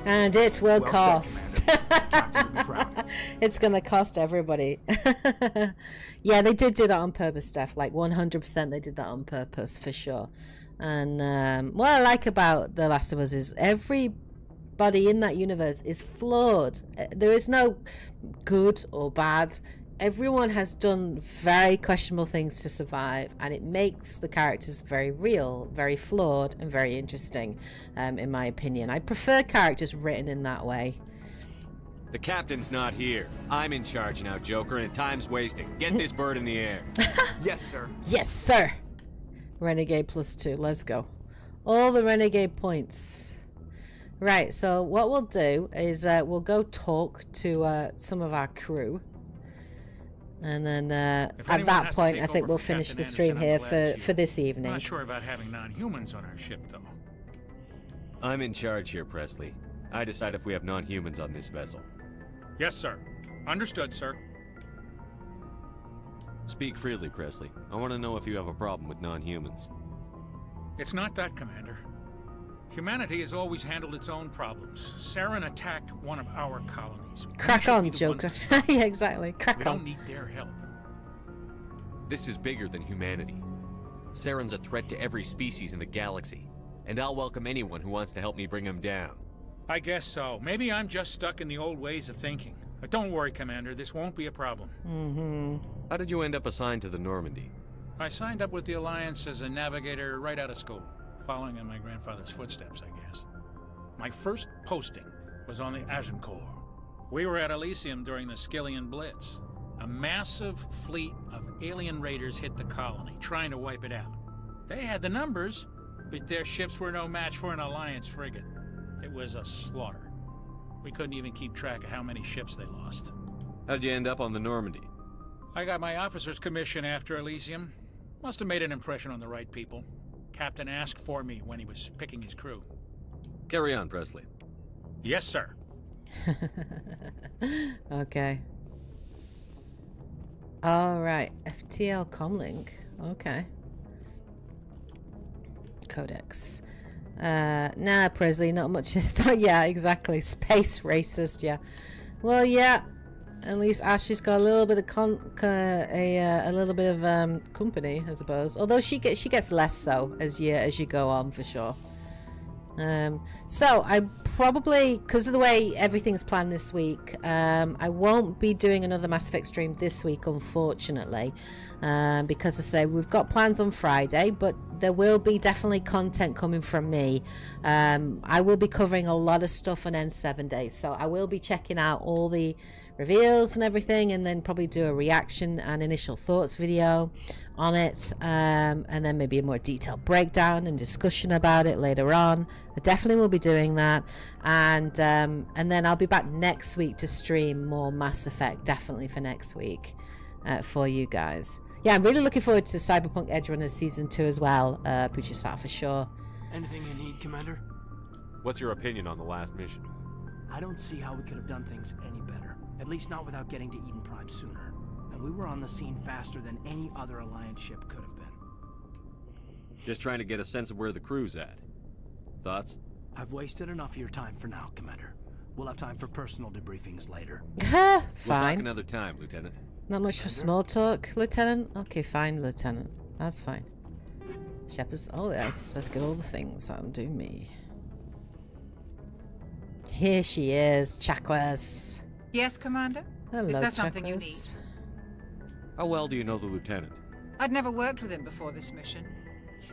And it will cost. It's going to cost everybody. Yeah, they did do that on purpose, Steph. Like 100% they did that on purpose, for sure. And what I like about The Last of Us is everybody in that universe is flawed. There is no good or bad. Everyone has done very questionable things to survive, and it makes the characters very real, very flawed, and very interesting, in my opinion. I prefer characters written in that way. The captain's not here. I'm in charge now, Joker, and time's wasting. Get this bird in the air. Yes, sir. Yes, sir. Renegade +2. Let's go. All the Renegade points. Right, so what we'll do is we'll go talk to some of our crew. And then at that point, I think we'll finish the stream here for this evening. I'm not sure about having non-humans on our ship, though. I'm in charge here, Presley. I decide if we have non-humans on this vessel. Yes, sir. Understood, sir. Speak freely, Presley. I want to know if you have a problem with non-humans. It's not that, Commander. Humanity has always handled its own problems. Saren attacked one of our colonies. Crack on, Joker. Yeah, exactly. Crack on. We don't need their help. This is bigger than humanity. Saren's a threat to every species in the galaxy, and I'll welcome anyone who wants to help me bring him down. I guess so. Maybe I'm just stuck in the old ways of thinking. But don't worry, Commander. This won't be a problem. How did you end up assigned to the Normandy? I signed up with the Alliance as a navigator right out of school. Following in my grandfather's footsteps, I guess. My first posting was on the Agincourt. We were at Elysium during the Skillian Blitz. A massive fleet of alien raiders hit the colony, trying to wipe it out. They had the numbers, but their ships were no match for an Alliance frigate. It was a slaughter. We couldn't even keep track of how many ships they lost. How'd you end up on the Normandy? I got my officer's commission after Elysium. Must have made an impression on the right people. Captain asked for me when he was picking his crew. Carry on, Presley. Yes, sir. Okay. All right. FTL comlink. Okay. Codex. Nah, Presley, not much this time. Yeah, exactly. Space racist, yeah. Well, yeah. At least Ashley's got a little bit of a little bit of company, I suppose. Although she gets less so as you go on, for sure. So I probably, because of the way everything's planned this week, I won't be doing another Mass Effect stream this week, unfortunately, because I say we've got plans on Friday, but there will be definitely content coming from me. I will be covering a lot of stuff on N7 days, so I will be checking out all the reveals and everything, and then probably do a reaction and initial thoughts video on it, and then maybe a more detailed breakdown and discussion about it later on. I definitely will be doing that, and then I'll be back next week to stream more Mass Effect, definitely for next week, for you guys. Yeah, I'm really looking forward to Cyberpunk Edge Runners Season 2 as well, Puchisat, for sure. Anything you need, Commander? What's your opinion on the last mission? I don't see how we could have done things any better. At least not without getting to Eden Prime sooner. And we were on the scene faster than any other Alliance ship could have been. Just trying to get a sense of where the crew's at. Thoughts? I've wasted enough of your time for now, Commander. We'll have time for personal debriefings later. Fine. We'll talk another time, Lieutenant. Not much for small talk, Lieutenant? Okay, fine, Lieutenant. That's fine. Shepard's... Oh, yes. Let's get all the things. That'll do me. Here she is, Chakwas. Yes, Commander? Hello, Is there something you need? Chakwas. How well do you know the Lieutenant? I'd never worked with him before this mission,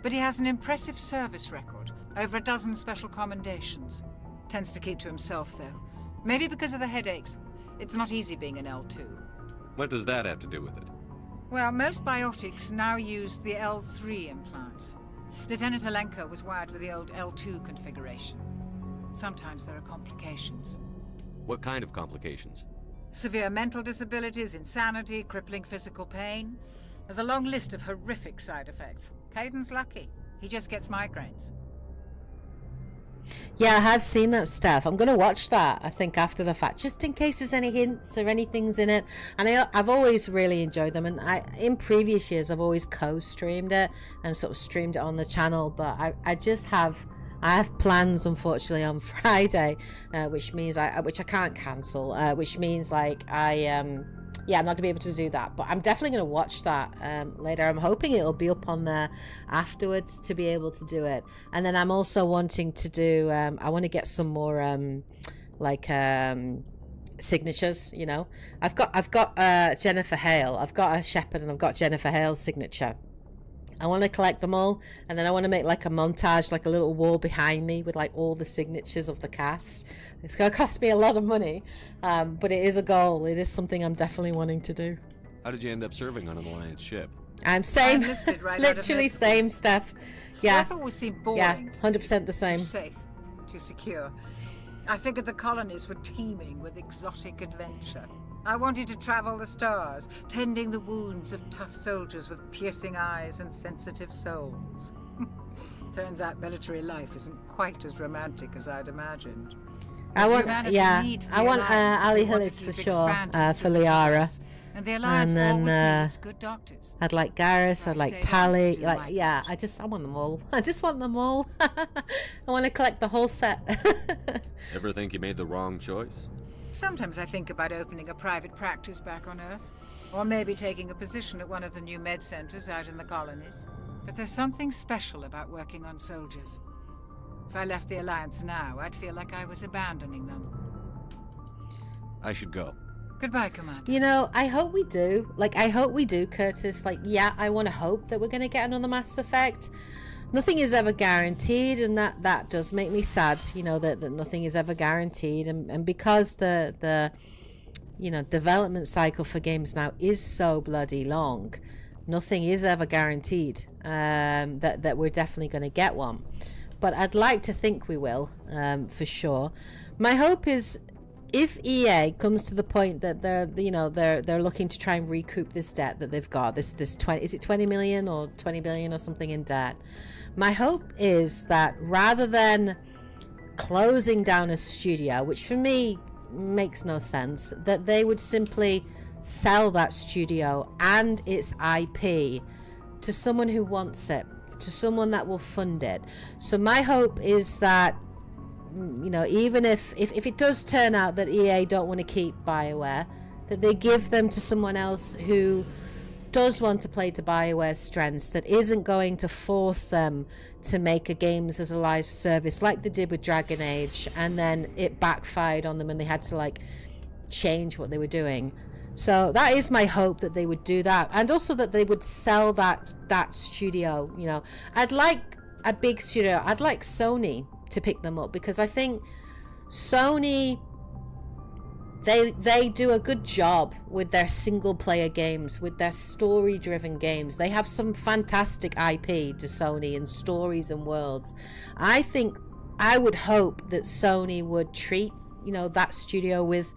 but he has an impressive service record, over a dozen special commendations. Tends to keep to himself, though. Maybe because of the headaches. It's not easy being an L2. What does that have to do with it? Well, most biotics now use the L3 implants. Lieutenant Alenko was wired with the old L2 configuration. Sometimes there are complications. What kind of complications? Severe mental disabilities, insanity, crippling physical pain. There's a long list of horrific side effects. Caden's lucky. He just gets migraines. Yeah, I have seen that stuff. I'm going to watch that, I think, after the fact, just in case there's any hints or anything's in it. And I've always really enjoyed them. And in previous years, I've always co-streamed it and sort of streamed it on the channel. But I have plans, unfortunately, on Friday, which means which I can't cancel, which means like yeah, I'm not gonna be able to do that, but I'm definitely gonna watch that later. I'm hoping it'll be up on there afterwards to be able to do it. And then I'm also wanting to do I want to get some more signatures. You know, I've got Jennifer Hale, I've got a Shepard, and I've got Jennifer Hale's signature. I want to collect them all, and then I want to make like a montage, like a little wall behind me with like all the signatures of the cast. It's going to cost me a lot of money, but it is a goal. It is something I'm definitely wanting to do. How did you end up serving on an Alliance ship? I'm same, literally same stuff. Yeah, I thought it seemed boring. Yeah, 100% the same. Too safe, too secure. I figured the colonies were teeming with exotic adventure. I wanted to travel the stars, tending the wounds of tough soldiers with piercing eyes and sensitive souls. Turns out military life isn't quite as romantic as I'd imagined. I want Ali Hillis for sure, for Liara. And the Alliance always needs good doctors. I'd like Garrus, I'd like Tali, yeah, I want them all. I just want them all. I want to collect the whole set. Ever think you made the wrong choice? Sometimes I think about opening a private practice back on Earth. Or maybe taking a position at one of the new med centers out in the colonies. But there's something special about working on soldiers. If I left the Alliance now, I'd feel like I was abandoning them. I should go. Goodbye, Commander. You know, I hope we do. Like, I hope we do, Curtis. Like, yeah, I want to hope that we're going to get another Mass Effect. Nothing is ever guaranteed, and that does make me sad, you know, that nothing is ever guaranteed. And because the you know, development cycle for games now is so bloody long, nothing is ever guaranteed that we're definitely going to get one. But I'd like to think we will, for sure. My hope is, if EA comes to the point that they're looking to try and recoup this debt that they've got, this 20 million or 20 billion or something in debt. My hope is that rather than closing down a studio, which for me makes no sense, that they would simply sell that studio and its IP to someone who wants it, to someone that will fund it. So my hope is that, you know, even if it does turn out that EA don't want to keep BioWare, that they give them to someone else who does want to play to BioWare's strengths, that isn't going to force them to make a games as a live service like they did with Dragon Age, and then it backfired on them and they had to like change what they were doing. So that is my hope, that they would do that, and also that they would sell that studio. You know, I'd like a big studio. I'd like Sony to pick them up, because I think Sony, they do a good job with their single player games, with their story driven games. They have some fantastic IP to Sony, and stories and worlds. I would hope that Sony would treat, you know, that studio with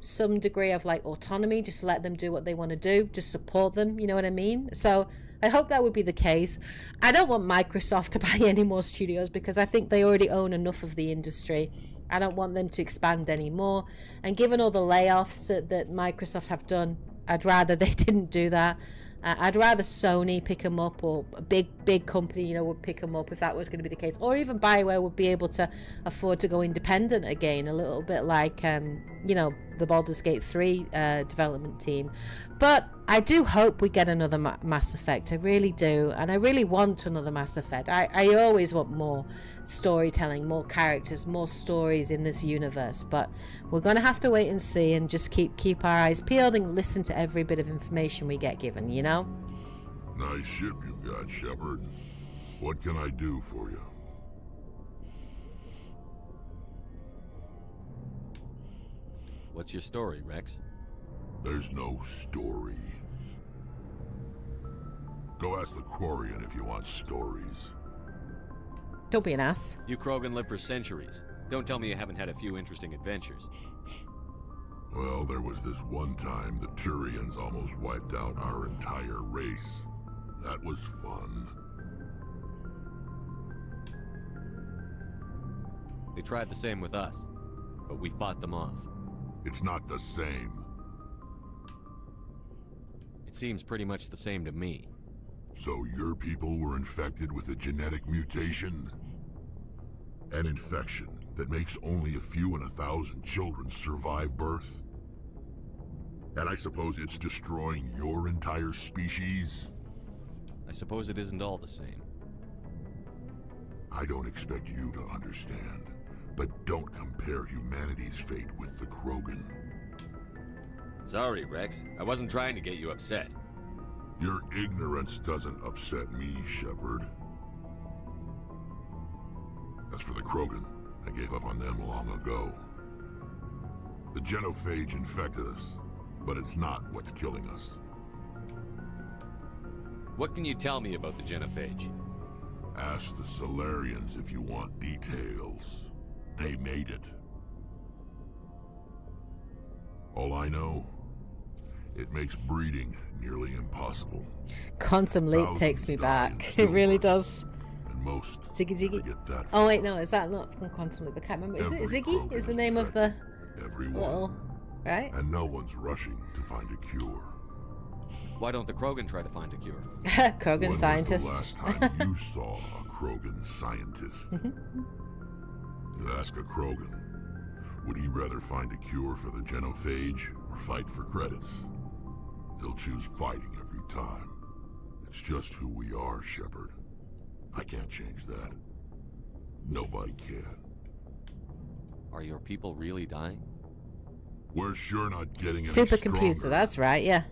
some degree of like autonomy, just let them do what they want to do, just support them, you know what I mean? So I hope that would be the case. I don't want Microsoft to buy any more studios, because I think they already own enough of the industry. I don't want them to expand anymore. And given all the layoffs that Microsoft have done, I'd rather they didn't do that. I'd rather Sony pick them up, or a big company, you know, would pick them up if that was going to be the case. Or even BioWare would be able to afford to go independent again, a little bit like, you know, the Baldur's Gate 3 development team. But I do hope we get another Mass Effect. I really do. And I really want another Mass Effect. I always want more storytelling, more characters, more stories in this universe. But we're going to have to wait and see, and just keep our eyes peeled and listen to every bit of information we get given, you know? Nice ship you've got, Shepard. What can I do for you? What's your story, Rex? There's no story. Go ask the Quarian if you want stories. Don't be an ass. You Krogan live for centuries. Don't tell me you haven't had a few interesting adventures. Well, there was this one time the Turians almost wiped out our entire race. That was fun. They tried the same with us, but we fought them off. It's not the same. It seems pretty much the same to me. So your people were infected with a genetic mutation? An infection that makes only a few in 1,000 children survive birth? And I suppose it's destroying your entire species? I suppose it isn't all the same. I don't expect you to understand, but don't compare humanity's fate with the Krogan. Sorry, Rex. I wasn't trying to get you upset. Your ignorance doesn't upset me, Shepard. As for the Krogan, I gave up on them long ago. The genophage infected us, but it's not what's killing us. What can you tell me about the genophage? Ask the Solarians if you want details. They made it. All I know, it makes breeding nearly impossible. Quantum Leap takes me back. It really does. And most Ziggy Ziggy. get that Oh wait, no, is that not from Quantum Leap? I can't remember. Is it Ziggy? Is the name of the little, right? And no one's rushing to find a cure. Why don't the Krogan try to find a cure? Krogan scientist. When was the last time you saw a Krogan scientist? You ask a Krogan, would he rather find a cure for the genophage or fight for credits? He'll choose fighting every time. It's just who we are, Shepard. I can't change that. Nobody can. Are your people really dying? We're sure not getting any Supercomputer, stronger. that's right, yeah.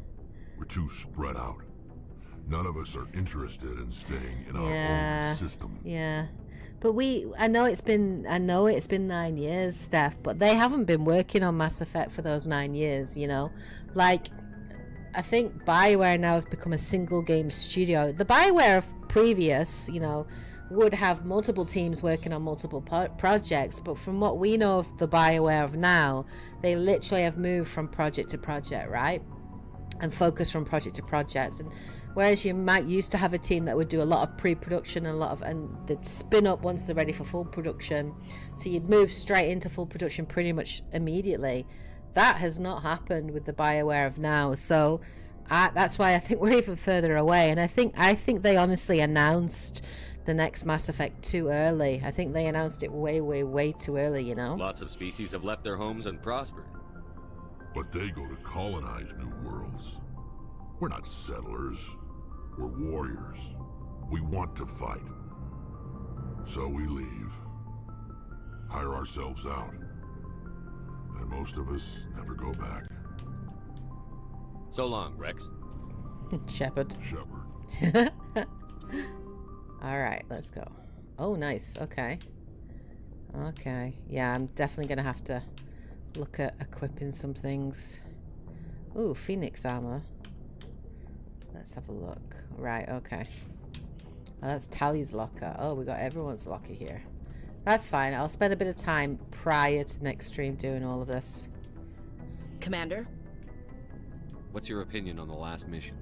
We're too spread out. None of us are interested in staying in our own system. Yeah. But I know it's been 9 years, Steph, but they haven't been working on Mass Effect for those 9 years, you know? Like, I think BioWare now have become a single game studio. The BioWare of previous, you know, would have multiple teams working on multiple projects, but from what we know of the BioWare of now, they literally have moved from project to project, right? And focus from project to project. And whereas you might used to have a team that would do a lot of pre-production and they'd spin up once they're ready for full production, so you'd move straight into full production pretty much immediately. That has not happened with the BioWare of now, so that's why I think we're even further away. And I think they honestly announced the next Mass Effect too early. I think they announced it way too early, you know? Lots of species have left their homes and prospered. But they go to colonize new worlds. We're not settlers. We're warriors. We want to fight. So we leave. Hire ourselves out. And most of us never go back. So long, Rex. Shepard. Alright, let's go. Oh, nice. Okay. Yeah, I'm definitely going to have to look at equipping some things. Ooh, Phoenix armor. Let's have a look. Right, okay. Oh, that's Tally's locker. Oh, we got everyone's locker here. That's fine. I'll spend a bit of time prior to next stream doing all of this. Commander? What's your opinion on the last mission?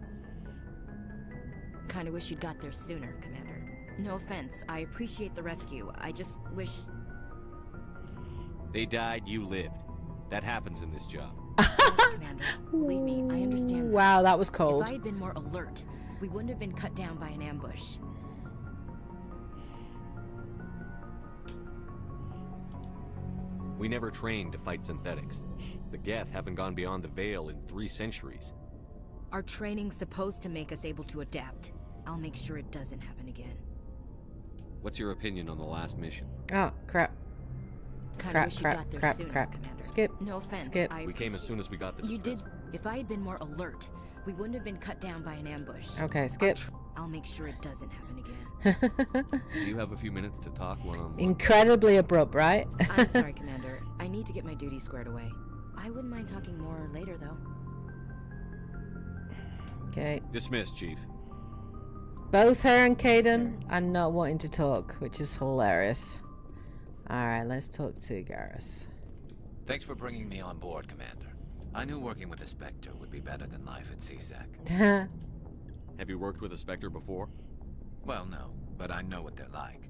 Kinda wish you'd got there sooner, Commander. No offense, I appreciate the rescue. I just wish... They died, you lived. That happens in this job. Commander, believe me, I understand that. Wow, that was cold. If I had been more alert, we wouldn't have been cut down by an ambush. We never trained to fight synthetics. The Geth haven't gone beyond the Veil in 3 centuries. Our training's supposed to make us able to adapt. I'll make sure it doesn't happen again. What's your opinion on the last mission? Oh, crap. Kinda wish you got there sooner, Commander. Skip. No offense. Skip. We came as soon as we got the You distress. did. If I had been more alert, we wouldn't have been cut down by an ambush. Okay, skip. I'll make sure it doesn't happen again. Do you have a few minutes to talk one-on-one? Incredibly abrupt, right? I'm sorry, Commander. I need to get my duties squared away. I wouldn't mind talking more later, though. Okay. Dismissed, Chief. Both her and Caden are not wanting to talk, which is hilarious. Alright, let's talk to Garrus. Thanks for bringing me on board, Commander. I knew working with a Spectre would be better than life at CSEC. Have you worked with a Spectre before? Well, no, but I know what they're like.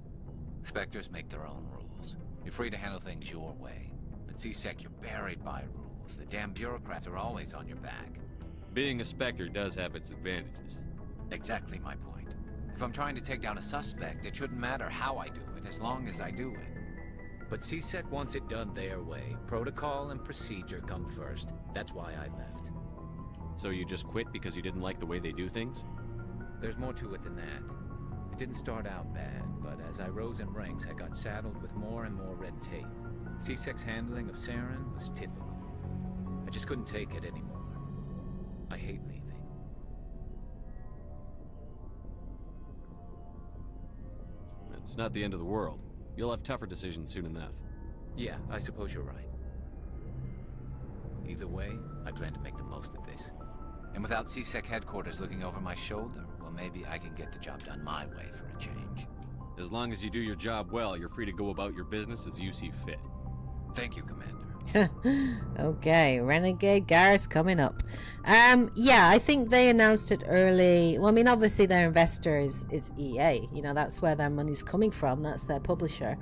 Spectres make their own rules. You're free to handle things your way. At CSEC, you're buried by rules. The damn bureaucrats are always on your back. Being a Spectre does have its advantages. Exactly my point. If I'm trying to take down a suspect, it shouldn't matter how I do it, as long as I do it. But CSEC wants it done their way. Protocol and procedure come first. That's why I left. So you just quit because you didn't like the way they do things? There's more to it than that. It didn't start out bad, but as I rose in ranks, I got saddled with more and more red tape. CSEC's handling of Saren was typical. I just couldn't take it anymore. I hate leaving. It's not the end of the world. You'll have tougher decisions soon enough. Yeah, I suppose you're right. Either way, I plan to make the most of this. And without CSEC headquarters looking over my shoulder, well, maybe I can get the job done my way for a change. As long as you do your job well, you're free to go about your business as you see fit. Thank you, Commander. Okay, Renegade Garrus coming up. Yeah, I think they announced it early. Well, I mean, obviously their investor is EA. You know, that's where their money's coming from. That's their publisher.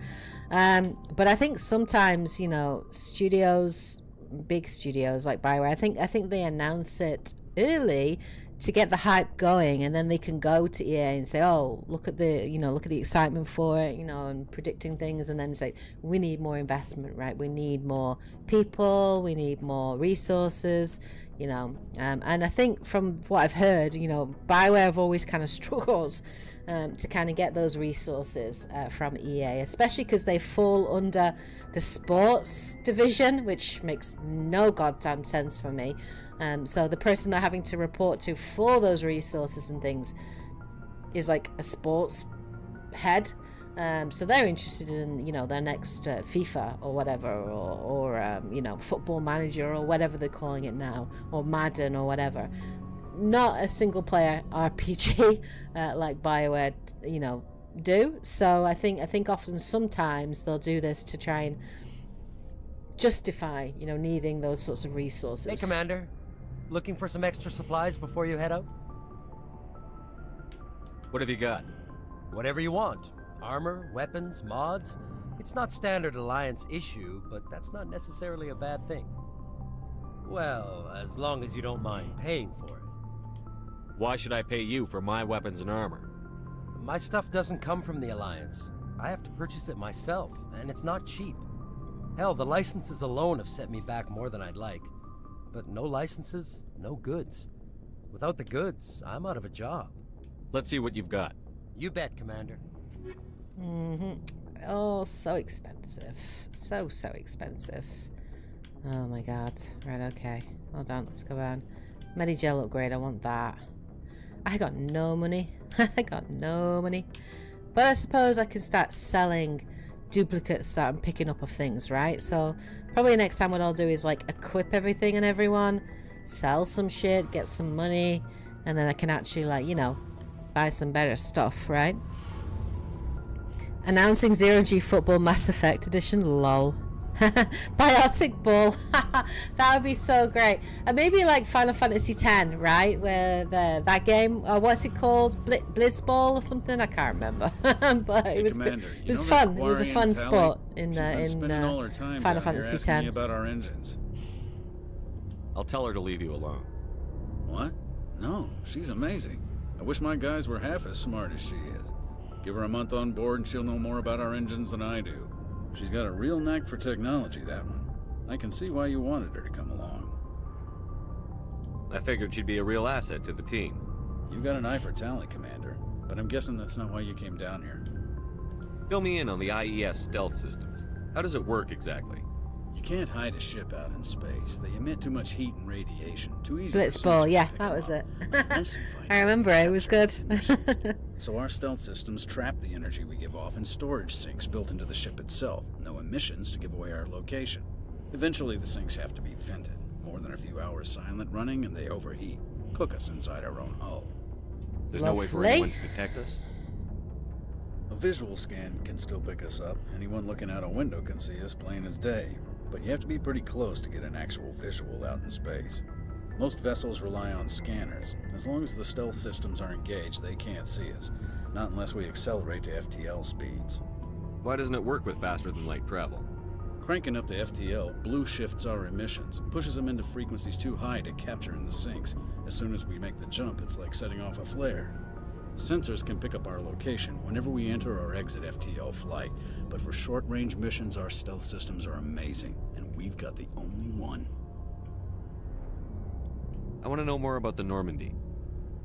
But I think sometimes, you know, studios, big studios like BioWare, I think they announce it early to get the hype going, and then they can go to EA and say, oh, look at the excitement for it, you know, and predicting things, and then say, we need more investment, right? We need more people, we need more resources, you know. And I think from what I've heard, you know, BioWare have always kind of struggled to kind of get those resources from EA, especially because they fall under the sports division, which makes no goddamn sense for me. So the person they're having to report to for those resources and things is like a sports head. So they're interested in, you know, their next FIFA or whatever, or you know, Football Manager or whatever they're calling it now, or Madden or whatever. Not a single player RPG like BioWare, you know, do. So I think often sometimes they'll do this to try and justify, you know, needing those sorts of resources. Hey, Commander. Looking for some extra supplies before you head out? What have you got? Whatever you want. Armor, weapons, mods. It's not standard Alliance issue, but that's not necessarily a bad thing. Well, as long as you don't mind paying for it. Why should I pay you for my weapons and armor? My stuff doesn't come from the Alliance. I have to purchase it myself, and it's not cheap. Hell, the licenses alone have set me back more than I'd like. But no licenses, no goods. Without the goods, I'm out of a job. Let's see what you've got. You bet, Commander. Oh, so expensive. So expensive. Oh my god. Right, okay. Hold on, let's go on. Medigel upgrade, I want that. I got no money. I got no money. But I suppose I can start selling duplicates that I'm picking up of things, right? So probably next time what I'll do is like equip everything and everyone, sell some shit, get some money, and then I can actually, like, you know, buy some better stuff, right? Announcing Zero-G Football Mass Effect Edition, lol. Biotic Ball. That would be so great. And maybe like Final Fantasy X, right? Where that game, what's it called? Blitzball or something? I can't remember. But it was good. It was fun. It was a fun sport in Final Fantasy X. About our engines. I'll tell her to leave you alone. What? No, she's amazing. I wish my guys were half as smart as she is. Give her a month on board and she'll know more about our engines than I do. She's got a real knack for technology, that one. I can see why you wanted her to come along. I figured she'd be a real asset to the team. You got an eye for talent, Commander, but I'm guessing that's not why you came down here. Fill me in on the IES stealth systems. How does it work exactly? You can't hide a ship out in space. They emit too much heat and radiation. Too easy. Blitzball, yeah, that was it. I remember it was good. So our stealth systems trap the energy we give off in storage sinks built into the ship itself. No emissions to give away our location. Eventually the sinks have to be vented. More than a few hours silent running and they overheat. Cook us inside our own hull. There's no way for anyone to detect us? A visual scan can still pick us up. Anyone looking out a window can see us plain as day. But you have to be pretty close to get an actual visual out in space. Most vessels rely on scanners. As long as the stealth systems are engaged, they can't see us. Not unless we accelerate to FTL speeds. Why doesn't it work with faster-than-light travel? Cranking up to FTL, blue shifts our emissions, pushes them into frequencies too high to capture in the sinks. As soon as we make the jump, it's like setting off a flare. Sensors can pick up our location whenever we enter or exit FTL flight, but for short-range missions, our stealth systems are amazing, and we've got the only one. I want to know more about the Normandy.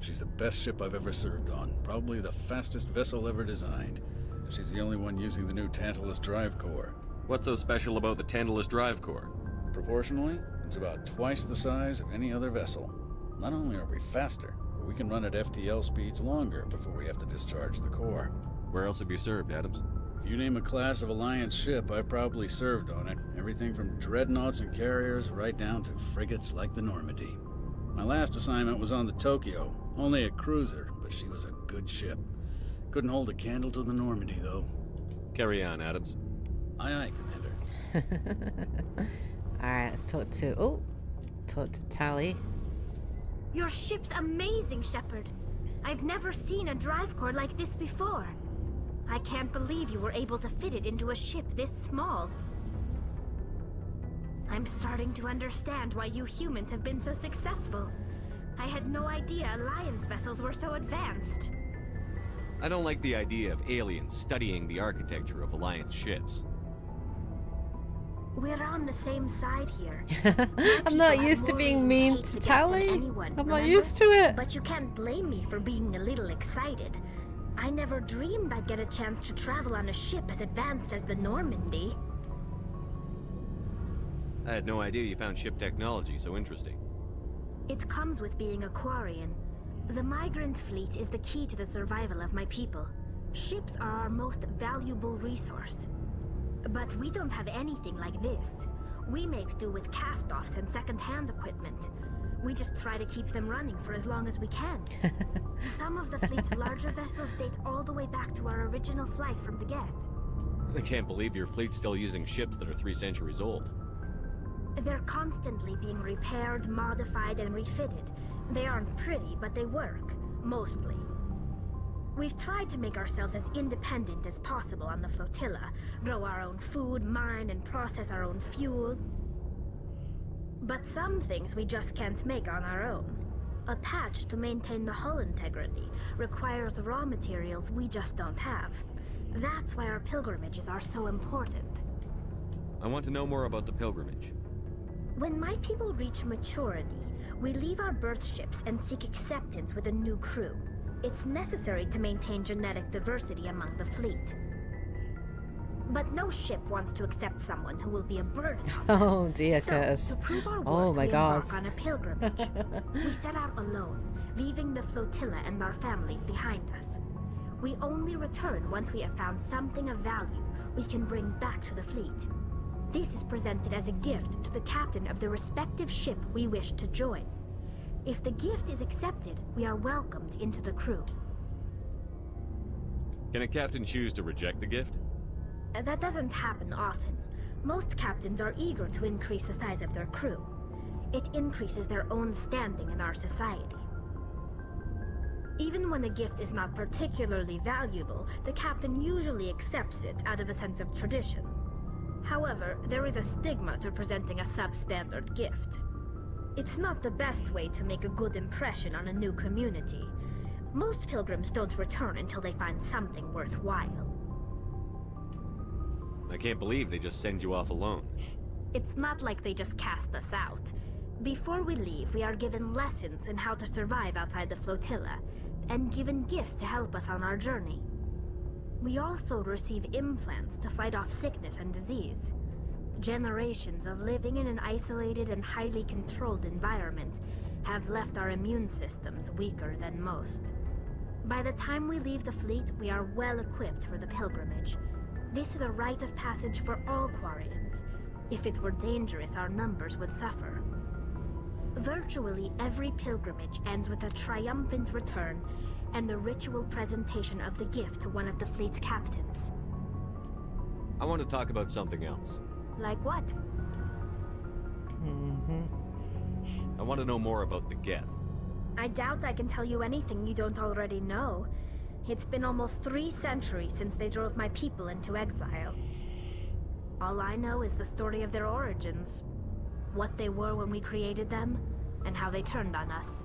She's the best ship I've ever served on, probably the fastest vessel ever designed. She's the only one using the new Tantalus drive core. What's so special about the Tantalus drive core? Proportionally, it's about twice the size of any other vessel. Not only are we faster, but we can run at FTL speeds longer before we have to discharge the core. Where else have you served, Adams? If you name a class of Alliance ship, I've probably served on it. Everything from dreadnoughts and carriers right down to frigates like the Normandy. My last assignment was on the Tokyo, only a cruiser, but she was a good ship. Couldn't hold a candle to the Normandy, though. Carry on, Adams. Aye, aye, Commander. Alright, let's talk to Tally. Your ship's amazing, Shepard. I've never seen a drive core like this before. I can't believe you were able to fit it into a ship this small. I'm starting to understand why you humans have been so successful. I had no idea Alliance vessels were so advanced. I don't like the idea of aliens studying the architecture of Alliance ships. We're on the same side here. I'm not used to being mean to Tally. I'm not used to it. But you can't blame me for being a little excited. I never dreamed I'd get a chance to travel on a ship as advanced as the Normandy. I had no idea you found ship technology so interesting. It comes with being a Quarian. The migrant fleet is the key to the survival of my people. Ships are our most valuable resource. But we don't have anything like this. We make do with cast-offs and second-hand equipment. We just try to keep them running for as long as we can. Some of the fleet's larger vessels date all the way back to our original flight from the Geth. I can't believe your fleet's still using ships that are 3 centuries old. They're constantly being repaired, modified, and refitted. They aren't pretty, but they work. Mostly. We've tried to make ourselves as independent as possible on the flotilla, grow our own food, mine, and process our own fuel. But some things we just can't make on our own. A patch to maintain the hull integrity requires raw materials we just don't have. That's why our pilgrimages are so important. I want to know more about the pilgrimage. When my people reach maturity, we leave our birth ships and seek acceptance with a new crew. It's necessary to maintain genetic diversity among the fleet. But no ship wants to accept someone who will be a burden. Oh dear, so, Curtis. To prove our Oh worth, my we God. embark on a pilgrimage. We set out alone, leaving the flotilla and our families behind us. We only return once we have found something of value we can bring back to the fleet. This is presented as a gift to the captain of the respective ship we wish to join. If the gift is accepted, we are welcomed into the crew. Can a captain choose to reject the gift? That doesn't happen often. Most captains are eager to increase the size of their crew. It increases their own standing in our society. Even when a gift is not particularly valuable, the captain usually accepts it out of a sense of tradition. However, there is a stigma to presenting a substandard gift. It's not the best way to make a good impression on a new community. Most pilgrims don't return until they find something worthwhile. I can't believe they just send you off alone. It's not like they just cast us out. Before we leave, we are given lessons in how to survive outside the flotilla, and given gifts to help us on our journey. We also receive implants to fight off sickness and disease. Generations of living in an isolated and highly controlled environment have left our immune systems weaker than most. By the time we leave the fleet, we are well equipped for the pilgrimage. This is a rite of passage for all Quarians. If it were dangerous, our numbers would suffer. Virtually every pilgrimage ends with a triumphant return and the ritual presentation of the gift to one of the fleet's captains. I want to talk about something else. Like what? I want to know more about the Geth. I doubt I can tell you anything you don't already know. It's been almost 3 centuries since they drove my people into exile. All I know is the story of their origins. What they were when we created them, and how they turned on us.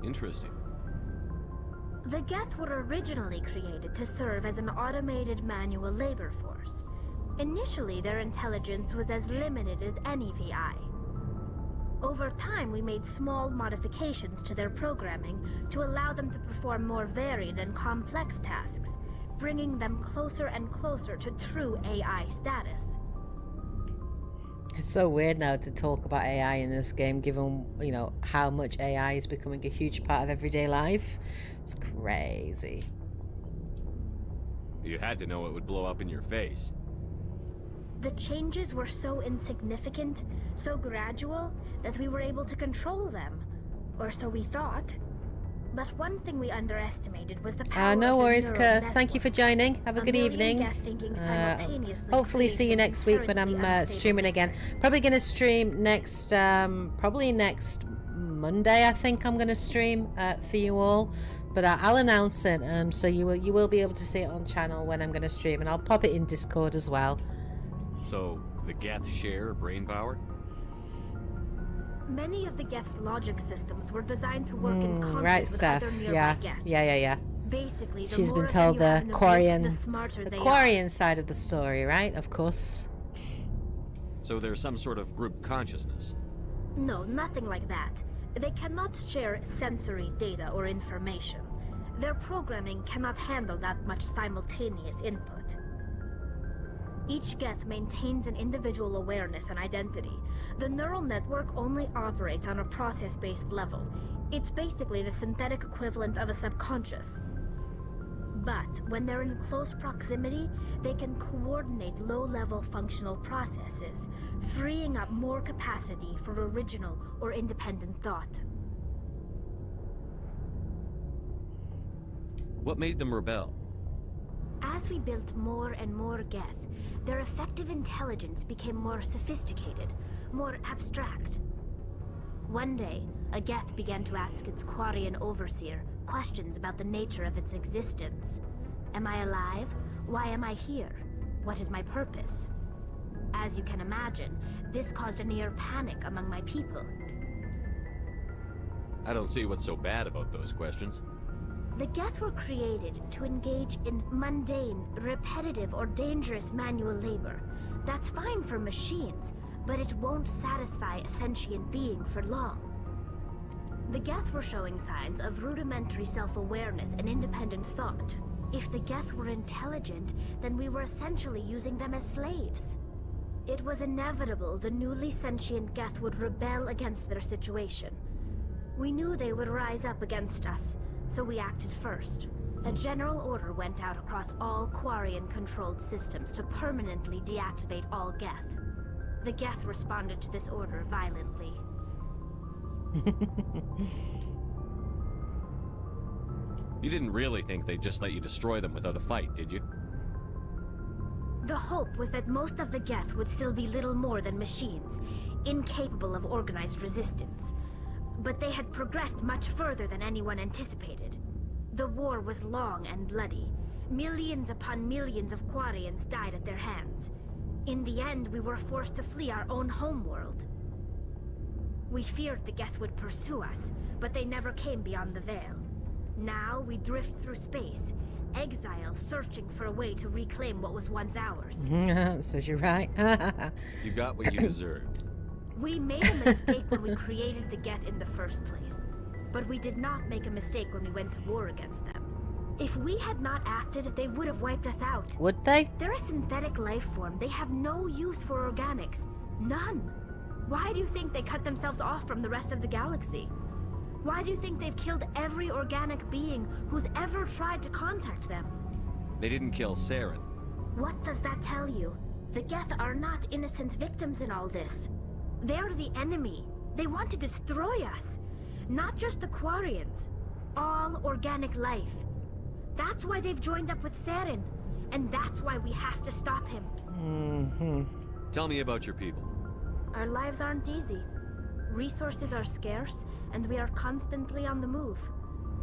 Interesting. The Geth were originally created to serve as an automated manual labor force. Initially, their intelligence was as limited as any VI. Over time, we made small modifications to their programming to allow them to perform more varied and complex tasks, bringing them closer and closer to true AI status. It's so weird now to talk about AI in this game, given, you know, how much AI is becoming a huge part of everyday life. It's crazy. You had to know it would blow up in your face. The changes were so insignificant, so gradual, that we were able to control them. Or so we thought. But one thing we underestimated was the power no of the worries, neural Curse. network. Thank you for joining. Have a good evening. Hopefully see you next week when I'm streaming again. Probably going to stream next, probably next Monday, I think I'm going to stream for you all. But I'll announce it, so you will be able to see it on channel when I'm going to stream, and I'll pop it in Discord as well. So, the Geth share brain power? Many of the Geth's logic systems were designed to work in concert Right with stuff. other nearby Yeah. Geth. Yeah. Basically, the She's more been of told them you have the in the Quarian, group, the smarter the they Quarian side of the story, right? Of course. So there's some sort of group consciousness? No, nothing like that. They cannot share sensory data or information. Their programming cannot handle that much simultaneous input. Each Geth maintains an individual awareness and identity. The neural network only operates on a process-based level. It's basically the synthetic equivalent of a subconscious. But when they're in close proximity, they can coordinate low-level functional processes, freeing up more capacity for original or independent thought. What made them rebel? As we built more and more Geth, their effective intelligence became more sophisticated, more abstract. One day, a Geth began to ask its Quarian overseer questions about the nature of its existence. Am I alive? Why am I here? What is my purpose? As you can imagine, this caused a near panic among my people. I don't see what's so bad about those questions. The Geth were created to engage in mundane, repetitive, or dangerous manual labor. That's fine for machines, but it won't satisfy a sentient being for long. The Geth were showing signs of rudimentary self-awareness and independent thought. If the Geth were intelligent, then we were essentially using them as slaves. It was inevitable the newly sentient Geth would rebel against their situation. We knew they would rise up against us, so we acted first. A general order went out across all Quarian-controlled systems to permanently deactivate all Geth. The Geth responded to this order violently. You didn't really think they'd just let you destroy them without a fight, did you? The hope was that most of the Geth would still be little more than machines, incapable of organized resistance. But they had progressed much further than anyone anticipated. The war was long and bloody. Millions upon millions of Quarians died at their hands. In the end, we were forced to flee our own homeworld. We feared the Geth would pursue us, but they never came beyond the Veil. Now we drift through space, exile, searching for a way to reclaim what was once ours. So you're right. You got what you deserved. We made a mistake when we created the Geth in the first place, but we did not make a mistake when we went to war against them. If we had not acted, they would have wiped us out. Would they? They're a synthetic life form. They have no use for organics. None. Why do you think they cut themselves off from the rest of the galaxy? Why do you think they've killed every organic being who's ever tried to contact them? They didn't kill Saren. What does that tell you? The Geth are not innocent victims in all this. They're the enemy. They want to destroy us. Not just the Quarians. All organic life. That's why they've joined up with Saren. And that's why we have to stop him. Tell me about your people. Our lives aren't easy. Resources are scarce, and we are constantly on the move.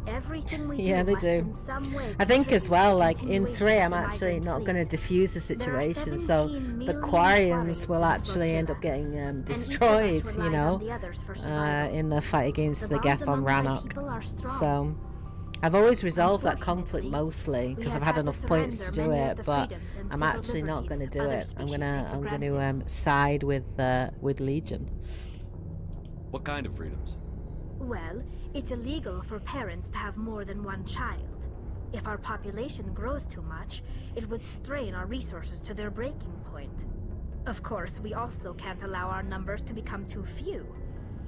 Everything we Yeah, do they must do. in some way I think as contribute well, to like in continuation 3, of I'm the actually migrant not going to fleet. diffuse the There are situation, so 17 the million Quarians will in the actually end up flotilla, getting and each of us destroyed, you relies know, on the others for survival. in the fight against the bonds Geth on among my Rannoch. people are strong. So I've always resolved that conflict mostly because I've had enough points to do it, but I'm actually not going to do it. I'm gonna side with Legion. What kind of freedoms? Well, it's illegal for parents to have more than one child. If our population grows too much, it would strain our resources to their breaking point. Of course, we also can't allow our numbers to become too few.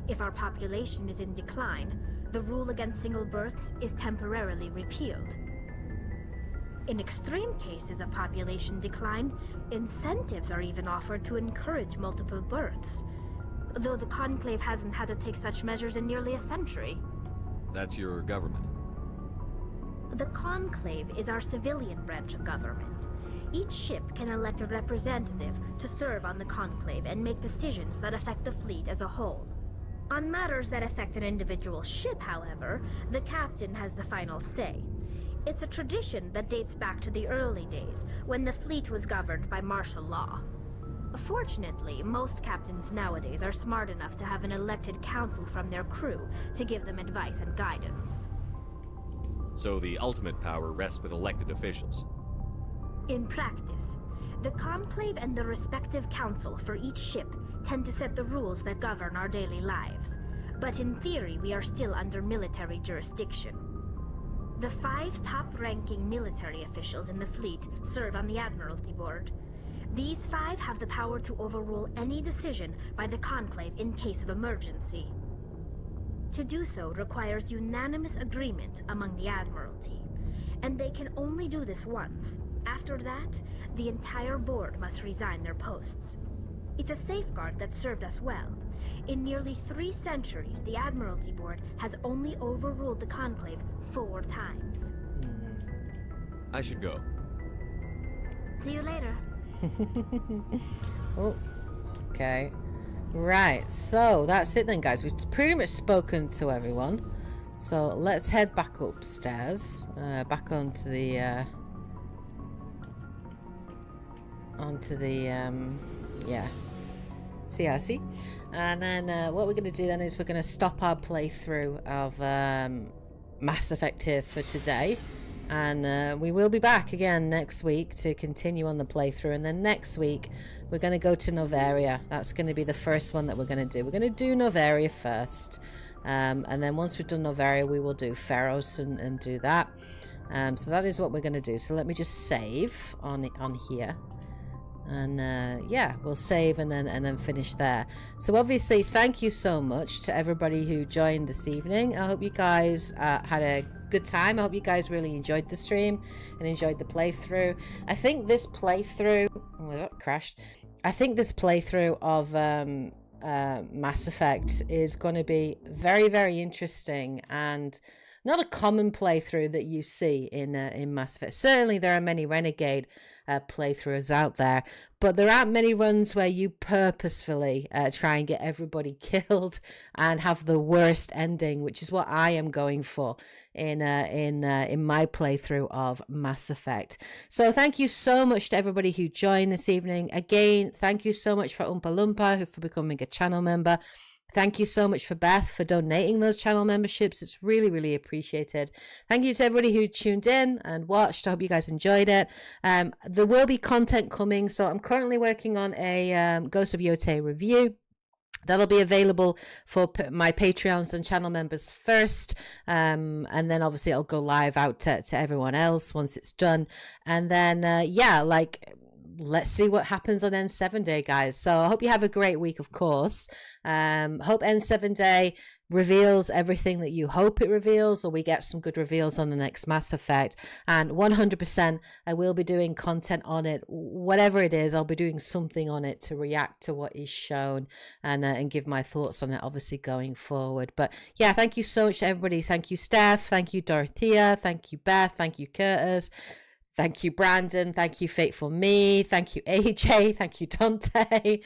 If our population is in decline, the rule against single births is temporarily repealed. In extreme cases of population decline, incentives are even offered to encourage multiple births, though the Conclave hasn't had to take such measures in nearly a century. That's your government. The Conclave is our civilian branch of government. Each ship can elect a representative to serve on the Conclave and make decisions that affect the fleet as a whole. On matters that affect an individual ship, however, the captain has the final say. It's a tradition that dates back to the early days, when the fleet was governed by martial law. Fortunately, most captains nowadays are smart enough to have an elected council from their crew to give them advice and guidance. So the ultimate power rests with elected officials. In practice, the Conclave and the respective council for each ship tend to set the rules that govern our daily lives. But in theory, we are still under military jurisdiction. The 5 top-ranking military officials in the fleet serve on the Admiralty Board. These 5 have the power to overrule any decision by the Conclave in case of emergency. To do so requires unanimous agreement among the Admiralty, and they can only do this once. After that, the entire board must resign their posts. It's a safeguard that served us well. In nearly 3 centuries, the Admiralty Board has only overruled the Conclave 4 times. I should go. See you later. Oh, okay. Right, so that's it then, guys. We've pretty much spoken to everyone. So let's head back upstairs, back onto the yeah, CRC. And then what we're going to do then is we're going to stop our playthrough of Mass Effect here for today. And we will be back again next week to continue on the playthrough. And then next week, we're going to go to Novaria. That's going to be the first one that we're going to do. We're going to do Novaria first. And then once we've done Novaria, we will do Pharos and do that. So that is what we're going to do. So let me just save on here. And yeah, we'll save and then finish there. So obviously, thank you so much to everybody who joined this evening. I hope you guys had a good time. I hope you guys really enjoyed the stream and enjoyed the playthrough. I think this playthrough crashed. I think this playthrough of Mass Effect is going to be very, very interesting and not a common playthrough that you see in Mass Effect. Certainly, there are many Renegade playthroughs out there, but there aren't many runs where you purposefully try and get everybody killed and have the worst ending, which is what I am going for in my playthrough of Mass Effect. So thank you so much to everybody who joined this evening. Again, thank you so much for Oompa Loompa for becoming a channel member. Thank you so much for Beth for donating those channel memberships. It's really, really appreciated. Thank you to everybody who tuned in and watched. I hope you guys enjoyed it. There will be content coming. So I'm currently working on a Ghost of Yotei review. That'll be available for my Patreons and channel members first. And then obviously it'll go live out to everyone else once it's done. And then, yeah, let's see what happens on N7 Day, guys. So I hope you have a great week, of course. Hope N7 Day reveals everything that you hope it reveals, or we get some good reveals on the next Mass Effect. And 100% I will be doing content on it. Whatever it is, I'll be doing something on it to react to what is shown and give my thoughts on it, obviously, going forward. But yeah, thank you so much to everybody. Thank you, Steph. Thank you, Dorothea. Thank you, Beth. Thank you, Curtis. Thank you, Brandon. Thank you, Fateful Me. Thank you, AJ. Thank you, Dante.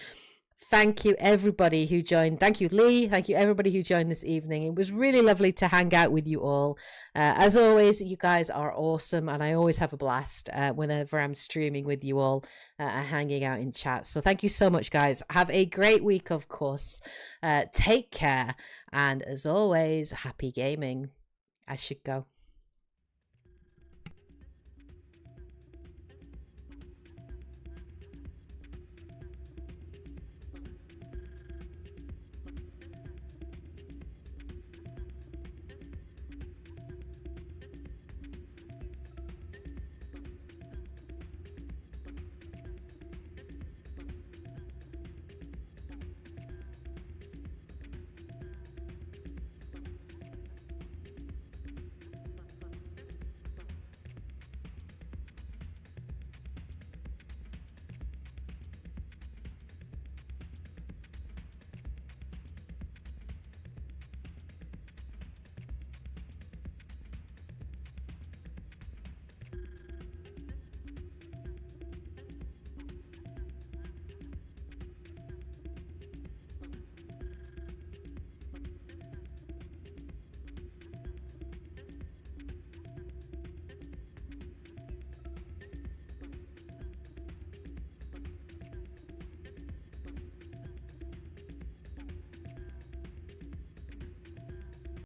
Thank you, everybody who joined. Thank you, Lee. Thank you, everybody who joined this evening. It was really lovely to hang out with you all. As always, you guys are awesome, and I always have a blast whenever I'm streaming with you all, hanging out in chat. So thank you so much, guys. Have a great week, of course. Take care, and as always, happy gaming. I should go.